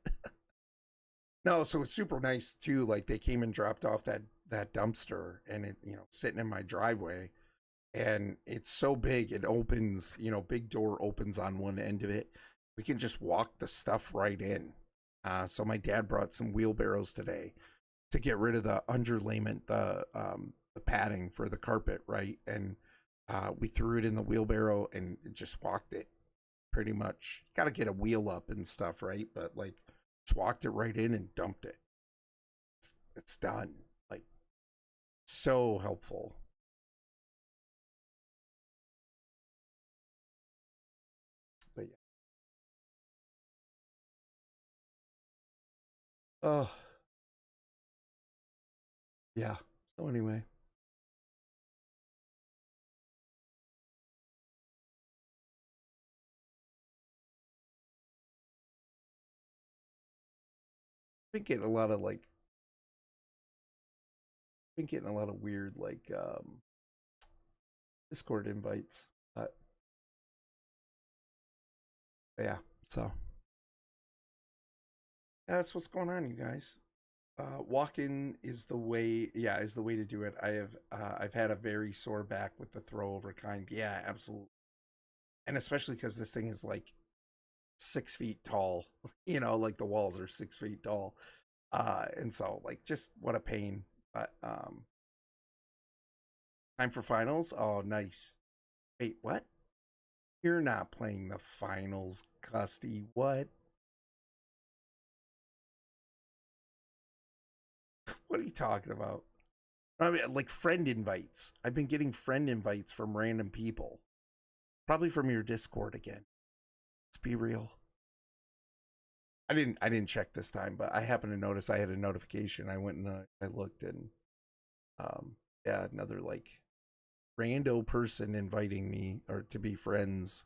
No, so it's super nice too. Like they came and dropped off that dumpster, and it, you know, sitting in my driveway. And it's so big, it opens, you know, big door opens on one end of it. We can just walk the stuff right in. So my dad brought some wheelbarrows today to get rid of the underlayment, the padding for the carpet, right? And we threw it in the wheelbarrow and just walked it pretty much. Got to get a wheel up and stuff, right? But like, just walked it right in and dumped it. It's done. Like, so helpful. But yeah. Oh. Yeah. So anyway. Been getting a lot of like weird like Discord invites. But yeah, so that's what's going on, you guys. Walking is the way, is the way to do it. I've had a very sore back with the throw over kind. Yeah, absolutely. And especially because this thing is like 6 feet tall, you know, like the walls are 6 feet tall. And so like, just what a pain. But time for finals. Oh, nice. Wait, what? You're not playing the finals, Custy. What? What are you talking about? I mean, like friend invites. I've been getting friend invites from random people. Probably from your Discord again. Let's be real. I didn't check this time, but I happened to notice I had a notification. I went and I looked, and yeah, another like rando person inviting me or to be friends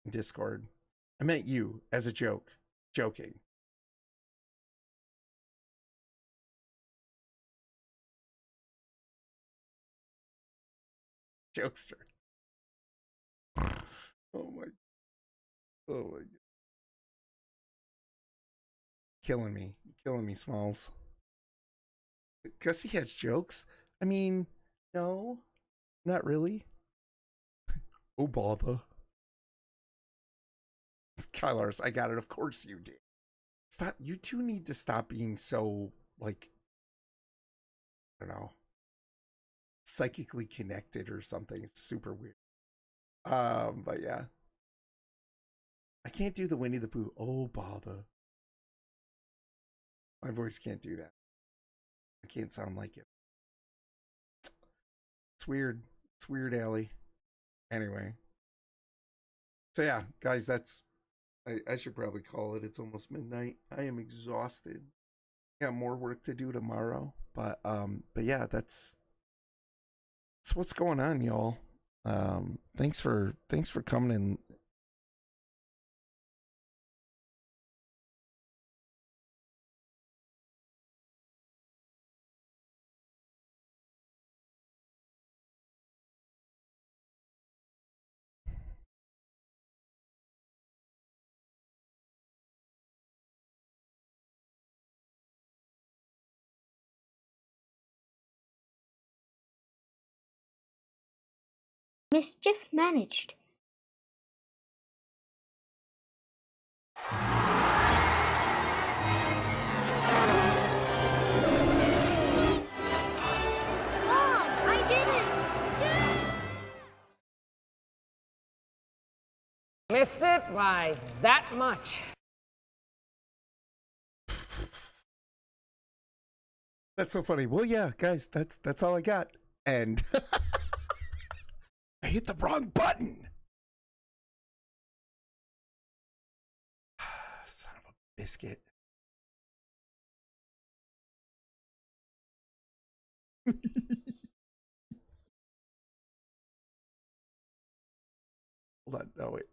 in Discord. I meant you as a joke. Joking. Jokester. Oh my god. Killing me, Smalls. Because he has jokes. I mean, no, not really. Oh bother. Kylars, I got it. Of course you did. Stop. You two need to stop being so like, I don't know, psychically connected or something. It's super weird. But yeah. I can't do the Winnie the Pooh. Oh bother. My voice can't do that. I can't sound like it. It's weird. It's weird, Allie. Anyway. So yeah, guys, that's I should probably call it. It's almost midnight. I am exhausted. I got more work to do tomorrow. But yeah, that's So what's going on, y'all? Thanks for coming in. Mischief managed. Mom, I did it! Missed it by that much. That's so funny. Well, yeah, guys, that's all I got. And I hit the wrong button. Son of a biscuit. Hold on. No, wait.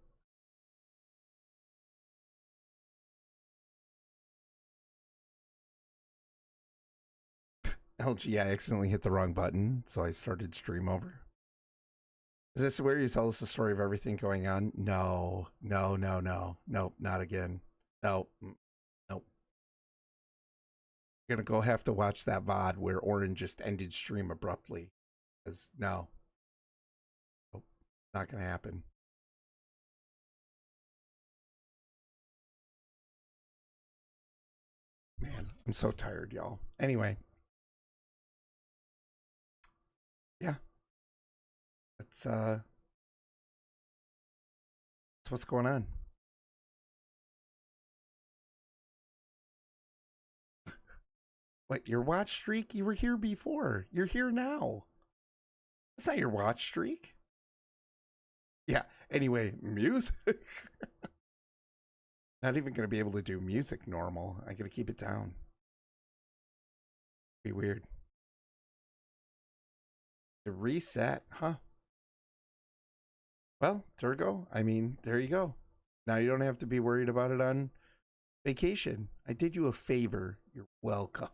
LG, I accidentally hit the wrong button, so I started stream over. Is this where you tell us the story of everything going on? No, no, no, no. Nope, not again. Nope. Nope. You're gonna go have to watch that VOD where Orin just ended stream abruptly. Because no. Nope. Not gonna happen. Man, I'm so tired, y'all. Anyway. Yeah. That's what's going on. What, your watch streak? You were here before. You're here now. That's not your watch streak. Yeah. Anyway, music. Not even gonna be able to do music normal. I gotta keep it down. Be weird. To reset, huh? Well, Turgo, I mean, there you go. Now you don't have to be worried about it on vacation. I did you a favor. You're welcome.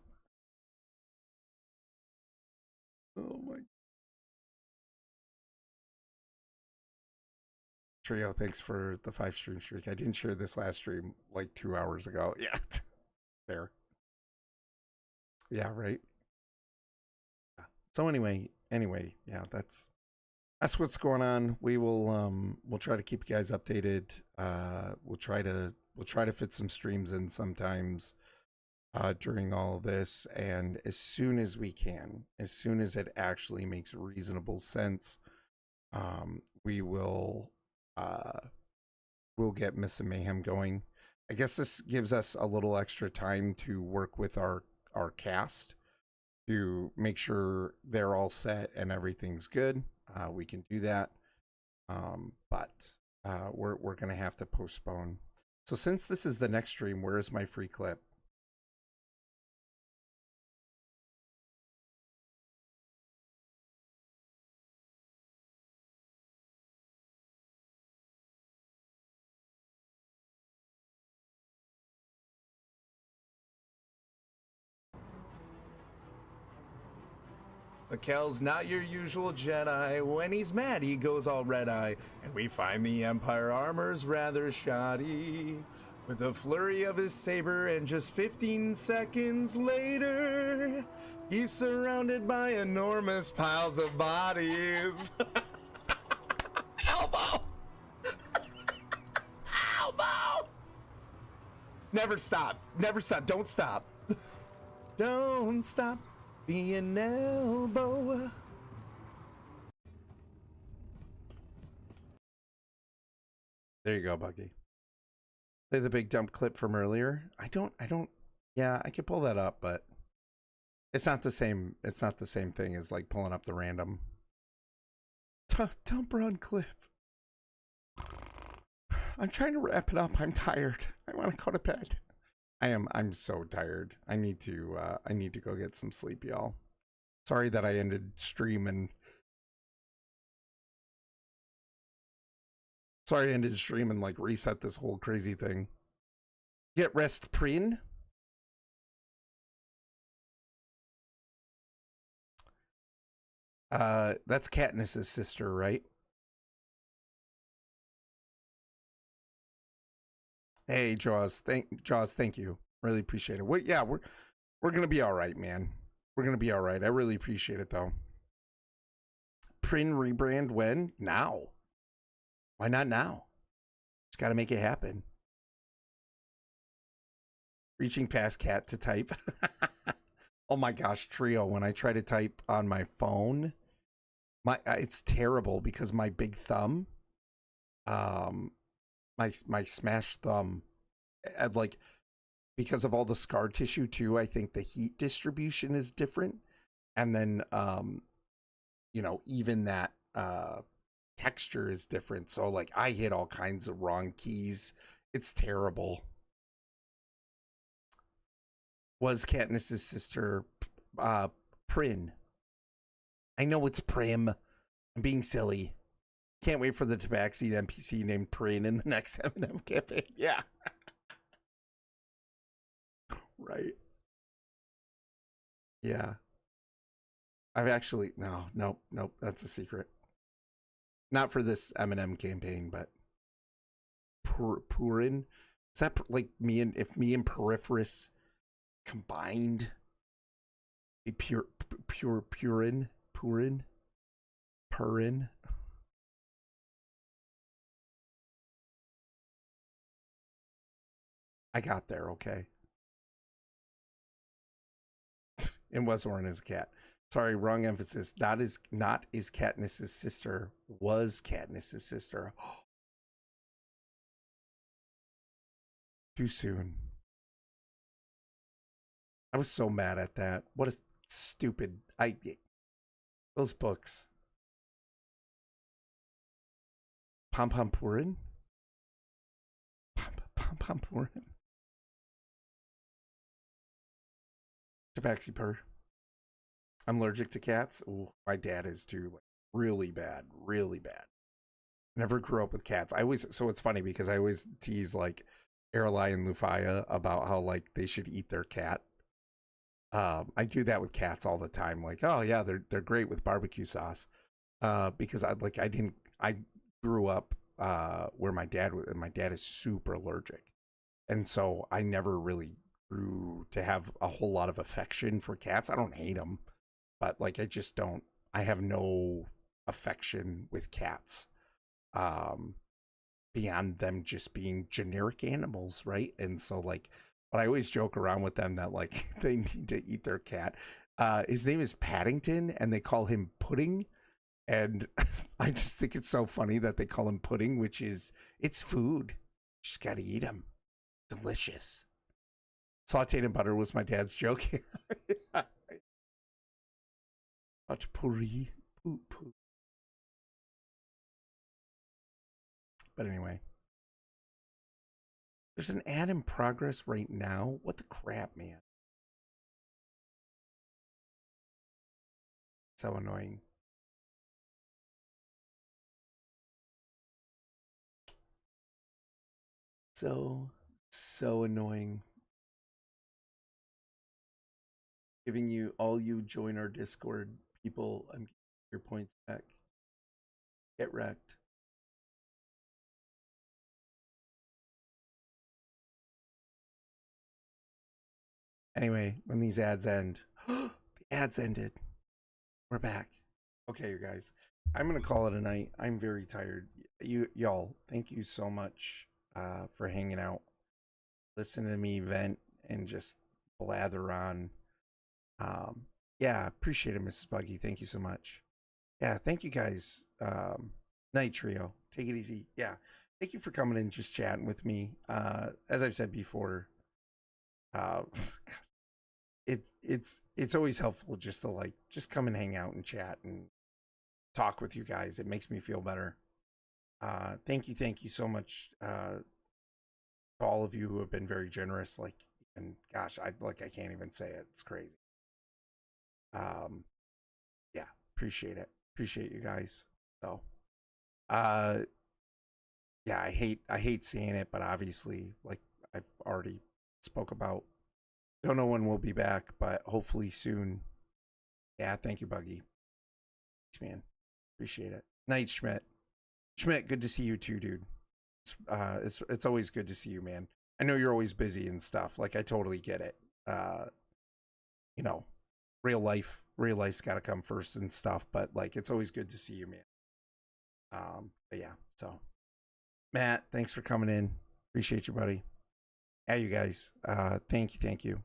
Oh my. Trio, thanks for the 5 stream streak. I didn't share this last stream like 2 hours ago. Yeah. Fair. Yeah, right. So anyway, yeah, that's what's going on. We will we'll try to keep you guys updated. We'll try to fit some streams in sometimes during all of this, and as soon as we can, as soon as it actually makes reasonable sense, we'll get Miss and Mayhem going. I guess this gives us a little extra time to work with our cast to make sure they're all set and everything's good. We can do that, but we're gonna have to postpone. So since this is the next stream, where is my free clip? Mikkel's not your usual Jedi. When he's mad, he goes all red-eye. And we find the Empire armor's rather shoddy. With a flurry of his saber, and just 15 seconds later, he's surrounded by enormous piles of bodies. Elbow! Elbow! Never stop. Never stop. Don't stop. Don't stop. Be an elbow. There you go, Buggy. Play the big dump clip from earlier. I don't, yeah, I could pull that up, but it's not the same. It's not the same thing as like pulling up the random dump run clip. I'm trying to wrap it up. I'm tired. I want to go to bed. I'm so tired. I need to go get some sleep, y'all. Sorry that I ended stream and Sorry I ended the stream and like reset this whole crazy thing. Get rest Prin. That's Katniss's sister, right? Hey, Jaws, thank you. Really appreciate it. Wait, yeah, we're gonna be all right, man. We're gonna be all right. I really appreciate it though. Prin rebrand when? Now. Why not now? Just gotta make it happen. Reaching past cat to type. Oh my gosh, Trio, when I try to type on my phone, it's terrible because my big thumb, my smashed thumb, and like because of all the scar tissue too, I think the heat distribution is different, and then you know, even that texture is different. So like I hit all kinds of wrong keys. It's terrible. Was Katniss's sister Prin? I know it's Prim. I'm being silly. Can't wait for the Tabaxi NPC named Prin in the next M&M campaign. Yeah. Right. Yeah. I've actually nope. That's a secret. Not for this M&M campaign, but Purin. Is that like me and Peripherus combined? Be Purin. I got there, okay. And Wesoran is a cat. Sorry, wrong emphasis. Not is Katniss's sister. Was Katniss's sister. Too soon. I was so mad at that. What a stupid those books. Pom Purin? Pom Purin. Tabaxi purr. I'm allergic to cats. Ooh, my dad is too. Like, really bad. Never grew up with cats. So it's funny because I always tease like Aralai and Lufaya about how like they should eat their cat. I do that with cats all the time. Like, oh yeah, they're great with barbecue sauce. Because I grew up where my dad is super allergic, and so I never really grew to have a whole lot of affection for cats. I don't hate them, but like I have no affection with cats beyond them just being generic animals, right? And so like, but I always joke around with them that like they need to eat their cat. His name is Paddington and they call him Pudding, and I just think it's so funny that they call him Pudding, which is, it's food, you just gotta eat him. Delicious. Sauteed in butter was my dad's joke. But puri. But anyway. There's an ad in progress right now. What the crap, man? So annoying. So annoying. Giving you all you join our Discord people. I'm getting your points back. Get wrecked. Anyway, when these ads end, the ads ended. We're back. Okay, you guys. I'm gonna call it a night. I'm very tired. Y'all, thank you so much for hanging out. Listen to me vent and just blather on. Yeah, appreciate it, Mrs. Buggy. Thank you so much. Yeah, thank you guys. Night Trio. Take it easy. Yeah. Thank you for coming in, just chatting with me. As I've said before, it's always helpful just to just come and hang out and chat and talk with you guys. It makes me feel better. Thank you so much to all of you who have been very generous. And gosh, I can't even say it. It's crazy. Yeah, appreciate it. Appreciate you guys. So yeah, I hate seeing it, but obviously, like I've already spoke about, don't know when we'll be back, but hopefully soon. Yeah, thank you, Buggy. Thanks, man. Appreciate it. Night, Schmidt. Schmidt, good to see you too, dude. It's always good to see you, man. I know you're always busy and stuff. Like, I totally get it. You know, real life's got to come first and stuff. But like, it's always good to see you, man. But yeah. So, Matt, thanks for coming in. Appreciate you, buddy. Yeah, you guys. Thank you.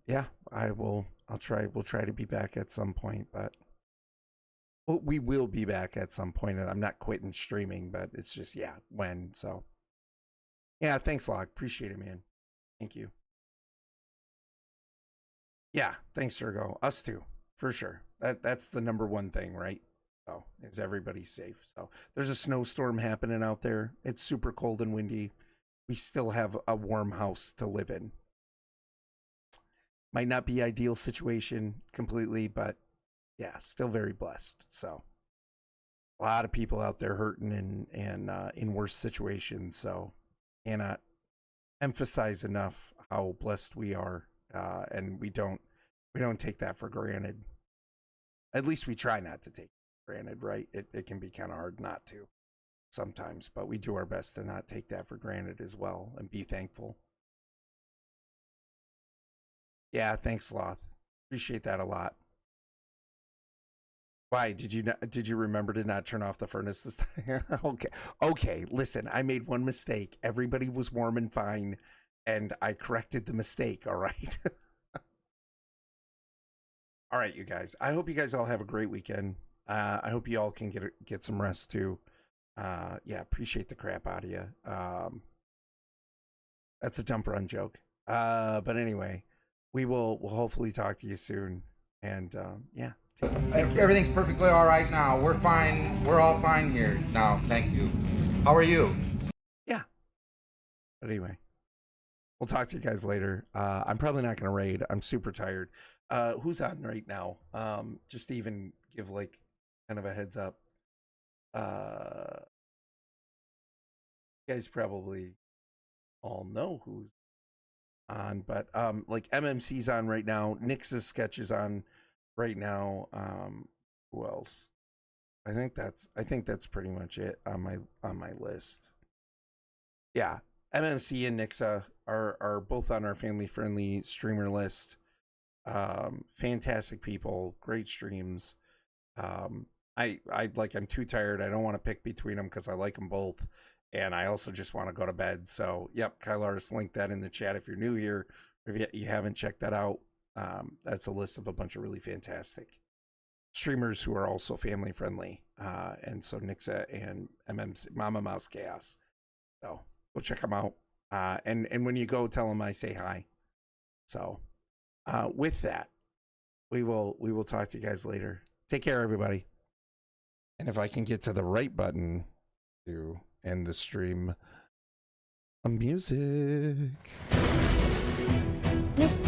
Yeah, We'll try to be back at some point, but we will be back at some point. And I'm not quitting streaming, but it's just, yeah, when. So, yeah, thanks, Log. Appreciate it, man. Thank you. Yeah, thanks, Sergo. Us too, for sure. That's the number one thing, right? So, is everybody safe? So, there's a snowstorm happening out there. It's super cold and windy. We still have a warm house to live in. Might not be ideal situation completely, but yeah, still very blessed. So a lot of people out there hurting and in worse situations. So cannot emphasize enough how blessed we are, and we don't take that for granted. At least we try not to take it for granted, right? It can be kind of hard not to sometimes, but we do our best to not take that for granted as well and be thankful. Yeah, thanks, Sloth. Appreciate that a lot. Why did you remember to not turn off the furnace this time? Okay. Listen, I made one mistake. Everybody was warm and fine, and I corrected the mistake. All right. All right, you guys. I hope you guys all have a great weekend. I hope you all can get some rest too. Yeah, appreciate the crap out of you. That's a dump run joke. But anyway. We'll hopefully talk to you soon, and yeah. Everything's perfectly all right now. We're fine. We're all fine here now. Thank you. How are you? Yeah. But anyway, we'll talk to you guys later. I'm probably not gonna raid. I'm super tired. Who's on right now? Just to even give like kind of a heads up. You guys probably all know who's on, but like MMC's on right now. Nix's sketch is on right now. Who else? I think that's pretty much it on my list. Yeah, MMC and Nixa are both on our family friendly streamer list. Fantastic people, great streams. I'm too tired. I don't want to pick between them because I like them both. And I also just want to go to bed. So, yep, Kylar's linked that in the chat if you're new here. If you haven't checked that out, that's a list of a bunch of really fantastic streamers who are also family friendly. And so Nixa and MMC, Mama Mouse Chaos. So, go check them out. And when you go, tell them I say hi. So, with that, we will talk to you guys later. Take care, everybody. And if I can get to the right button to end the stream, music. Missed.